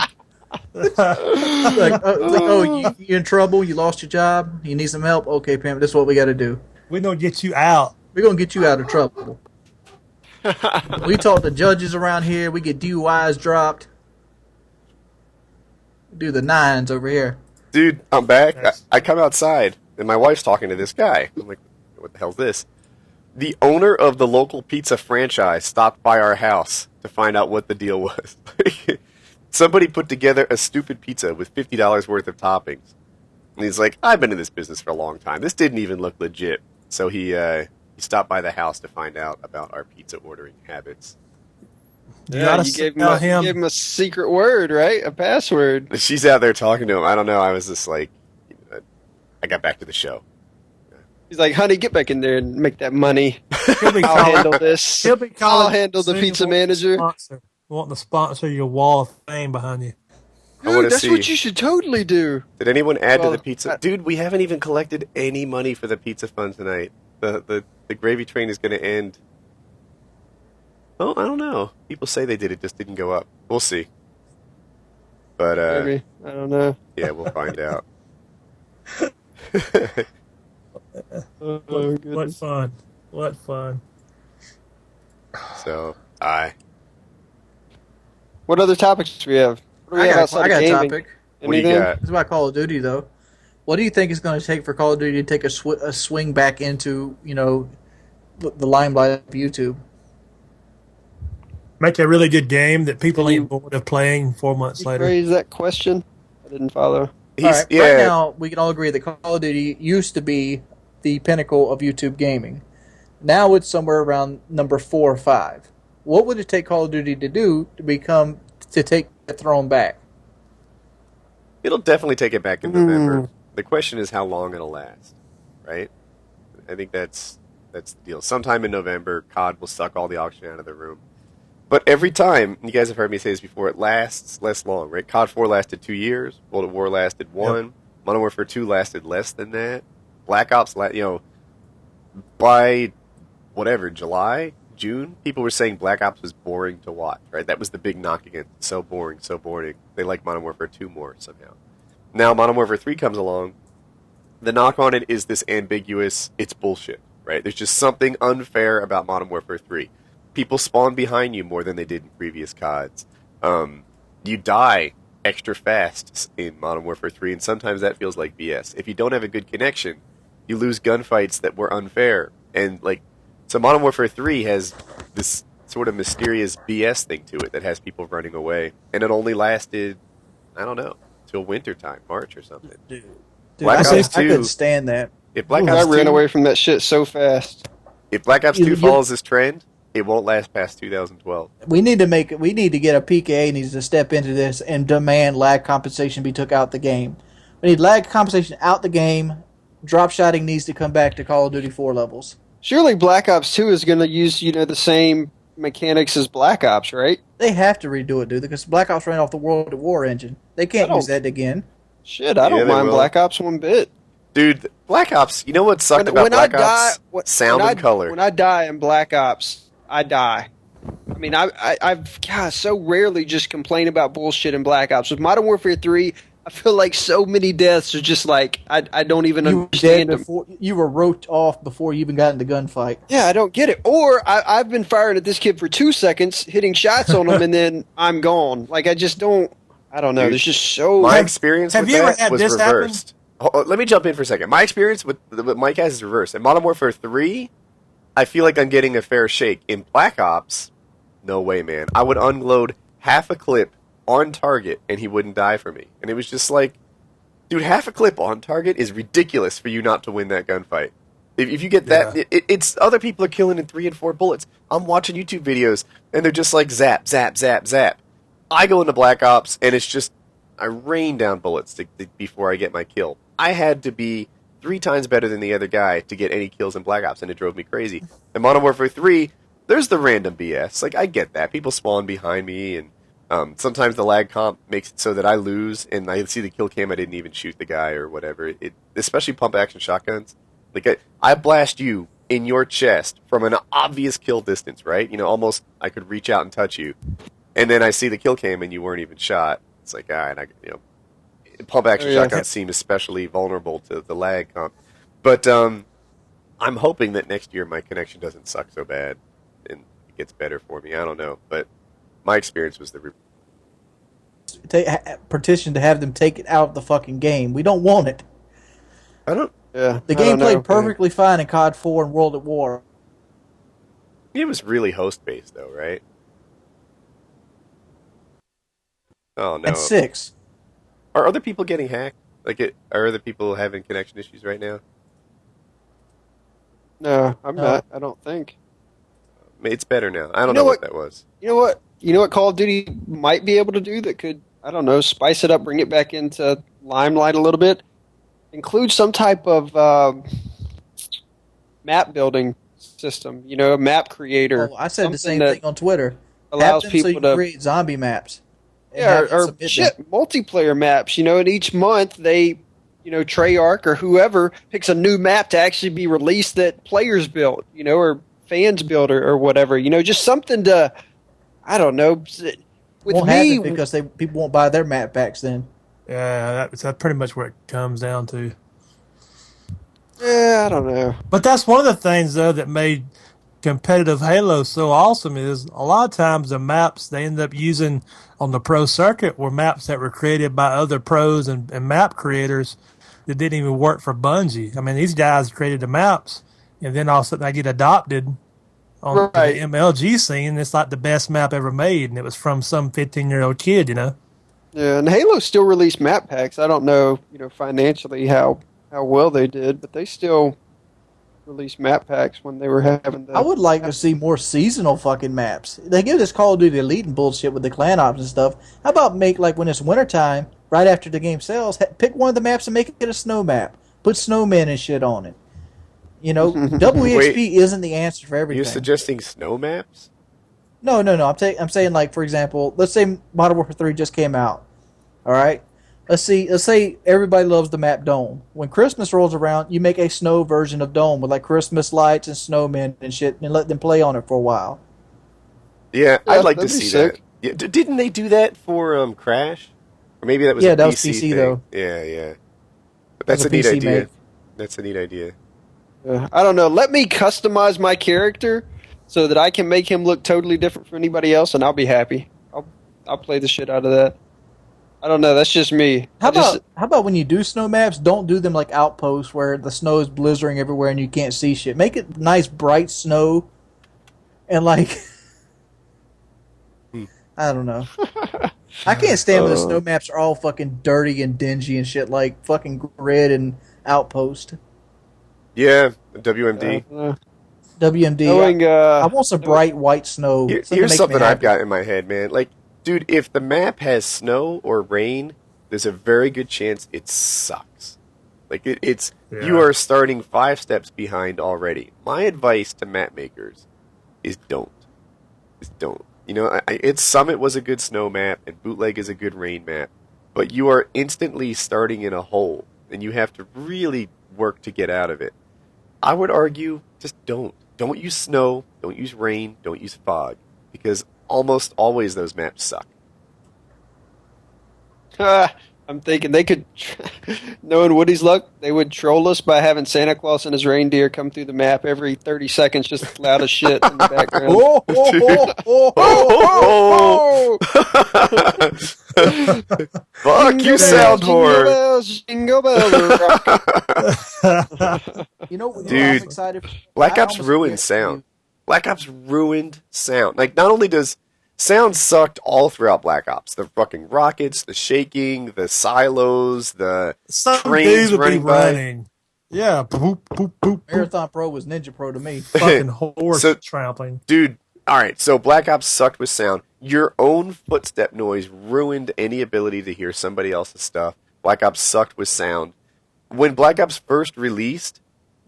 you in trouble? You lost your job? You need some help? Okay, Pam, this is what we got to do. We're gonna get you out. We're gonna get you out of trouble. We talk to judges around here. We get DUIs dropped. Do the nines over here. Dude, I'm back. I come outside, and my wife's talking to this guy. I'm like, what the hell's this? The owner of the local pizza franchise stopped by our house to find out what the deal was. Somebody put together a stupid pizza with $50 worth of toppings. And he's like, I've been in this business for a long time. This didn't even look legit. So he stopped by the house to find out about our pizza ordering habits. You gave him a secret word, right? A password. She's out there talking to him. I don't know. I was just like, I got back to the show. He's like, honey, get back in there and make that money. He'll I'll handle this. I'll handle the pizza manager. Wanting to sponsor your wall of fame behind you. Dude, that's what you should totally do. Did anyone add to the pizza? Dude, we haven't even collected any money for the pizza fund tonight. The gravy train is going to end. Oh, I don't know. People say they did. It just didn't go up. We'll see. But maybe. I don't know. Yeah, we'll find out. What fun. What fun. So, What other topics do we have? I got a topic. What do you got? It's about Call of Duty, though. What do you think it's going to take for Call of Duty to take a swing back into, the limelight of YouTube? Make a really good game that people ain't bored of playing 4 months later. Raise that question. I didn't follow. Right now, we can all agree that Call of Duty used to be the pinnacle of YouTube gaming. Now it's somewhere around number 4 or 5. What would it take Call of Duty to do to take the throne back? It'll definitely take it back in November. The question is how long it'll last, right? I think that's the deal. Sometime in November, COD will suck all the oxygen out of the room. But every time, you guys have heard me say this before, it lasts less long, right? COD 4 lasted 2 years. World at War lasted 1. Yep. Modern Warfare 2 lasted less than that. Black Ops, by whatever, July, June, people were saying Black Ops was boring to watch, right? That was the big knock against it. So boring, so boring. They like Modern Warfare 2 more somehow. Now Modern Warfare 3 comes along. The knock on it is this ambiguous, it's bullshit, right? There's just something unfair about Modern Warfare 3. People spawn behind you more than they did in previous CODs. You die extra fast in Modern Warfare 3, and sometimes that feels like BS. If you don't have a good connection, you lose gunfights that were unfair. And so Modern Warfare 3 has this sort of mysterious BS thing to it that has people running away. And it only lasted, I don't know, till wintertime, March or something. Dude, I couldn't stand that. If Black Ops 2, I ran away from that shit so fast. If Black Ops 2 follows this trend, it won't last past 2012. We need to get a PKA needs to step into this and demand lag compensation be took out the game. We need lag compensation out the game. Drop shotting needs to come back to Call of Duty 4 levels. Surely Black Ops 2 is going to use, the same mechanics as Black Ops, right? They have to redo it, dude, because Black Ops ran off the World at War engine. They can't use that again. Shit, I don't mind Black Ops one bit. Dude, Black Ops, you know what sucked about Black Ops? Sound and color. When I die in Black Ops, I die. I mean, I've so rarely just complain about bullshit in Black Ops. With Modern Warfare 3, I feel like so many deaths are just like, I don't even understand them. You were roped off before you even got into gunfight. Yeah, I don't get it. Or I've been firing at this kid for 2 seconds, hitting shots on him, and then I'm gone. Like, I just don't, I don't know. Dude, there's just so... My experience with that was reversed. Let me jump in for a second. My experience with what Mike has is reversed. In Modern Warfare 3, I feel like I'm getting a fair shake. In Black Ops, no way, man. I would unload half a clip on target, and he wouldn't die for me. And it was just like, dude, half a clip on target is ridiculous for you not to win that gunfight. If you get that, it's other people are killing in 3 and 4 bullets. I'm watching YouTube videos, and they're just like zap, zap, zap, zap. I go into Black Ops, and it's just, I rain down bullets before I get my kill. I had to be 3 times better than the other guy to get any kills in Black Ops, and it drove me crazy. In Modern Warfare 3, there's the random BS. Like, I get that. People spawn behind me, and sometimes the lag comp makes it so that I lose, and I see the kill cam, I didn't even shoot the guy or whatever. Especially pump-action shotguns. Like, I blast you in your chest from an obvious kill distance, right? Almost I could reach out and touch you. And then I see the kill cam, and you weren't even shot. It's like, all right, pump-action shotguns seem especially vulnerable to the lag comp. But I'm hoping that next year my connection doesn't suck so bad and it gets better for me. I don't know. But my experience was petition to have them take it out of the fucking game. We don't want it. I don't... Yeah, the game played perfectly fine in COD 4 and World at War. It was really host-based, though, right? Oh, no. And 6. Are other people getting hacked? Are other people having connection issues right now? No, I'm not. I don't think. It's better now. I don't know what that was. You know what? you know what Call of Duty might be able to do that could, I don't know, spice it up, bring it back into limelight a little bit? Include some type of map building system, you know, a map creator. Oh, I said the same thing on Twitter. Allows Have them people so you can create zombie maps. Yeah, or multiplayer maps, you know, and each month they, you know, Treyarch or whoever picks a new map to actually be released that players built, you know, or fans build or whatever, you know, just something to, I don't know. With won't me, happen because people won't buy their map packs then. Yeah, that's pretty much where it comes down to. yeah, I don't know. But that's one of the things, though, that made competitive Halo so awesome is a lot of times the maps they end up using on the pro circuit were maps that were created by other pros and map creators that didn't even work for Bungie. I mean, these guys created the maps, and then all of a sudden they get adopted on the MLG scene. It's like the best map ever made, and it was from some 15-year-old kid, you know? Yeah, and Halo still released map packs. I don't know, you know, financially how well they did, but they still released map packs when they were having the... I would like to see more seasonal fucking maps. They give this Call of Duty Elite and bullshit with the clan ops and stuff. How about make, like, when it's wintertime, right after the game sells, pick one of the maps and make it a snow map. Put snowmen and shit on it. You know, double EXP isn't the answer for everything. You're suggesting snow maps? No. I'm saying, like, for example, let's say Modern Warfare 3 just came out. All right? Let's say everybody loves the map Dome. When Christmas rolls around, you make a snow version of Dome with, like, Christmas lights and snowmen and shit and let them play on it for a while. Yeah, I'd like to see that. Yeah, didn't they do that for Crash? Or maybe that was a that was PC PC thing. though. Yeah. But that's a neat idea. That's a neat idea. I don't know. Let me customize my character so that I can make him look totally different from anybody else, and I'll be happy. I'll play the shit out of that. I don't know. That's just me. How about when you do snow maps, don't do them like Outposts where the snow is blizzarding everywhere and you can't see shit. Make it nice, bright snow, and like I don't know. I can't stand when the snow maps are all fucking dirty and dingy and shit like fucking Grid and Outpost. Yeah, WMD. WMD. I want some bright white snow. Here's something I've got in my head, man. Like, dude, if the map has snow or rain, there's a very good chance it sucks. Like, you are starting 5 steps behind already. My advice to map makers is don't. Just don't. You know, its Summit was a good snow map, and Bootleg is a good rain map, but you are instantly starting in a hole, and you have to really work to get out of it. I would argue, just don't. Don't use snow, don't use rain, don't use fog, because almost always those maps suck. I'm thinking they could, knowing Woody's luck, they would troll us by having Santa Claus and his reindeer come through the map every 30 seconds, just loud as shit in the background. Fuck you, sound whore. Jingle bells, You know, dude, I'm excited for, Black Ops ruined sound. Black Ops ruined sound. Like, not only does sound sucked all throughout Black Ops, the fucking rockets, the shaking, the silos, the trains running by. Yeah, boop, boop, boop, Marathon Pro was Ninja Pro to me. Fucking horse trampling. Dude, alright, so Black Ops sucked with sound. Your own footstep noise ruined any ability to hear somebody else's stuff. Black Ops sucked with sound. When Black Ops first released,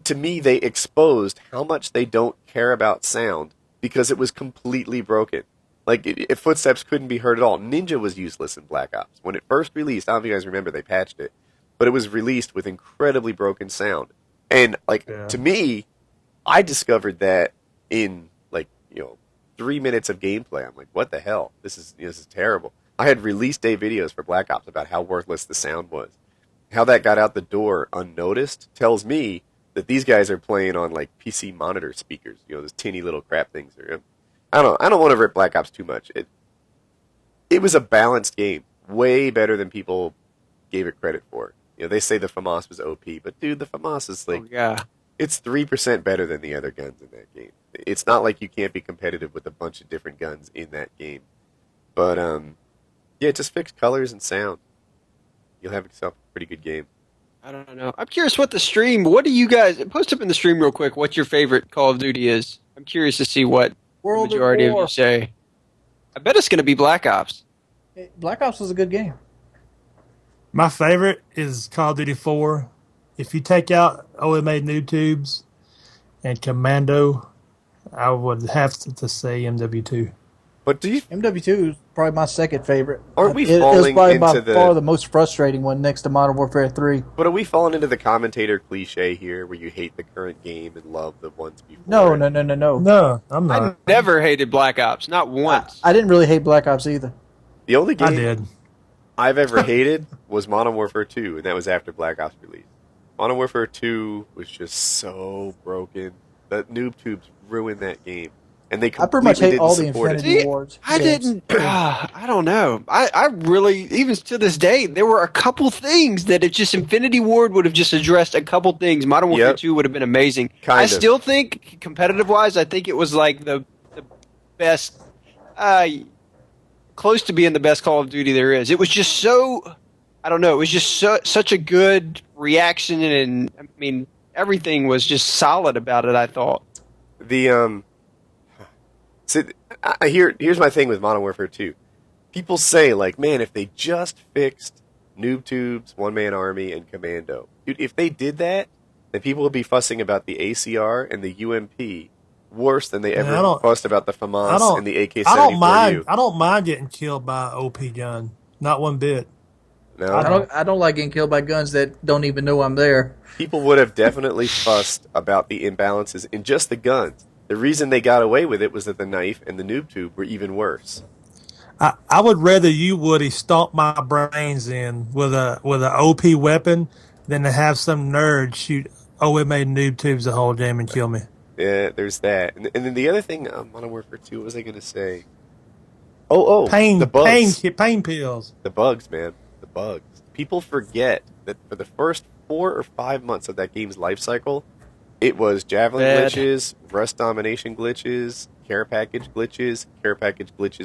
to me, they exposed how much they don't care about sound because it was completely broken. Like, if footsteps couldn't be heard at all. Ninja was useless in Black Ops. When it first released, I don't know if you guys remember, they patched it. But it was released with incredibly broken sound. And, to me, I discovered that in, 3 minutes of gameplay. I'm like, what the hell? This is terrible. I had release day videos for Black Ops about how worthless the sound was. How that got out the door unnoticed tells me that these guys are playing on, PC monitor speakers. Those tinny little crap things. I don't want to rip Black Ops too much. It was a balanced game, way better than people gave it credit for. They say the FAMAS was OP, but dude, the FAMAS is it's 3% better than the other guns in that game. It's not like you can't be competitive with a bunch of different guns in that game. But just fix colors and sound. You'll have yourself a pretty good game. I don't know. I'm curious what do you guys post up in the stream real quick what your favorite Call of Duty is? I'm curious to see what the majority of you say. I bet it's going to be Black Ops. Black Ops was a good game. My favorite is Call of Duty 4. If you take out OMA Noob Tubes and Commando, I would have to say MW2. But do you? MW2 is probably my second favorite. Aren't we It was falling probably by into far the most frustrating one next to Modern Warfare 3. But are we falling into the commentator cliche here, where you hate the current game and love the ones before? No. No, I'm not. I never hated Black Ops, not once. I didn't really hate Black Ops either. The only I game did. I've ever hated was Modern Warfare 2, and that was after Black Ops release. Modern Warfare 2 was just so broken. The noob tubes ruined that game. And they I pretty much hate didn't all the support Infinity it. Wars. I games. didn't. I don't know. I really, even to this day, there were a couple things that if just Infinity Ward would have just addressed a couple things, Modern Warfare 2 would have been amazing. I still think, competitive-wise, I think it was like the best, close to being the best Call of Duty there is. It was just so, I don't know, it was just such a good reaction, and I mean, everything was just solid about it, I thought. So, here's my thing with Modern Warfare 2. People say, like, man, if they just fixed noob tubes, one-man army, and commando. Dude, if they did that, then people would be fussing about the ACR and the UMP worse than they ever fussed about the FAMAS and the AK-74U. I don't mind getting killed by an OP gun. Not one bit. No? I don't like getting killed by guns that don't even know I'm there. People would have definitely fussed about the imbalances in just the guns. The reason they got away with it was that the knife and the noob tube were even worse. I would rather you, Woody, stomp my brains in with a OP weapon than to have some nerd shoot OMA noob tubes the whole game and kill me. Yeah, there's that. And then the other thing, Modern Warfare 2, what was I going to say? The bugs. Pain pills. The bugs, man. The bugs. People forget that for the first 4 or 5 months of that game's life cycle, it was Javelin glitches, Rust Domination glitches, care package glitches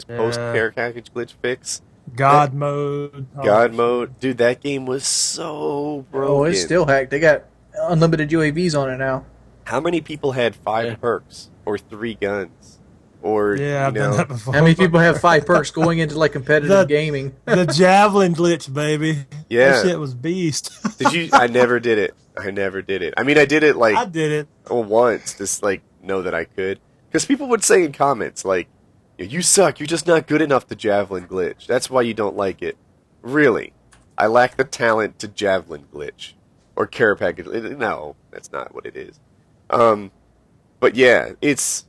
post-care package glitch fix. God mode. Dude, that game was so broken. Oh, it's still hacked. They got unlimited UAVs on it now. How many people had 5 perks or 3 guns? Or I've done that before. How many people have 5 perks going into like competitive gaming? The Javelin glitch, baby. Yeah. That shit was beast. Did you? I never did it. I mean, I did it like... I did it. Once, just like know that I could. Because people would say in comments, like, you suck, you're just not good enough to Javelin glitch. That's why you don't like it. Really? I lack the talent to Javelin glitch. Or care package. No, that's not what it is. But yeah, it's...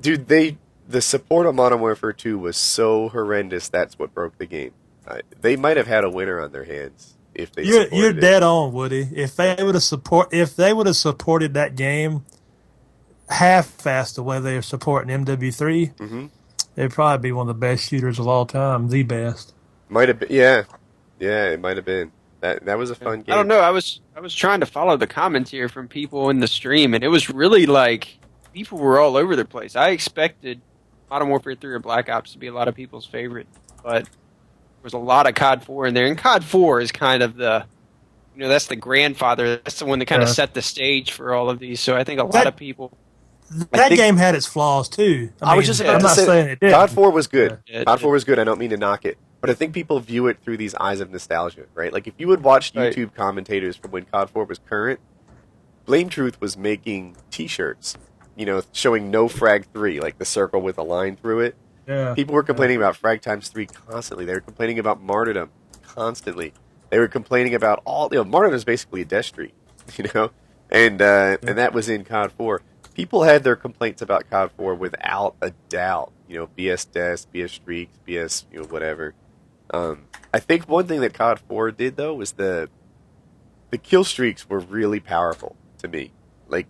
dude, the support on Modern Warfare 2 was so horrendous, that's what broke the game. They might have had a winner on their hands if they You're dead on, Woody. If they would have supported that game half-fast the way they're supporting MW3, they'd probably be one of the best shooters of all time, the best. Might have been, yeah, it might have been. That was a fun game. I don't know. I was trying to follow the comments here from people in the stream, and it was really like people were all over the place. I expected Modern Warfare 3 or Black Ops to be a lot of people's favorite, but there was a lot of COD 4 in there, and COD 4 is kind of the, that's the grandfather. That's the one that kind of set the stage for all of these. So I think a lot of people. That game had its flaws too. I was just about to say, saying it did. COD 4 was good. Yeah, COD 4 was good. I don't mean to knock it. But I think people view it through these eyes of nostalgia, right? Like, if you would watch YouTube commentators from when COD 4 was current, Blame Truth was making T-shirts, showing no frag 3, like the circle with a line through it. Yeah. People were complaining about frag times 3 constantly. They were complaining about martyrdom constantly. They were complaining about all... martyrdom is basically a death streak, And that was in COD 4. People had their complaints about COD 4 without a doubt. BS deaths, BS streaks, BS, whatever. I think one thing that COD 4 did, though, was the kill streaks were really powerful to me. Like,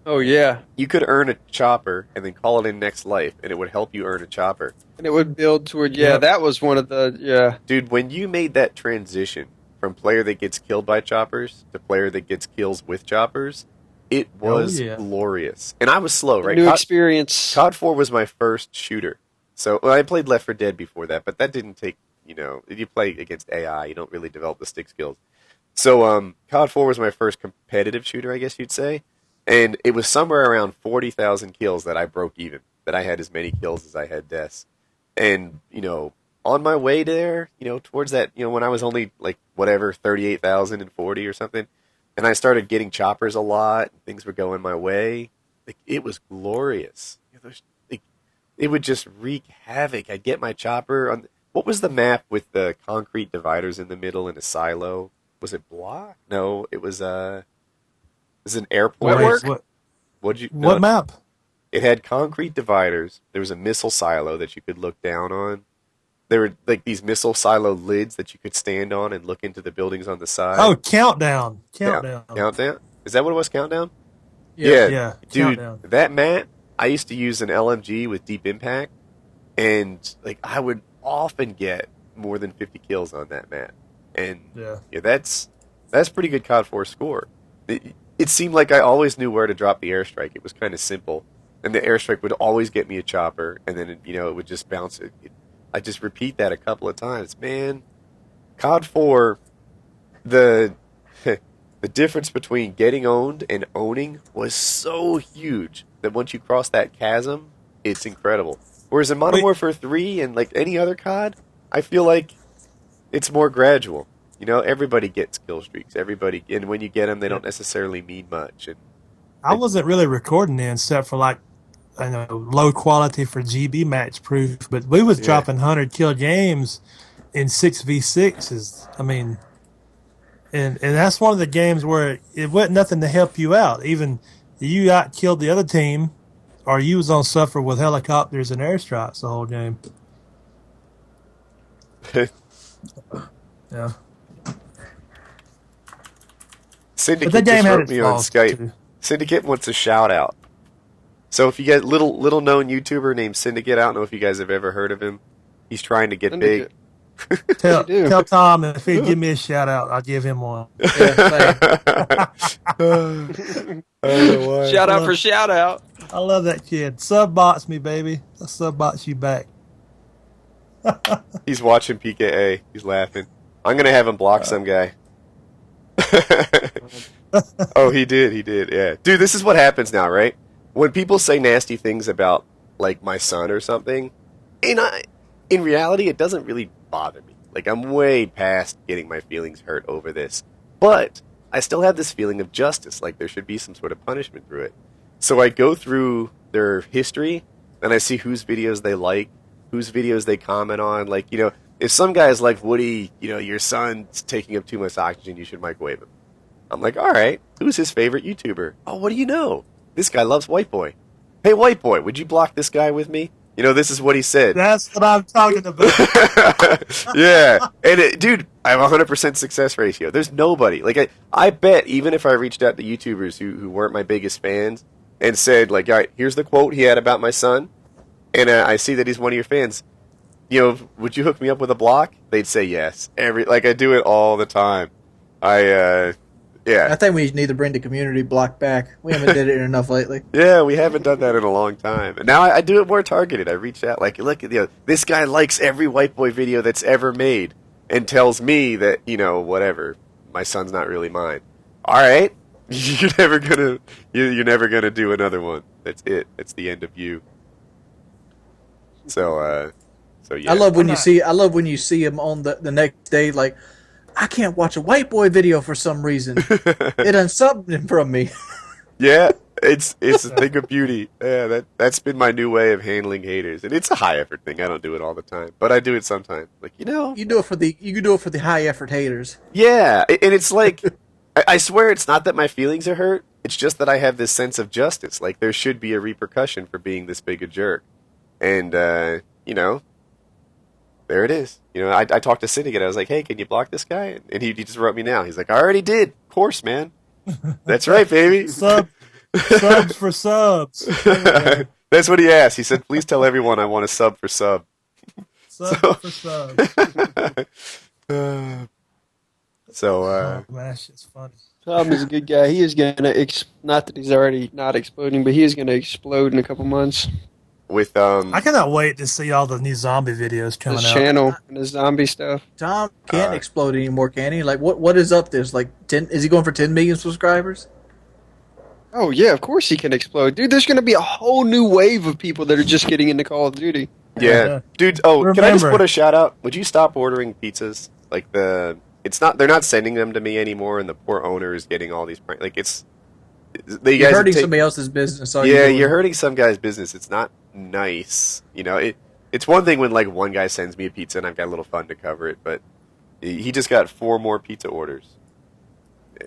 oh yeah, you could earn a chopper and then call it in next life, and it would help you earn a chopper. And it would build toward that was one of the Dude, when you made that transition from player that gets killed by choppers to player that gets kills with choppers, it was glorious. And I was slow, right? New experience. COD 4 was my first shooter. So I played Left 4 Dead before that, but that didn't take, if you play against AI, you don't really develop the stick skills. So COD 4 was my first competitive shooter, I guess you'd say. And it was somewhere around 40,000 kills that I broke even. that I had as many kills as I had deaths. And, on my way there, towards that, when I was only like, whatever, 38,040 or something, and I started getting choppers a lot, and things were going my way, like, it was glorious. It would just wreak havoc. I'd get my chopper on. What was the map with the concrete dividers in the middle and a silo? Was it Block? No, it was an airport. What map? It had concrete dividers. There was a missile silo that you could look down on. There were like these missile silo lids that you could stand on and look into the buildings on the side. Oh, Countdown. Countdown? Is that what it was, Countdown? Yeah. Dude, Countdown. that map, I used to use an LMG with deep impact, and like I would often get more than 50 kills on that map. And that's pretty good COD 4 score. It seemed like I always knew where to drop the airstrike. It was kind of simple. And the airstrike would always get me a chopper, and then it would just bounce. I just repeat that a couple of times. Man, COD 4, the difference between getting owned and owning was so huge that once you cross that chasm, it's incredible. Whereas in Modern Warfare 3 and like any other COD, I feel like it's more gradual. Everybody gets kill streaks. Everybody, and when you get them, they don't necessarily mean much. And I wasn't really recording then, except for like, low quality for GB match proof, but we was dropping 100 kill games in 6v6s. I mean, and that's one of the games where it wasn't nothing to help you out. Even you killed the other team, or you was on suffer with helicopters and airstrikes the whole game. Yeah. Syndicate just wrote me on Skype. Too. Syndicate wants a shout out. So if you get little known YouTuber named Syndicate, I don't know if you guys have ever heard of him. He's trying to get Syndicate. big. Tell Tom if he'd give me a shout out, I'll give him one. Shout out for shout out. I love that kid. Subbox me, baby. I'll subbox you back. He's watching PKA. He's laughing. I'm gonna have him block some guy. Oh, he did. Yeah, dude. This is what happens now, right? When people say nasty things about, like, my son or something, in reality, it doesn't really bother me. Like, I'm way past getting my feelings hurt over this. But I still have this feeling of justice, like there should be some sort of punishment through it. So I go through their history, and I see whose videos they like, whose videos they comment on. Like, if some guy's like, Woody, your son's taking up too much oxygen, you should microwave him. I'm like, all right, who's his favorite YouTuber? Oh, what do you know? This guy loves White Boy. Hey, White Boy, would you block this guy with me? This is what he said. That's what I'm talking about. Yeah. And, dude, I have a 100% success ratio. There's nobody. Like, I bet even if I reached out to YouTubers who weren't my biggest fans and said, like, all right, here's the quote he had about my son, and I see that he's one of your fans, would you hook me up with a block? They'd say yes. I do it all the time. Yeah. I think we need to bring the community block back. We haven't did it enough lately. Yeah, we haven't done that in a long time. And now I do it more targeted. I reach out, like, look, this guy likes every White Boy video that's ever made and tells me that, whatever, my son's not really mine. All right, you're never gonna do another one. That's it. That's the end of you. So yeah. I love when you see him on the next day, like, I can't watch a White Boy video for some reason. It unsubbed him from me. Yeah, it's a thing of beauty. Yeah, that's been my new way of handling haters, and it's a high effort thing. I don't do it all the time, but I do it sometimes. Like, you do it for the high effort haters. Yeah, and it's like, I swear it's not that my feelings are hurt. It's just that I have this sense of justice. Like, there should be a repercussion for being this big a jerk, and there it is. I talked to Syndicate. I was like, hey, can you block this guy? And he just wrote me now. He's like, I already did. Of course, man. That's right, baby. Subs for subs. That's what he asked. He said, please tell everyone I want a sub for sub. Sub for subs. Man, that shit's funny. Tom is a good guy. He is going to, not that he's already not exploding, but he is going to explode in a couple months. With I cannot wait to see all the new zombie videos coming his out. channel and his zombie stuff. Tom can't explode anymore, can he? Like, what is up? There's like 10. Is he going for 10 million subscribers? Oh yeah, of course he can explode, dude. There's going to be a whole new wave of people that are just getting into Call of Duty. Yeah, dude. Oh, Remember. can I just put a shout out? Would you stop ordering pizzas? Like they're not sending them to me anymore, and the poor owner is getting all these You're hurting somebody else's business. You're hurting some guy's business. It's not nice. You know, it's one thing when like one guy sends me a pizza and I've got a little fun to cover it, but he just got 4 more pizza orders.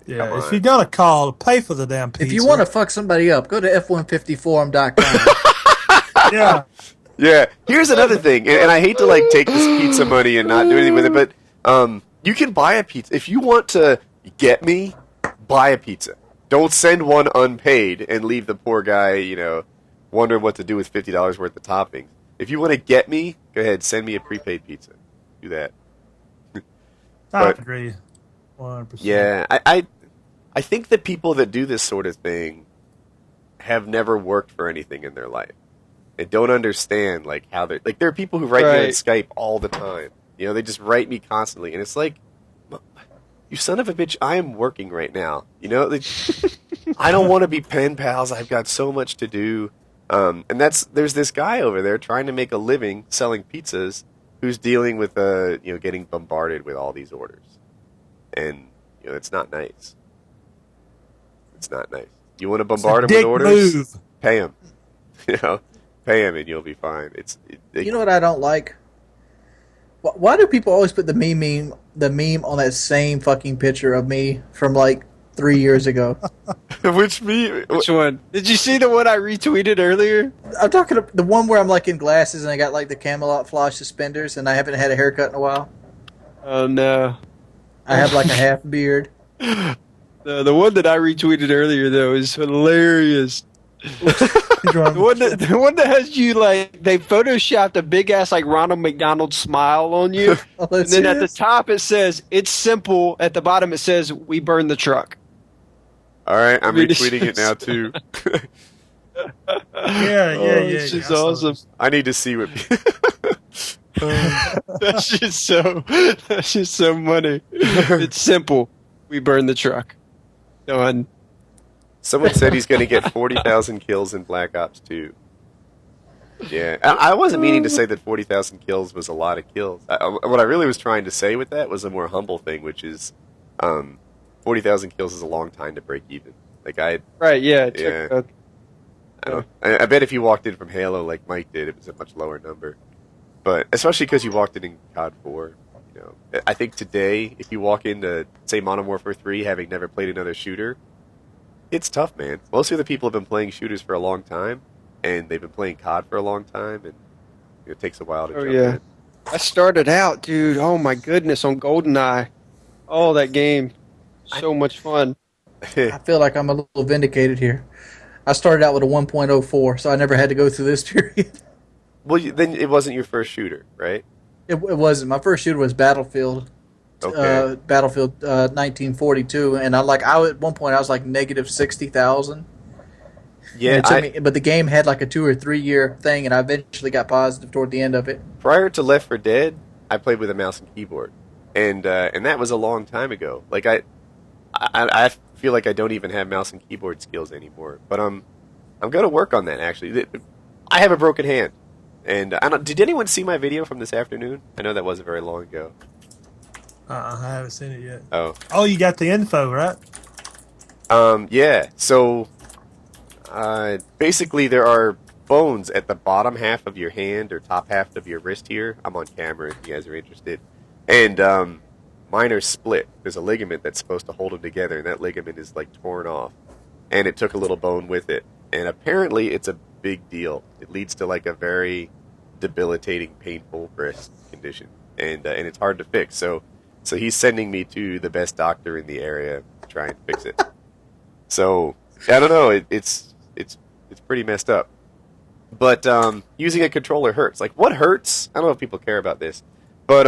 Yeah, if you're gonna call, pay for the damn pizza. If you want to fuck somebody up, go to F150Forum.com. Yeah. Yeah. Here's another thing, and I hate to like take this pizza money and not do anything with it, but you can buy a pizza if you want to get me. Buy a pizza. Don't send one unpaid and leave the poor guy, you know, wondering what to do with $50 worth of toppings. If you want to get me, go ahead, send me a prepaid pizza. Do that. I agree. 100%. Yeah, I think that people that do this sort of thing have never worked for anything in their life and don't understand like how they're like. There are people who write me on Skype all the time. You know, they just write me constantly, and it's like, you son of a bitch, I am working right now. You know, I don't want to be pen pals. I've got so much to do. And there's this guy over there trying to make a living selling pizzas who's dealing with getting bombarded with all these orders. And you know, it's not nice. It's not nice. You want to bombard him with orders? Move. Pay him. You know, pay him and you'll be fine. You know what I don't like? Why do people always put the meme on that same fucking picture of me from like 3 years ago? Which meme? Which one? Did you see the one I retweeted earlier? I'm talking about the one where I'm like in glasses and I got like the Camelot Flash suspenders and I haven't had a haircut in a while. Oh no. I have like a half beard. The one that I retweeted earlier though is hilarious. The one that has you like they photoshopped a big ass like Ronald McDonald smile on you, and then at the top it says it's simple. At the bottom it says we burn the truck. All right, I'm retweeting it now too. Yeah. It's just awesome. I need to see what. That's just so funny. It's simple. We burn the truck. Done. Someone said he's going to get 40,000 kills in Black Ops 2. Yeah, I wasn't meaning to say that 40,000 kills was a lot of kills. What I really was trying to say with that was a more humble thing, which is 40,000 kills is a long time to break even. Like I bet if you walked in from Halo like Mike did, it was a much lower number. But especially because you walked in COD 4, you know, I think today if you walk into say Modern Warfare 3 having never played another shooter. It's tough, man. Most of the people have been playing shooters for a long time, and they've been playing COD for a long time, and it takes a while to jump in. I started out, dude, oh my goodness, on GoldenEye. Oh, that game. So much fun. I feel like I'm a little vindicated here. I started out with a 1.04, so I never had to go through this period. Well, then it wasn't your first shooter, right? It wasn't. My first shooter was Battlefield. Okay. Battlefield 1942, and at one point I was like negative 60,000. Yeah, but the game had like a 2 or 3 year thing, and I eventually got positive toward the end of it. Prior to Left 4 Dead, I played with a mouse and keyboard, and that was a long time ago. Like I feel like I don't even have mouse and keyboard skills anymore. But I'm going to work on that actually. I have a broken hand, and did anyone see my video from this afternoon? I know that wasn't very long ago. I haven't seen it yet. Oh, you got the info, right? Yeah. So, basically, there are bones at the bottom half of your hand or top half of your wrist here. I'm on camera if you guys are interested. And mine are split. There's a ligament that's supposed to hold them together, and that ligament is like torn off. And it took a little bone with it. And apparently, it's a big deal. It leads to like a very debilitating, painful wrist condition, and it's hard to fix. So he's sending me to the best doctor in the area to try and fix it. So I don't know. It's pretty messed up. But using a controller hurts. Like what hurts? I don't know if people care about this, but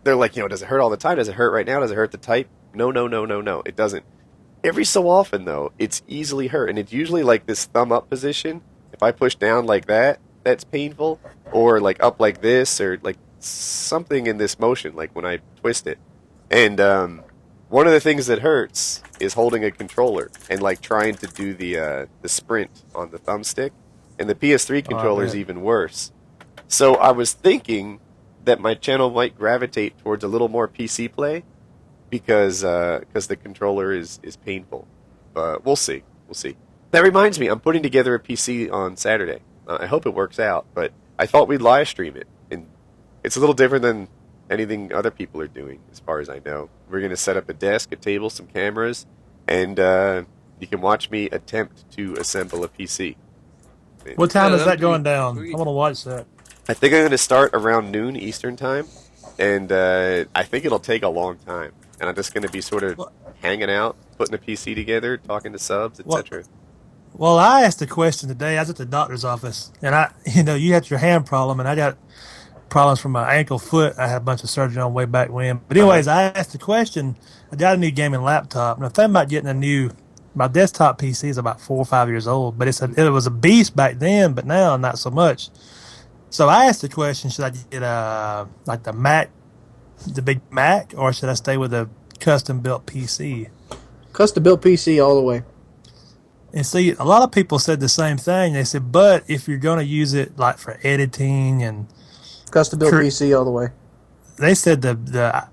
they're like, does it hurt all the time? Does it hurt right now? Does it hurt to type? No. It doesn't. Every so often though, it's easily hurt, and it's usually like this thumb up position. If I push down like that, that's painful, or like up like this, or like something in this motion, like when I twist it. And one of the things that hurts is holding a controller and like trying to do the sprint on the thumbstick, and the PS3 controller is even worse. So I was thinking that my channel might gravitate towards a little more PC play because the controller is painful. But we'll see. We'll see. That reminds me, I'm putting together a PC on Saturday. I hope it works out, but I thought we'd live stream it, and it's a little different than anything other people are doing, as far as I know. We're going to set up a desk, a table, some cameras, and you can watch me attempt to assemble a PC. What time is that going down? I want to watch that. I think I'm going to start around noon Eastern time, and I think it'll take a long time. And I'm just going to be sort of hanging out, putting a PC together, talking to subs, etc. Well, I asked a question today. I was at the doctor's office, and you had your hand problem, and I got problems from my ankle, foot. I had a bunch of surgery on way back when. But anyways, I asked the question. I got a new gaming laptop, and I'm thinking about getting my desktop PC is about 4 or 5 years old, but it was a beast back then, but now not so much. So I asked the question, should I get like the Mac, the big Mac, or should I stay with a custom-built PC? Custom-built PC all the way. And see, a lot of people said the same thing. They said, but if you're going to use it like for editing and custom-built PC all the way. They said the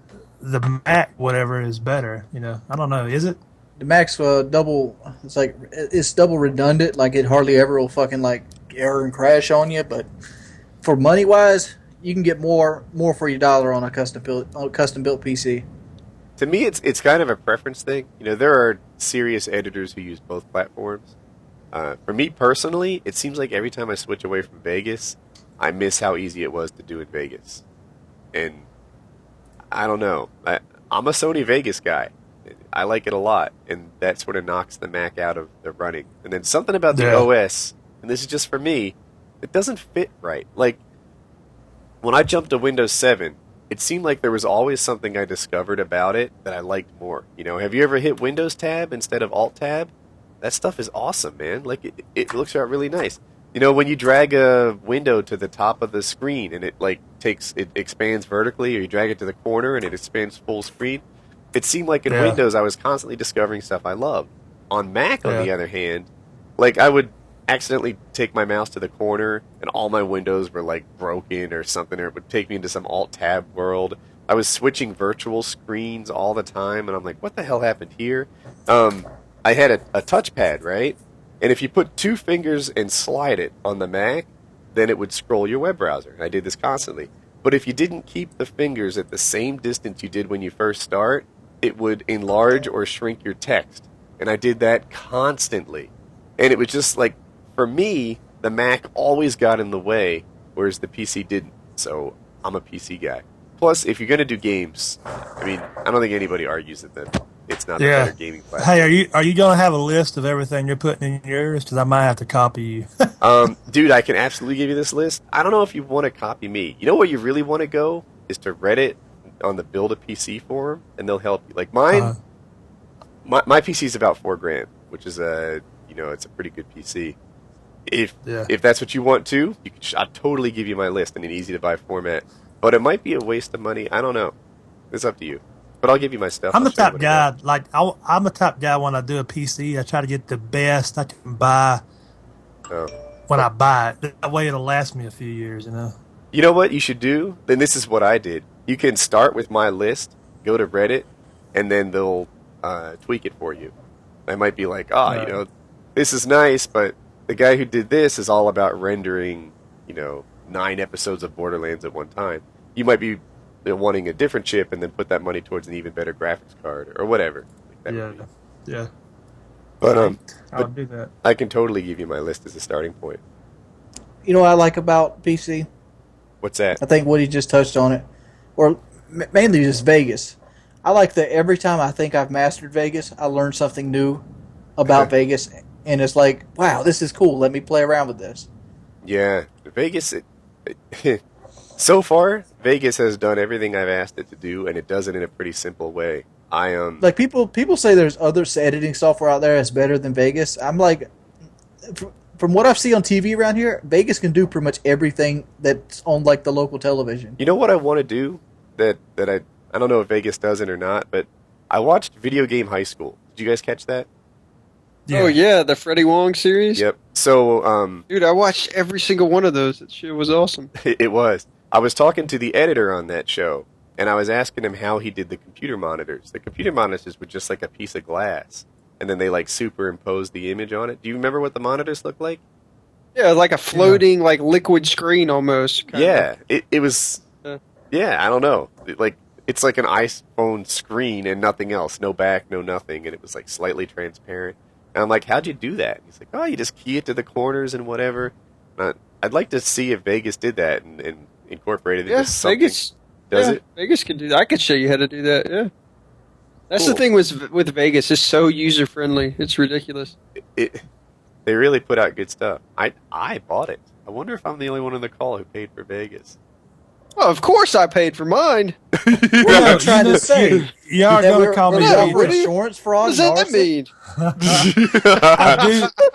Mac whatever is better. I don't know. Is it? The Mac's double. It's double redundant. Like it hardly ever will fucking like error and crash on you. But for money wise, you can get more for your dollar on a custom built PC. To me, it's kind of a preference thing. There are serious editors who use both platforms. For me personally, it seems like every time I switch away from Vegas, I miss how easy it was to do in Vegas. And I don't know. I'm a Sony Vegas guy. I like it a lot, and that sort of knocks the Mac out of the running. And then something about the OS, and this is just for me, it doesn't fit right. Like, when I jumped to Windows 7, it seemed like there was always something I discovered about it that I liked more. Have you ever hit Windows Tab instead of Alt Tab? That stuff is awesome, man. Like, it looks out really nice. When you drag a window to the top of the screen and it expands vertically, or you drag it to the corner and it expands full screen, it seemed like in Windows I was constantly discovering stuff I loved. On Mac, on the other hand, like I would accidentally take my mouse to the corner and all my windows were like broken or something, or it would take me into some Alt-Tab world. I was switching virtual screens all the time, and I'm like, what the hell happened here? I had a touchpad, right? And if you put 2 fingers and slide it on the Mac, then it would scroll your web browser. And I did this constantly. But if you didn't keep the fingers at the same distance you did when you first start, it would enlarge or shrink your text. And I did that constantly. And it was just like, for me, the Mac always got in the way, whereas the PC didn't. So I'm a PC guy. Plus, if you're going to do games, I don't think anybody argues that it's not the better gaming platform. Hey, are you going to have a list of everything you're putting in yours? Because I might have to copy you. Dude, I can absolutely give you this list. I don't know if you want to copy me. You know where you really want to go is to Reddit on the Build a PC forum, and they'll help you. Like mine, my PC is about $4,000, which is it's a pretty good PC. If that's what you want to, I'd totally give you my list in an easy to buy format. But it might be a waste of money. I don't know. It's up to you. But I'll give you my stuff. I'm the type guy. Like I'm the type guy when I do a PC, I try to get the best I can buy when I buy it. That way it'll last me a few years. You know what you should do? Then this is what I did. You can start with my list, go to Reddit, and then they'll tweak it for you. They might be like, this is nice, but the guy who did this is all about rendering, 9 episodes of Borderlands at one time. You might be wanting a different chip and then put that money towards an even better graphics card or whatever. Yeah. But I'll do that. I can totally give you my list as a starting point. You know what I like about PC? What's that? I think Woody just touched on it. Or mainly just Vegas. I like that every time I think I've mastered Vegas, I learn something new about Vegas. And it's like, wow, this is cool. Let me play around with this. Yeah. Vegas, so far, Vegas has done everything I've asked it to do, and it does it in a pretty simple way. Like people say there's other editing software out there that's better than Vegas. I'm like, from what I've seen on TV around here, Vegas can do pretty much everything that's on like the local television. You know what I want to do that I don't know if Vegas does it or not, but I watched Video Game High School. Did you guys catch that? Oh yeah, the Freddie Wong series. Yep. So, dude, I watched every single one of those. That shit was awesome. It was. I was talking to the editor on that show, and I was asking him how he did the computer monitors. The computer monitors were just like a piece of glass, and then they like superimposed the image on it. Do you remember what the monitors looked like? Yeah, like a floating, like liquid screen almost. Yeah, it was. Yeah, I don't know. It's like an iPhone screen and nothing else, no back, no nothing, and it was like slightly transparent. And I'm like, how'd you do that? He's like, oh, you just key it to the corners and whatever. I'd like to see if Vegas did that and incorporated it into something. Vegas does it. Vegas can do that. I could show you how to do that. Yeah, that's the thing with Vegas. It's so user friendly. It's ridiculous. They really put out good stuff. I bought it. I wonder if I'm the only one on the call who paid for Vegas. Oh, of course I paid for mine. What are you trying to say? You are going to call me for Vegas. insurance fraud. What does that mean?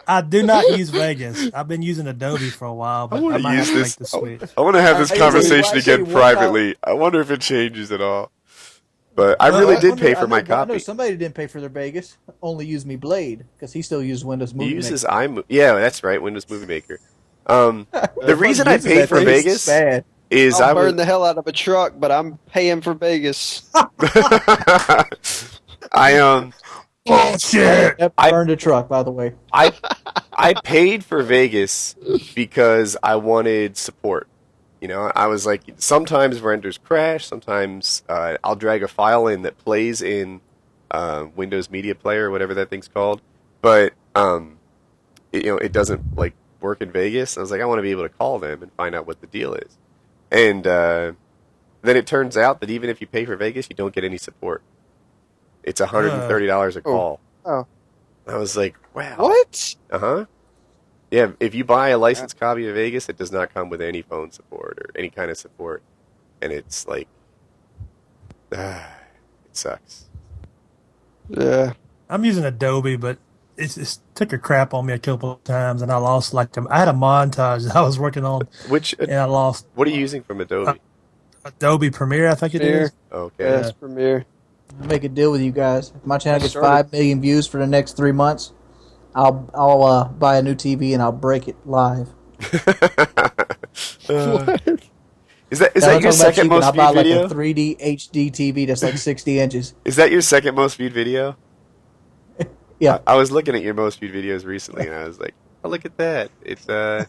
I do not use Vegas. I've been using Adobe for a while, but I might have to make the switch. I want to have this conversation again one privately. I wonder if it changes at all. But I really did pay for my I know copy. somebody didn't pay for their Vegas. Only used me Blade because he still used Windows Movie He Maker. uses iMovie. Yeah, that's right, Windows Movie Maker. The reason I paid for Vegas is I'll burn the hell out of a truck, but I'm paying for Vegas. Bullshit. I burned a truck, by the way. I paid for Vegas because I wanted support. You know, I was like, sometimes renders crash. Sometimes I'll drag a file in that plays in Windows Media Player, whatever that thing's called. But it doesn't like work in Vegas. I was like, I want to be able to call them and find out what the deal is. And then it turns out that even if you pay for Vegas, you don't get any support. It's $130 a call. Oh. I was like, wow. What? Uh-huh. Yeah, if you buy a licensed copy of Vegas, it does not come with any phone support or any kind of support. And it's like, it sucks. Yeah. I'm using Adobe, but it took a crap on me a couple of times, and I lost I had a montage that I was working on, and I lost. What are you using from Adobe? Adobe Premiere, I think it is. Okay. Yeah, it's Premiere. I'll make a deal with you guys. If my channel gets 5 million views for the next 3 months, I'll buy a new TV and I'll break it live. What? Is that your second most viewed video? I'll buy like a 3D HD TV that's like 60 inches. Is that your second most viewed video? Yeah. I was looking at your most viewed videos recently, and I was like, oh, look at that. It's, let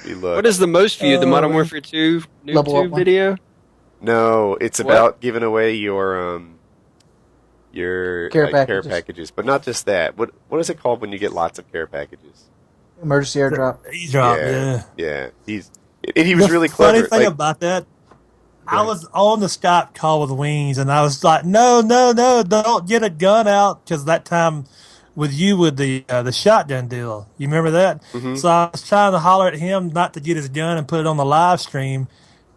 me look. What is the most viewed? The Modern Warfare 2 noob video? No, it's about giving away your care packages. But not just that. What is it called when you get lots of care packages? Emergency airdrop. Yeah. He was really clever. The funny thing about that, I was on the Skype call with Wings, and I was like, no, don't get a gun out, because that time with the shotgun deal, you remember that? Mm-hmm. So I was trying to holler at him not to get his gun and put it on the live stream.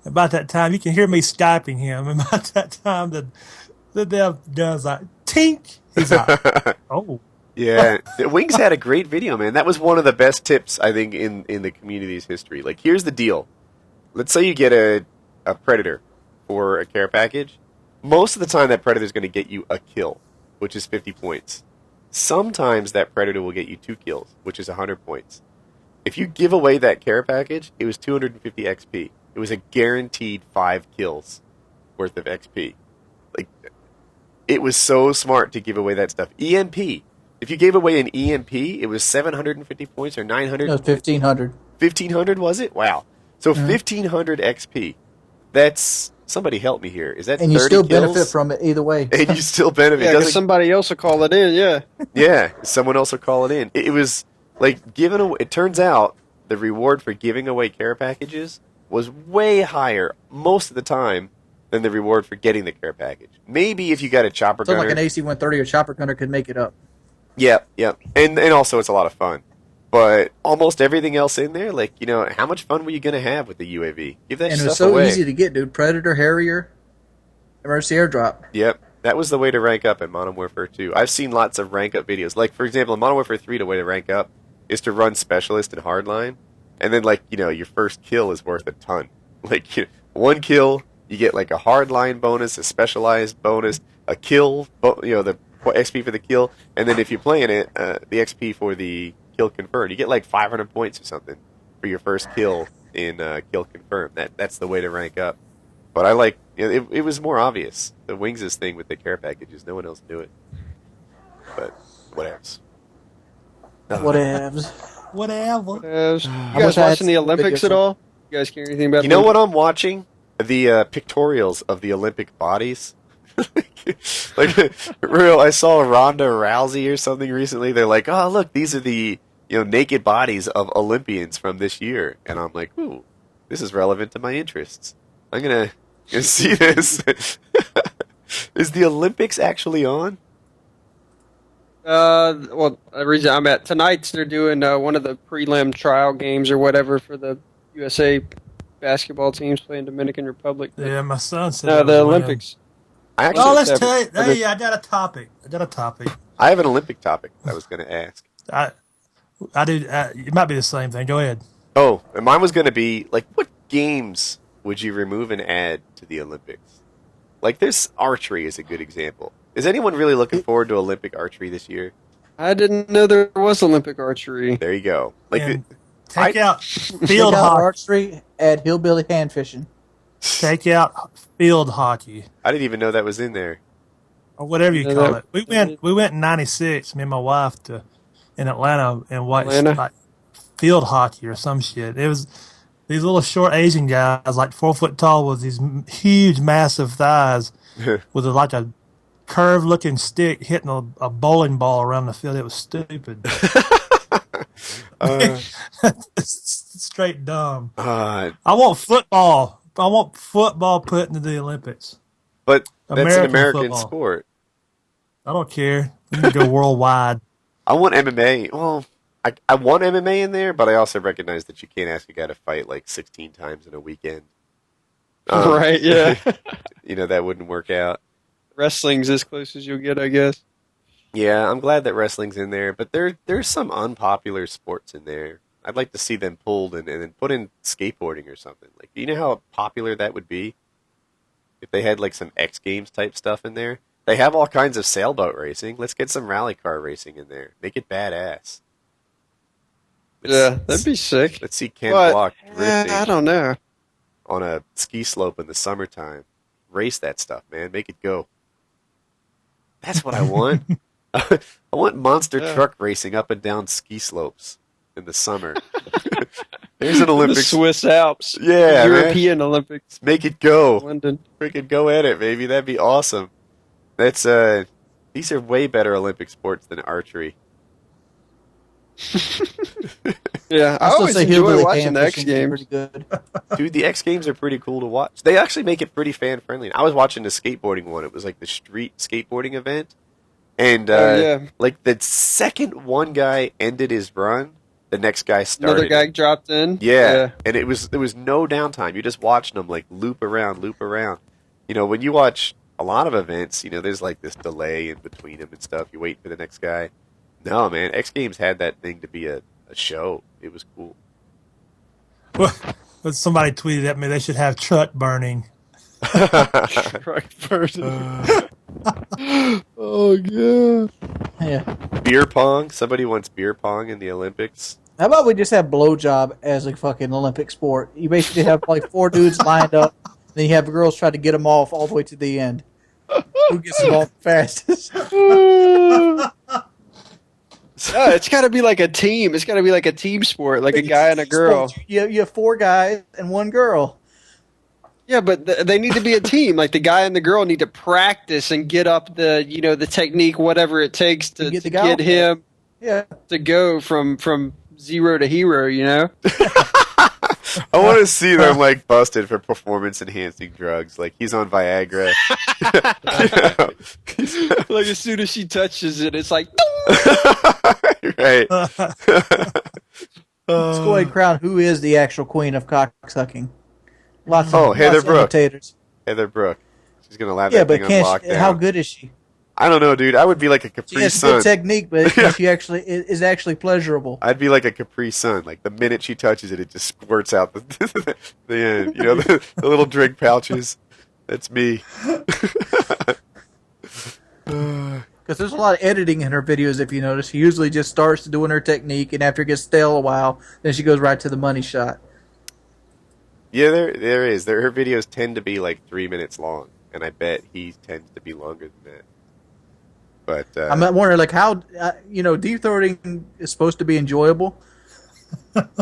About that time, you can hear me Skyping him. And about that time, the damn gun's like, tink. He's like, oh. Yeah, Wings had a great video, man. That was one of the best tips, I think, in the community's history. Like, here's the deal. Let's say you get a Predator for a care package. Most of the time, that Predator is going to get you a kill, which is 50 points. Sometimes that Predator will get you 2 kills, which is 100 points. If you give away that care package, it was 250 XP. It was a guaranteed 5 kills worth of XP. Like, it was so smart to give away that stuff. EMP. If you gave away an EMP, it was 750 points or 900. No, 1,500. 1,500 was it? Wow. So 1,500 XP. That's, somebody help me here. Is that 30 And you still kills? benefit from it either way. And you still benefit. Yeah, because somebody else will call it in, yeah. Yeah, someone else will call it in. It was like giving away. It turns out the reward for giving away care packages was way higher most of the time than the reward for getting the care package. Maybe if you got a chopper gunner. So like an AC-130 or chopper gunner could make it up. Yep. And also it's a lot of fun. But almost everything else in there, like, you know, how much fun were you going to have with the UAV? Give that stuff away. And it was so easy to get, dude. Predator, Harrier, emergency airdrop. Yep. That was the way to rank up in Modern Warfare 2. I've seen lots of rank up videos. Like, for example, in Modern Warfare 3, the way to rank up is to run Specialist and Hardline. And then, like, you know, your first kill is worth a ton. Like, 1 kill You get like a hardline bonus, a specialized bonus, a kill, the XP for the kill, and then if you're playing it, the XP for the kill confirmed. You get like 500 points or something for your first kill in kill confirmed. That's the way to rank up. But I like it was more obvious. The Wings' thing with the care packages, no one else knew it. But whatevs. Whatevs. Whatever. You guys watching the Olympics at all? You guys care anything about? You know what I'm watching? The pictorials of the Olympic bodies. Like real, I saw Ronda Rousey or something recently. They're like, oh look, these are the naked bodies of Olympians from this year, and I'm like, ooh, this is relevant to my interests. I'm gonna see this. Is the Olympics actually on? Well, the reason I'm at tonight's they're doing one of the prelim trial games or whatever for the USA basketball teams playing Dominican Republic. Yeah, my son said. No, the Olympics. I actually, Oh, let's tell you. Hey, I got a topic. I have an Olympic topic I was going to ask. I do. It might be the same thing. Go ahead. Oh, and mine was going to be like, what games would you remove and add to the Olympics? Like, this archery is a good example. Is anyone really looking forward to Olympic archery this year? I didn't know there was Olympic archery. There you go. Like, take out field archery, add hillbilly hand fishing. Take out field hockey. I didn't even know that was in there. Or whatever you call it. We went in '96, me and my wife, in Atlanta and watched like field hockey or some shit. It was these little short Asian guys, like 4 foot tall, with these huge, massive thighs, with like a curved looking stick hitting a bowling ball around the field. It was stupid. Straight dumb. I want football. I want football put into the Olympics. But that's an American sport. I don't care. We can go worldwide. I want MMA. Well, I want MMA in there, but I also recognize that you can't ask a guy to fight like 16 times in a weekend. Right, yeah. That wouldn't work out. Wrestling's as close as you'll get, I guess. Yeah, I'm glad that wrestling's in there, but there's some unpopular sports in there. I'd like to see them pulled and then put in skateboarding or something. Like, do you know how popular that would be if they had like some X Games type stuff in there? They have all kinds of sailboat racing. Let's get some rally car racing in there. Make it badass. Yeah, that'd be sick. Let's see Ken Block drifting. I don't know. On a ski slope in the summertime. Race that stuff, man. Make it go. That's what I want. I want monster truck racing up and down ski slopes in the summer. There's an Olympics. The Swiss Alps. Yeah, European Olympics. Make it go. London. Freaking go at it, baby. That'd be awesome. That's these are way better Olympic sports than archery. Yeah, I always enjoy watching the X Games. Dude, the X Games are pretty cool to watch. They actually make it pretty fan friendly. I was watching the skateboarding one. It was like the street skateboarding event, and like the second one guy ended his run, the next guy started. Another guy dropped in. Yeah, and there was no downtime. You just watching them like loop around. When you watch a lot of events, there's like this delay in between them and stuff. You wait for the next guy. No, man, X Games had that thing to be a show. It was cool. Well, somebody tweeted at me they should have truck burning. Truck burning. Oh, God. Yeah. Beer pong? Somebody wants beer pong in the Olympics. How about we just have blowjob as a fucking Olympic sport? You basically have like 4 dudes lined up, then you have girls try to get them off all the way to the end. Who gets them off fastest? No, it's got to be like a team. It's got to be like a team sport, like a guy and a girl. You have 4 guys and 1 girl. Yeah, but they need to be a team. Like the guy and the girl need to practice and get up the technique, whatever it takes to get him to go from zero to hero. I want to see them like busted for performance enhancing drugs. Like he's on Viagra. Like as soon as she touches it, it's like right. Let's go ahead and crown who is the actual queen of cock sucking. Heather Brooke. Imitators. Heather Brooke. She's gonna have that thing on lockdown. How good is she? I don't know, dude. I would be like a Capri Sun. She has Sun. good technique, but she actually is actually pleasurable. I'd be like a Capri Sun. Like the minute she touches it, it just squirts out the end. The little drink pouches. That's me. Because there's a lot of editing in her videos, if you notice. She usually just starts doing her technique, and after it gets stale a while, then she goes right to the money shot. Yeah, there is. Her videos tend to be like 3 minutes long, and I bet he tends to be longer than that. But I'm wondering, like, how deep throating is supposed to be enjoyable.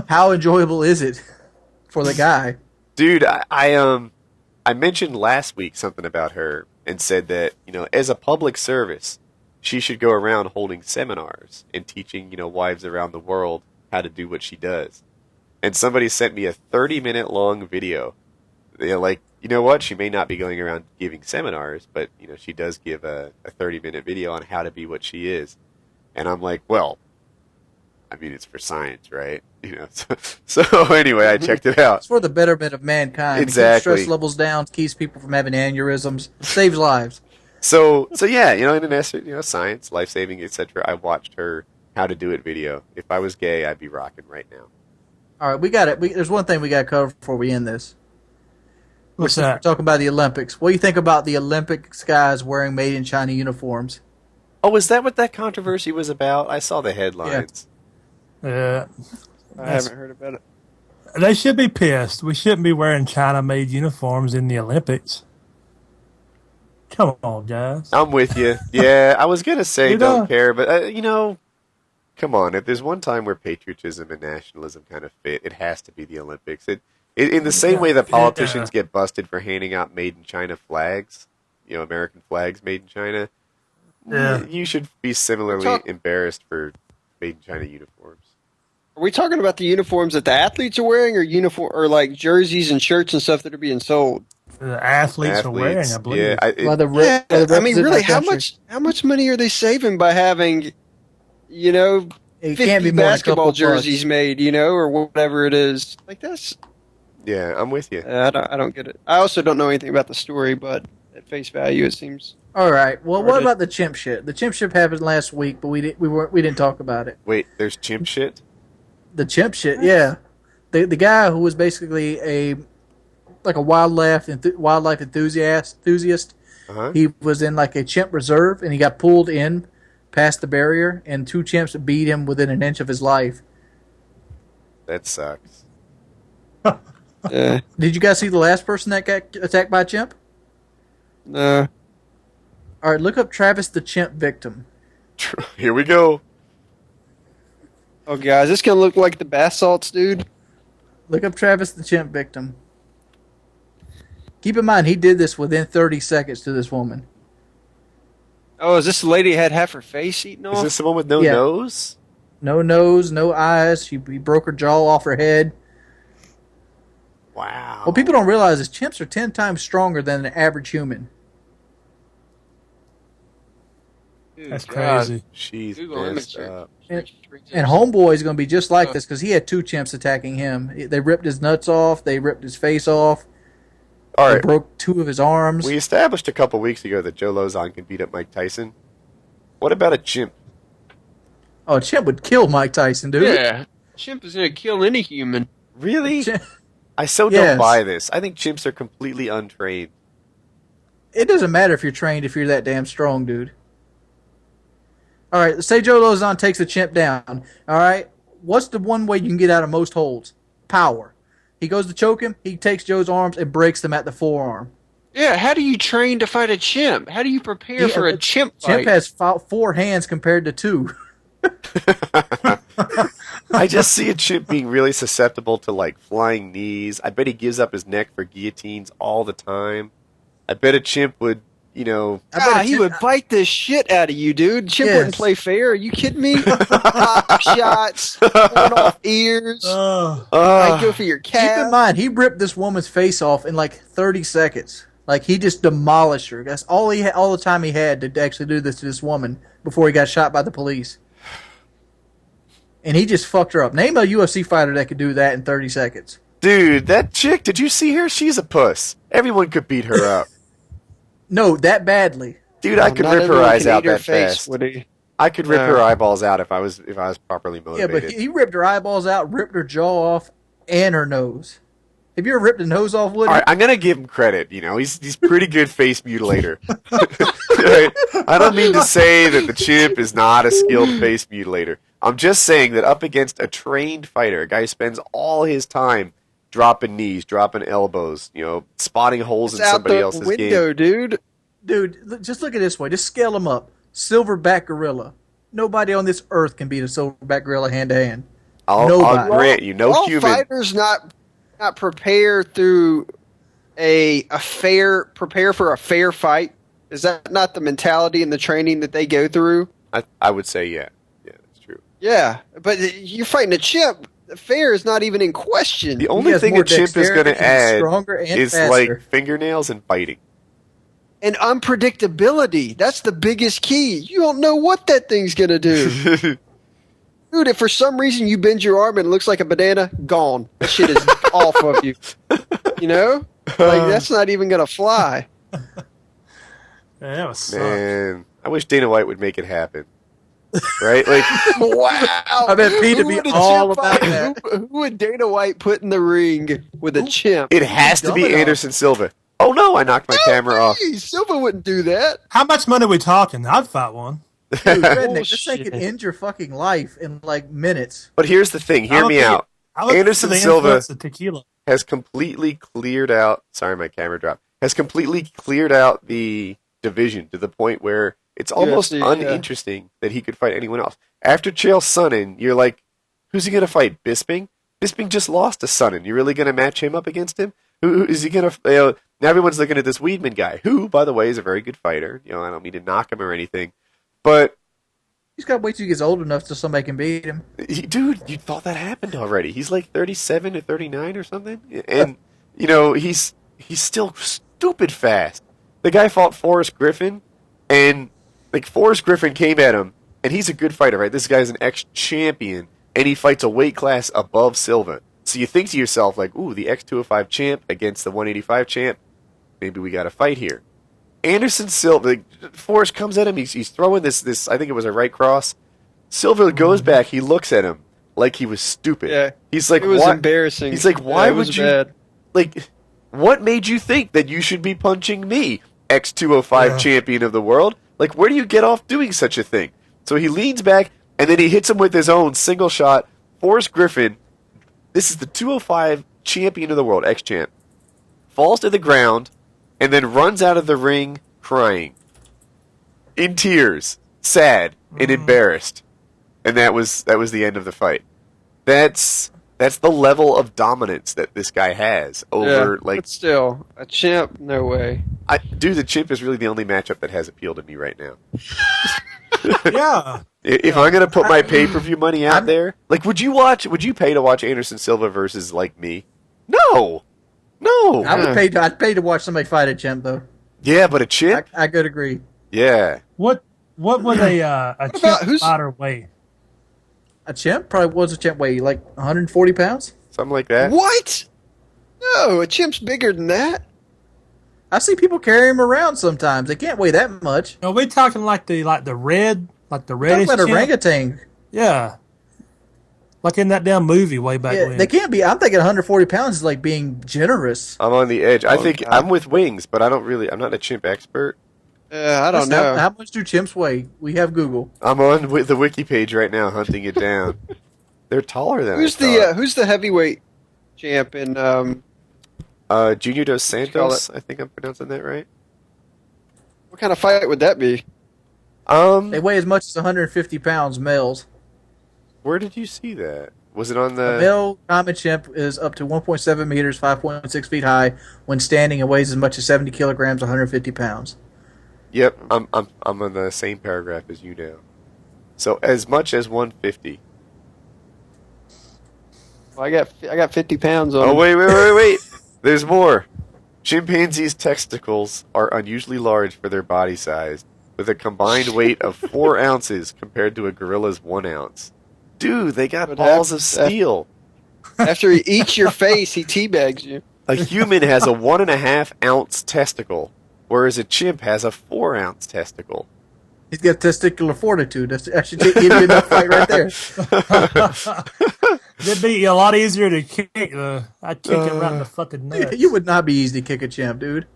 How enjoyable is it for the guy? Dude, I mentioned last week something about her and said that as a public service, she should go around holding seminars and teaching wives around the world how to do what she does. And somebody sent me a 30-minute long video. They're like, you know what? She may not be going around giving seminars, but she does give a 30-minute video on how to be what she is. And I'm like, well, I mean, it's for science, right? So anyway, I checked it out. It's for the betterment of mankind. Exactly. It keeps stress levels down, keeps people from having aneurysms, saves lives. So yeah, in an essence, science, life-saving, etc. I watched her how to do it video. If I was gay, I'd be rocking right now. All right, we got it. There's one thing we got to cover before we end this. What's We're that? talking about the Olympics. What do you think about the Olympic guys wearing made in China uniforms? Oh, is that what that controversy was about? I saw the headlines. Yeah. I haven't heard about it. They should be pissed. We shouldn't be wearing China-made uniforms in the Olympics. Come on, guys. I'm with you. Yeah, I was gonna say You don't know- care, but come on. If there's one time where patriotism and nationalism kind of fit, it has to be the Olympics. In the same way that politicians get busted for handing out made in China flags, American flags made in China, Yeah. you should be similarly embarrassed for made in China uniforms. Are we talking about the uniforms that the athletes are wearing, or like jerseys and shirts and stuff that are being sold? The athletes are wearing, I believe. Yeah, By the Yeah, by the I mean, represent really, our how country. much money are they saving by having, It 50 can't be more than a couple basketball jerseys made, or whatever it is? Like that's, yeah, I'm with you. I don't get it. I also don't know anything about the story, but at face value, it seems. All right. Well, what Started. about the chimp shit? The chimp shit happened last week, but we didn't talk about it. Wait, there's chimp shit? The chimp shit, yeah. The guy who was basically a wildlife enthusiast. Uh-huh. He was in like a chimp reserve, and he got pulled in past the barrier, and 2 chimps beat him within an inch of his life. That sucks. Yeah. Did you guys see the last person that got attacked by a chimp? No. All right, look up Travis the chimp victim. Here we go. Oh, guys, this gonna look like the bath salts, dude. Look up Travis the chimp victim. Keep in mind, he did this within 30 seconds to this woman. Oh, is this the lady that had half her face eaten off? Is this the one with no Yeah. nose? No nose, no eyes. He broke her jaw off her head. Wow. What people don't realize is chimps are 10 times stronger than an average human. Dude, That's God. crazy. She's Google messed image up. And Homeboy is going to be just like this because he had 2 chimps attacking him. They ripped his nuts off. They ripped his face off. All They right. broke 2 of his arms. We established a couple weeks ago that Joe Lozon can beat up Mike Tyson. What about a chimp? Oh, a chimp would kill Mike Tyson, dude. Yeah, chimp is gonna kill any human. Really? Chimp- I so Yes. don't buy this. I think chimps are completely untrained. It doesn't matter if you're trained if you're that damn strong, dude. All right, say Joe Lozon takes a chimp down. All right, what's the one way you can get out of most holds? Power. He goes to choke him. He takes Joe's arms and breaks them at the forearm. Yeah, how do you train to fight a chimp? How do you prepare for a chimp fight? Chimp has 4 hands compared to 2. I just see a chimp being really susceptible to like flying knees. I bet he gives up his neck for guillotines all the time. I bet a chimp would, I bet a God, he chimp- would bite the shit out of you, dude. Chimp Yes. wouldn't play fair. Are you kidding me? Pop shots, pulling off ears. Might go for your Keep in calf. mind, he ripped this woman's face off in like 30 seconds. Like he just demolished her. That's all all the time he had to actually do this to this woman before he got shot by the police. And he just fucked her up. Name a UFC fighter that could do that in 30 seconds. dude, that chick, did you see her? She's a puss. Everyone could beat her up. No, that badly. Dude, I could Not rip her everyone eyes can out eat her that face, fast. would he? I could rip No. her eyeballs out if I was properly Yeah, motivated. but he ripped her eyeballs out, ripped her jaw off, and her nose. Have you ever ripped a nose off, Woody? All right, I'm gonna give him credit. You know, he's pretty good face mutilator. Right? I don't mean to say that the chimp is not a skilled face mutilator. I'm just saying that up against a trained fighter, a guy who spends all his time dropping knees, dropping elbows, you know, spotting holes in somebody else's window, game. Dude, just look at it this way. Just scale him up. Silverback gorilla. Nobody on this earth can beat a silverback gorilla hand to hand. I'll grant you, no human. Fighters not prepare through prepare for a fair fight. Is that not the mentality and the training that they go through? I would say yeah. Yeah, that's true. Yeah, but you're fighting a chimp. Fair is not even in question. The only thing a chimp is going to add is like fingernails and biting. And unpredictability. That's the biggest key. You don't know what that thing's going to do. Dude, if for some reason you bend your arm and it looks like a banana, gone. That shit is off of you. You know? Like, that's not even going to fly. Yeah, that was suck. Man, I wish Dana White would make it happen. Right? Like, wow. I bet Pete would be all about that. Who would Dana White put in the ring with a chimp? It has to be Anderson Silva. Oh no, I knocked my camera off. Silva wouldn't do that. How much money are we talking? I'd fight one. Dude, Redneck, this thing could end your fucking life in like minutes. But here's the thing. Hear me out. Anderson Silva has completely cleared out. Sorry, my camera dropped. Has completely cleared out the division to the point where it's almost uninteresting that he could fight anyone else. After Chael Sonnen, you're like, who's he going to fight? Bisping? Bisping just lost to Sonnen. You really going to match him up against him? Who is he going to? Now everyone's looking at this Weidman guy, who, by the way, is a very good fighter. You know, I don't mean to knock him or anything, but he's got to wait till he gets old enough so somebody can beat him. Dude, you thought that happened already. He's like 37 or 39 or something, and you know he's still stupid fast. The guy fought Forrest Griffin, and like Forrest Griffin came at him, and he's a good fighter, right? This guy's an ex-champion, and he fights a weight class above Silva. So you think to yourself, like, ooh, the X205 champ against the 185 champ, maybe we got a fight here. Anderson Silva, like, Forrest comes at him, he's throwing this, I think it was a right cross. Silva goes back, he looks at him like he was stupid. Yeah, he's like, it was embarrassing. He's like, why would you, like, what made you think that you should be punching me, X205 champion of the world? Like, where do you get off doing such a thing? So he leans back, and then he hits him with his own single shot. Forrest Griffin, this is the 205 champion of the world, ex-champ, falls to the ground and then runs out of the ring crying. In tears. Sad and embarrassed. And that was the end of the fight. That's the level of dominance that this guy has over, but still, a chimp, no way. Dude, the chimp is really the only matchup that has appeal to me right now. Yeah. If I'm going to put my pay-per-view money out there, like, would you pay to watch Anderson Silva versus, like, me? No. I'd pay to watch somebody fight a chimp, though. Yeah, but a chimp? I could agree. Yeah. What would a chimp fighter weigh? A chimp? Probably was a chimp weigh, like 140 pounds? Something like that. What? No, a chimp's bigger than that. I see people carry him around sometimes. They can't weigh that much. Are we talking like the reddish Talking about chimp? orangutan. Yeah. Like in that damn movie way back when. They can't be. I'm thinking 140 pounds is like being generous. I'm on the edge. I think I'm with wings, but I'm not a chimp expert. I don't know. How much do chimps weigh? We have Google. I'm on the wiki page right now, hunting it down. They're taller than I thought. Who's the heavyweight champ in Junior Dos Santos? I think I'm pronouncing that right. What kind of fight would that be? They weigh as much as 150 pounds, males. Where did you see that? Was it on the... A male common chimp is up to 1.7 meters, 5.6 feet high, when standing, and weighs as much as 70 kilograms, 150 pounds. Yep, I'm on the same paragraph as you now. So as much as 150. Well, I got 50 pounds on. Oh wait! There's more. Chimpanzees' testicles are unusually large for their body size, with a combined weight of 4 ounces compared to a gorilla's 1 ounce. Dude, they got balls of steel. After he eats your face, he teabags you. A human has a 1.5 ounce testicle, whereas a chimp has a 4 ounce testicle. He's got testicular fortitude. That should give you enough fight right there. It'd be a lot easier to kick. I'd kick it right in the fucking nuts. You would not be easy to kick a chimp, dude.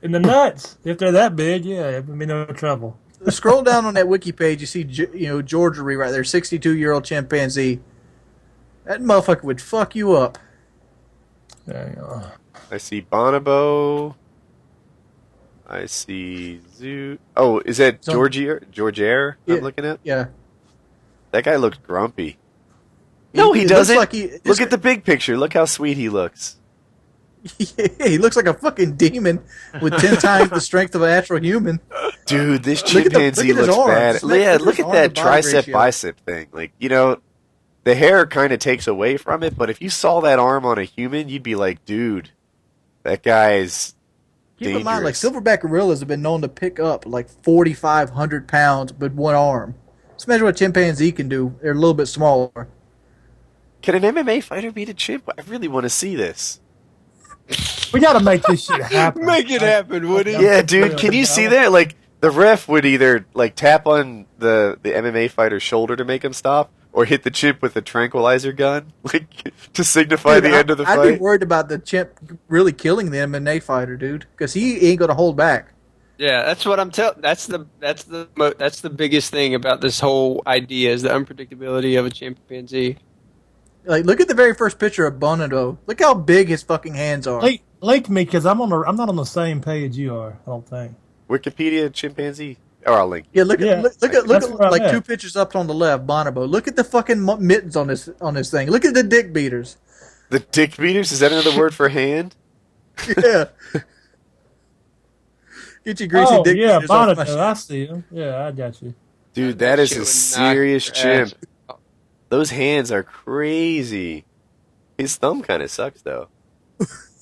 In the nuts. If they're that big, yeah, it would be no trouble. Scroll down on that wiki page, you see, Georgery right there, 62-year-old chimpanzee. That motherfucker would fuck you up. There you go. I see Bonobo. I see Zoo. Oh, is that Georgier I'm looking at? Yeah. That guy looks grumpy. No, he doesn't. Like Look at the big picture. Look how sweet he looks. he looks like a fucking demon with 10 times the strength of a natural human. Dude, this Look at chimpanzee his looks arms. bad. Yeah, look at that arm-to-body tricep ratio. bicep thing. Like, the hair kind of takes away from it, but if you saw that arm on a human, you'd be like, dude, that guy's Keep dangerous. in mind, like silverback gorillas have been known to pick up like 4,500 pounds with one arm. Just imagine what a chimpanzee can do. They're a little bit smaller. Can an MMA fighter beat a chimp? I really want to see this. We gotta make this shit happen. Make it happen, would it? Yeah, dude, can you see that? Like, the ref would either like tap on the MMA fighter's shoulder to make him stop, or hit the chimp with a tranquilizer gun, like to signify the end of the I'd fight. be worried about the chimp really killing the MMA fighter, dude, because he ain't gonna hold back. Yeah, that's what I'm telling. That's the biggest thing about this whole idea is the unpredictability of a chimpanzee. Like, look at the very first picture of Bonobo. Look how big his fucking hands are. Link me, because I'm not on the same page you are. I don't think. Wikipedia chimpanzee. Oh, I'll link. Yeah, look at That's where I'm like at. 2 pictures up on the left, Bonobo. Look at the fucking mittens on this thing. Look at the dick beaters. The dick beaters? Is that another word for hand? Yeah. Get your greasy dick yeah, beaters off my Bonato, I see him. Yeah, I got you. Dude, that is shit a would knock serious your chimp. ass. Those hands are crazy. His thumb kind of sucks, though.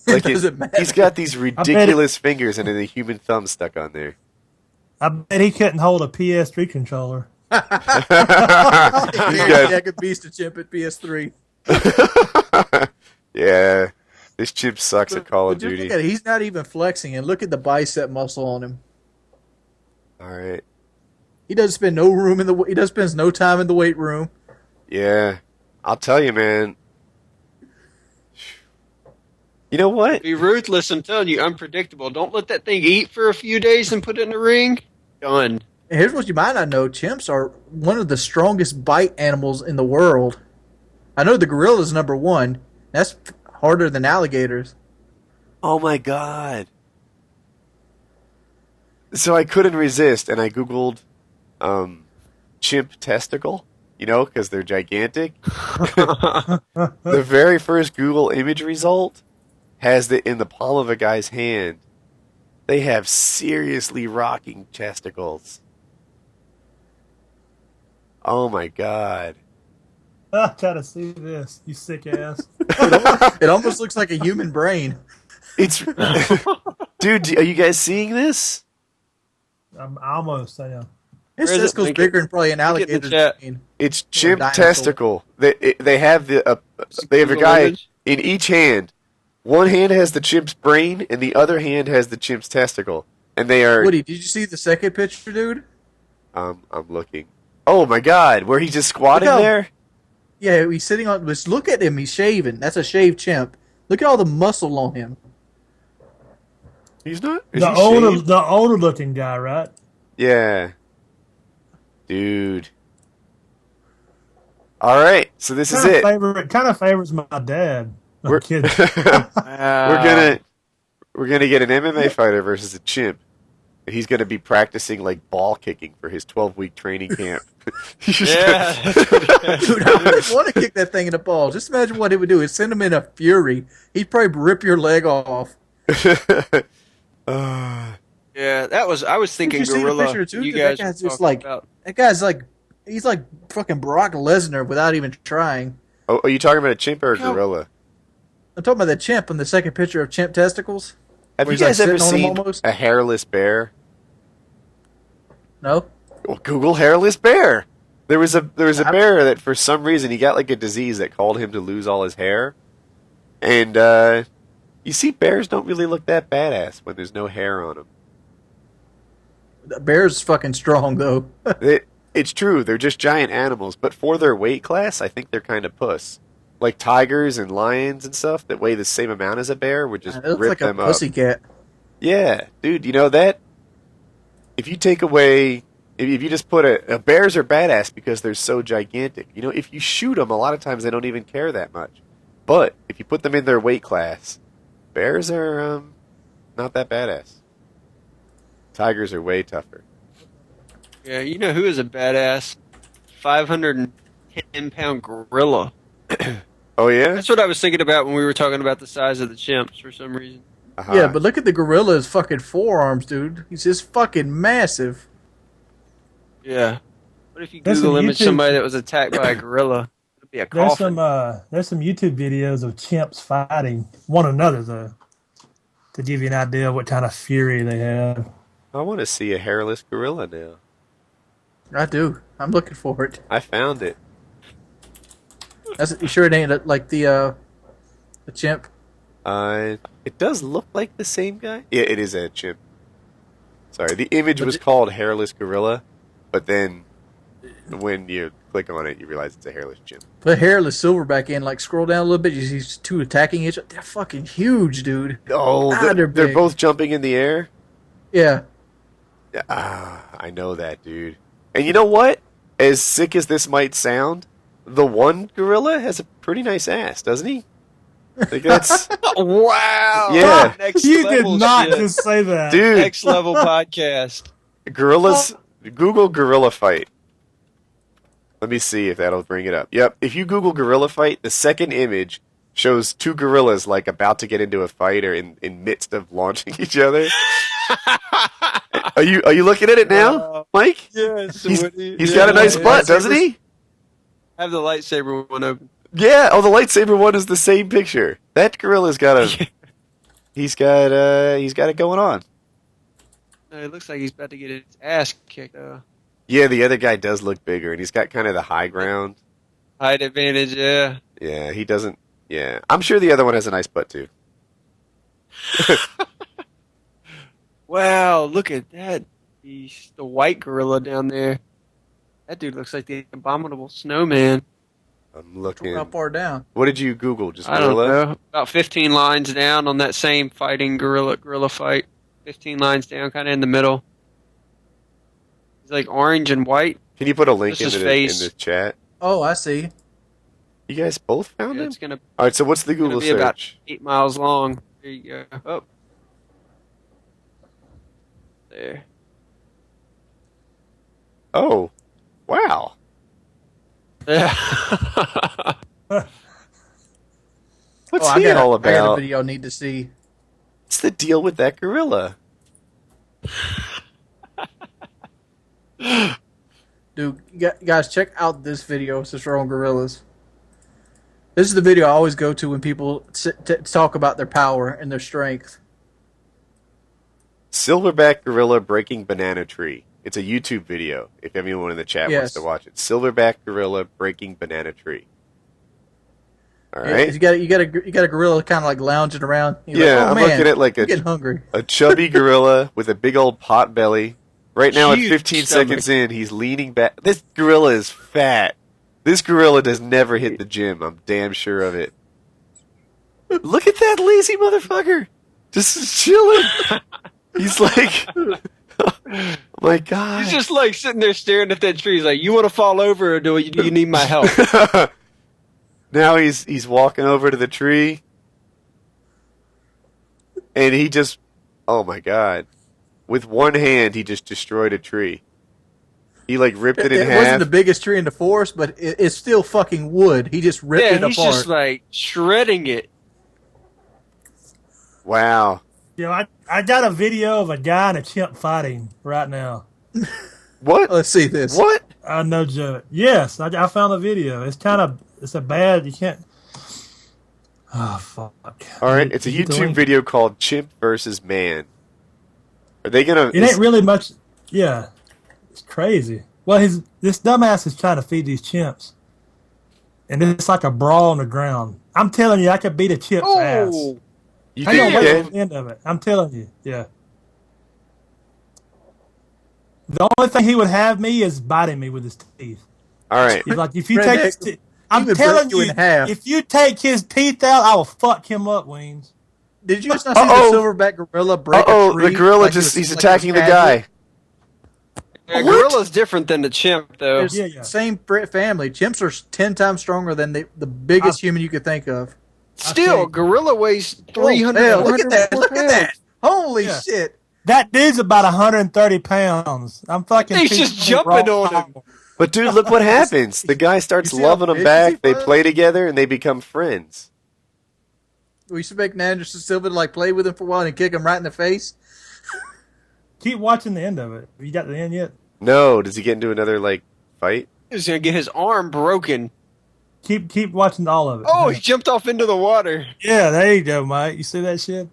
Like doesn't matter. he's got these ridiculous fingers and then a human thumb stuck on there. I bet he couldn't hold a PS3 controller. Yeah, could beast a chimp at PS3. Yeah, this chimp sucks at Call of But just Duty. look at it. He's not even flexing, and look at the bicep muscle on him. All right. He doesn't spend no room in the. He doesn't spend no time in the weight room. Yeah, I'll tell you, man. You know what? Be ruthless. I'm telling you, unpredictable. Don't let that thing eat for a few days and put it in the ring. Done. And here's what you might not know: chimps are one of the strongest bite animals in the world. I know the gorilla's number one. That's harder than alligators. Oh my god. So I couldn't resist, and I googled chimp testicle, because they're gigantic. The very first Google image result has it in the palm of a guy's hand. They have seriously rocking testicles. Oh my god. I'm trying to see this, you sick ass. It almost looks like a human brain. It's dude, are you guys seeing this? I'm almost, I know. His Where is it? testicle's Link it. bigger than probably an Link it in the alligator's chat. brain. It's chimp dinosaur. testicle. They have they have a Google guy image. in each hand. One hand has the chimp's brain, and the other hand has the chimp's testicle. And they are. Woody, did you see the second picture, dude? I'm looking. Oh my god, where he's just squatting Look how- there? Yeah, he's sitting on. Just look at him. He's shaving. That's a shaved chimp. Look at all the muscle on him. He's not. Is The he older, shaved? the older looking guy, right? Yeah. Dude. All right, so this is it. Kind of favors my dad. I'm We're- kidding. We're gonna get an MMA fighter versus a chimp. And he's gonna be practicing like ball kicking for his 12-week training camp. He's just Yeah. Dude, I wouldn't want to kick that thing in the ball. Just imagine what it would do. It'd send him in a fury. He'd probably rip your leg off. Yeah, that was. I was thinking Did you see the gorilla. picture too? You 'Cause guys that guy's were just talking like about. that guy's like he's like fucking Brock Lesnar without even trying. Oh, are you talking about a chimp or a gorilla? I'm talking about the chimp in the second picture of chimp testicles. Have Where you he's, like, guys ever sitting on 'em seen almost? a hairless bear? No, Well, Google hairless bear. There was a I've- bear that for some reason he got like a disease that called him to lose all his hair, and you see bears don't really look that badass when there's no hair on them. the bear's fucking strong though. It's true, they're just giant animals, but for their weight class, I think they're kind of puss. like tigers and lions and stuff that weigh the same amount as a bear would just It looks rip like them a up. pussycat. Yeah, dude, you know that? If you take away, if you just put bears are badass because they're so gigantic. You know, if you shoot them, a lot of times they don't even care that much. But if you put them in their weight class, bears are not that badass. Tigers are way tougher. Yeah, you know who is a badass? 510-pound gorilla. Oh yeah? That's what I was thinking about when we were talking about the size of the chimps for some reason. Uh-huh. Yeah, but look at the gorilla's fucking forearms, dude. He's just fucking massive. Yeah. What if you There's Google some image YouTube- somebody that was attacked by a gorilla? It'd be a There's coffin. some YouTube videos of chimps fighting one another though, to give you an idea of what kind of fury they have. I want to see a hairless gorilla now. I do. I'm looking for it. I found it. You sure it ain't like the chimp? It does look like the same guy. Yeah, it is a chimp. Sorry, the image was called Hairless Gorilla, but then when you click on it, you realize it's a hairless chimp. Put Hairless Silverback in, like scroll down a little bit, you see these two attacking each other. They're fucking huge, dude. Oh, they're they're big. both jumping in the air? Yeah. I know that, dude. And you know what? As sick as this might sound, the one gorilla has a pretty nice ass, doesn't he? Like that's Wow! Yeah. Next You did level not shit. just say that. dude. Next level podcast. Gorillas. Google gorilla fight. Let me see if that'll bring it up. Yep. If you Google gorilla fight, the second image shows two gorillas like about to get into a fight or in midst of launching each other. Are you looking at it now, Mike? Yes. He's got a nice butt, doesn't he? Have the lightsaber one open. Yeah. Oh, the lightsaber one is the same picture. That gorilla's got a. He's got it going on. It looks like he's about to get his ass kicked. Yeah, the other guy does look bigger, and he's got kind of the high ground. Height advantage, yeah. Yeah, he doesn't. Yeah, I'm sure the other one has a nice butt too. Wow, look at that beast. The white gorilla down there. That dude looks like the abominable snowman. I'm looking. How far down? What did you Google? Just I don't gorilla? know. About 15 lines down on that same fighting gorilla fight. 15 lines down, kind of in the middle. He's like orange and white. Can you put a link Just his in face. the chat? Oh, I see. You guys both found Yeah, him? it's gonna All right, so what's the Google be about search? 8 miles long. There you go. Oh. There. Oh, wow. Yeah. What's I he got all I got a about? video I need to see. What's the deal with that gorilla? Dude, guys, check out this video since we're on gorillas. This is the video I always go to when people talk about their power and their strength. Silverback gorilla breaking banana tree. It's a YouTube video. If anyone in the chat wants Yes. to watch it, Silverback gorilla breaking banana tree. All Yeah, right. you got a gorilla kind of like lounging around. You're Yeah, like, oh, I'm man, looking at like I'm getting hungry. a chubby gorilla with a big old pot belly. Right now, at Huge 15 stomach. seconds in, he's leaning back. This gorilla is fat. This gorilla does never hit the gym. I'm damn sure of it. Look at that lazy motherfucker. Just chilling. He's like, oh my God. He's just like sitting there staring at that tree. He's like, you want to fall over or do you need my help? Now he's walking over to the tree. And he just, oh my God. With one hand, he just destroyed a tree. He like ripped it in It half. wasn't the biggest tree in the forest, but it's still fucking wood. He just ripped Yeah, it he's apart. just like shredding it. Wow. You know, I got a video of a guy and a chimp fighting right now. What? Let's see this. What? No joke. Yes, I found the video. It's a bad. You can't. Oh fuck. All right, it's a You get the YouTube link. video called Chimp versus Man. Are they gonna? It ain't really much. Yeah, it's crazy. Well, this dumbass is trying to feed these chimps, and it's like a brawl on the ground. I'm telling you, I could beat a chimp's ass. Oh, You Hang on, think you wait can? for the end of it. I'm telling you, yeah. The only thing he would have me is biting me with his teeth. All right. He's like, if you Redneck. take his teeth, I'm would telling break you you, in half. if you take his teeth out, I will fuck him up, Weens. Did you just not see the silverback gorilla break a tree? The gorilla like he's attacking the guy. Yeah, gorilla's different than the chimp, though. Same family. Chimps are 10 times stronger than the biggest human you could think of. Still, gorilla weighs 300. Look at that! Look at that! Holy shit! That dude's about 130 pounds. I'm fucking. He's just jumping on him. But dude, look what happens. The guy starts loving him back. They play together and they become friends. We should make Anderson Silva like play with him for a while and kick him right in the face. Keep watching the end of it. Have you got the end yet? No. Does he get into another fight? He's gonna get his arm broken. Keep watching all of it. Oh, he jumped off into the water. Yeah, there you go, Mike. You see that shit?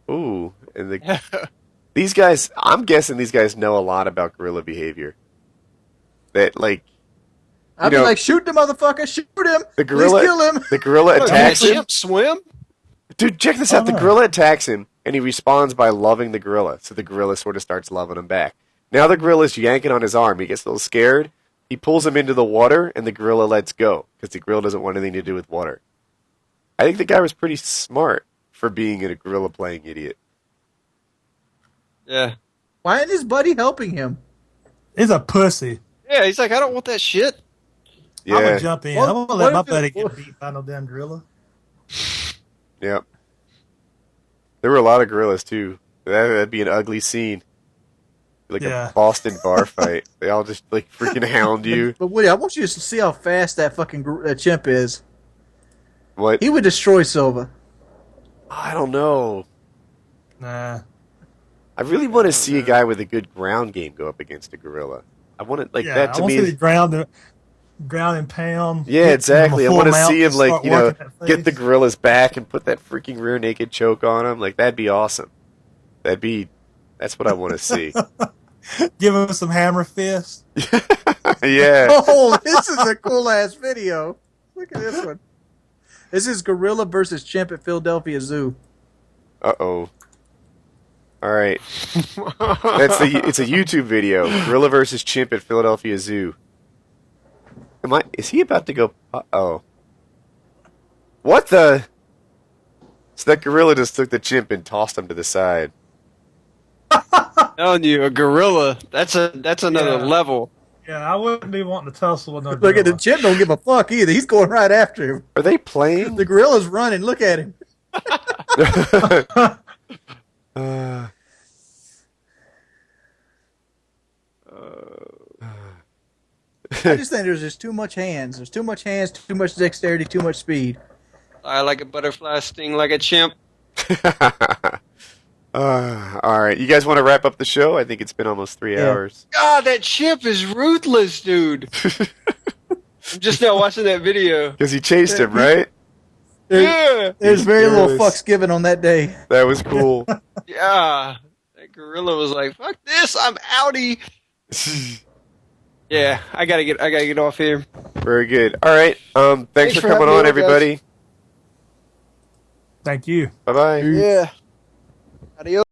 Ooh, and these guys. I'm guessing these guys know a lot about gorilla behavior. That I'd be like, shoot the motherfucker, shoot him. The gorilla, please kill him. The gorilla attacks him. Chimp swim? Dude, check this out. The gorilla attacks him, and he responds by loving the gorilla. So the gorilla sort of starts loving him back. Now the gorilla's yanking on his arm. He gets a little scared. He pulls him into the water, and the gorilla lets go because the gorilla doesn't want anything to do with water. I think the guy was pretty smart for being a gorilla playing idiot. Yeah. Why isn't his buddy helping him? He's a pussy. Yeah, he's like, I don't want that shit. Yeah. I'm gonna jump in. I'm gonna let my buddy get beat by no damn gorilla. Yep. There were a lot of gorillas too. That'd be an ugly scene. Like a Boston bar fight. They all just freaking hound you. But Woody, I want you to see how fast that fucking chimp is. What? He would destroy Silva. I don't know. Nah. I really want to see a guy with a good ground game go up against a gorilla. I want it that to I want me. to see the ground and pound. Yeah, exactly. I want to see him get the gorilla's back and put that freaking rear naked choke on him. That'd be awesome. That's what I want to see. Give him some hammer fist. Yeah. Oh, this is a cool ass video. Look at this one. This is gorilla versus chimp at Philadelphia Zoo. Uh-oh. All right. It's a YouTube video. Gorilla versus chimp at Philadelphia Zoo. Is he about to go? Uh-oh. What the? So that gorilla just took the chimp and tossed him to the side. Telling you, a gorilla. That's another level. Yeah, I wouldn't be wanting to tussle with no Look gorilla. at the chimp, don't give a fuck either. He's going right after him. Are they playing? The gorilla's running. Look at him. I just think there's just too much hands. There's too much hands, too much dexterity, too much speed. I like a butterfly, sting like a chimp. All right. You guys want to wrap up the show? I think it's been almost 3 hours. God, that chimp is ruthless, dude. I'm just now watching that video. Because he chased him, right? There's very little fucks given on that day. That was cool. Yeah. That gorilla was like, fuck this, I'm outie. Yeah, I gotta get off here. Very good. All right. Thanks for coming on, everybody. Thank you. Bye-bye. Yeah. Adios.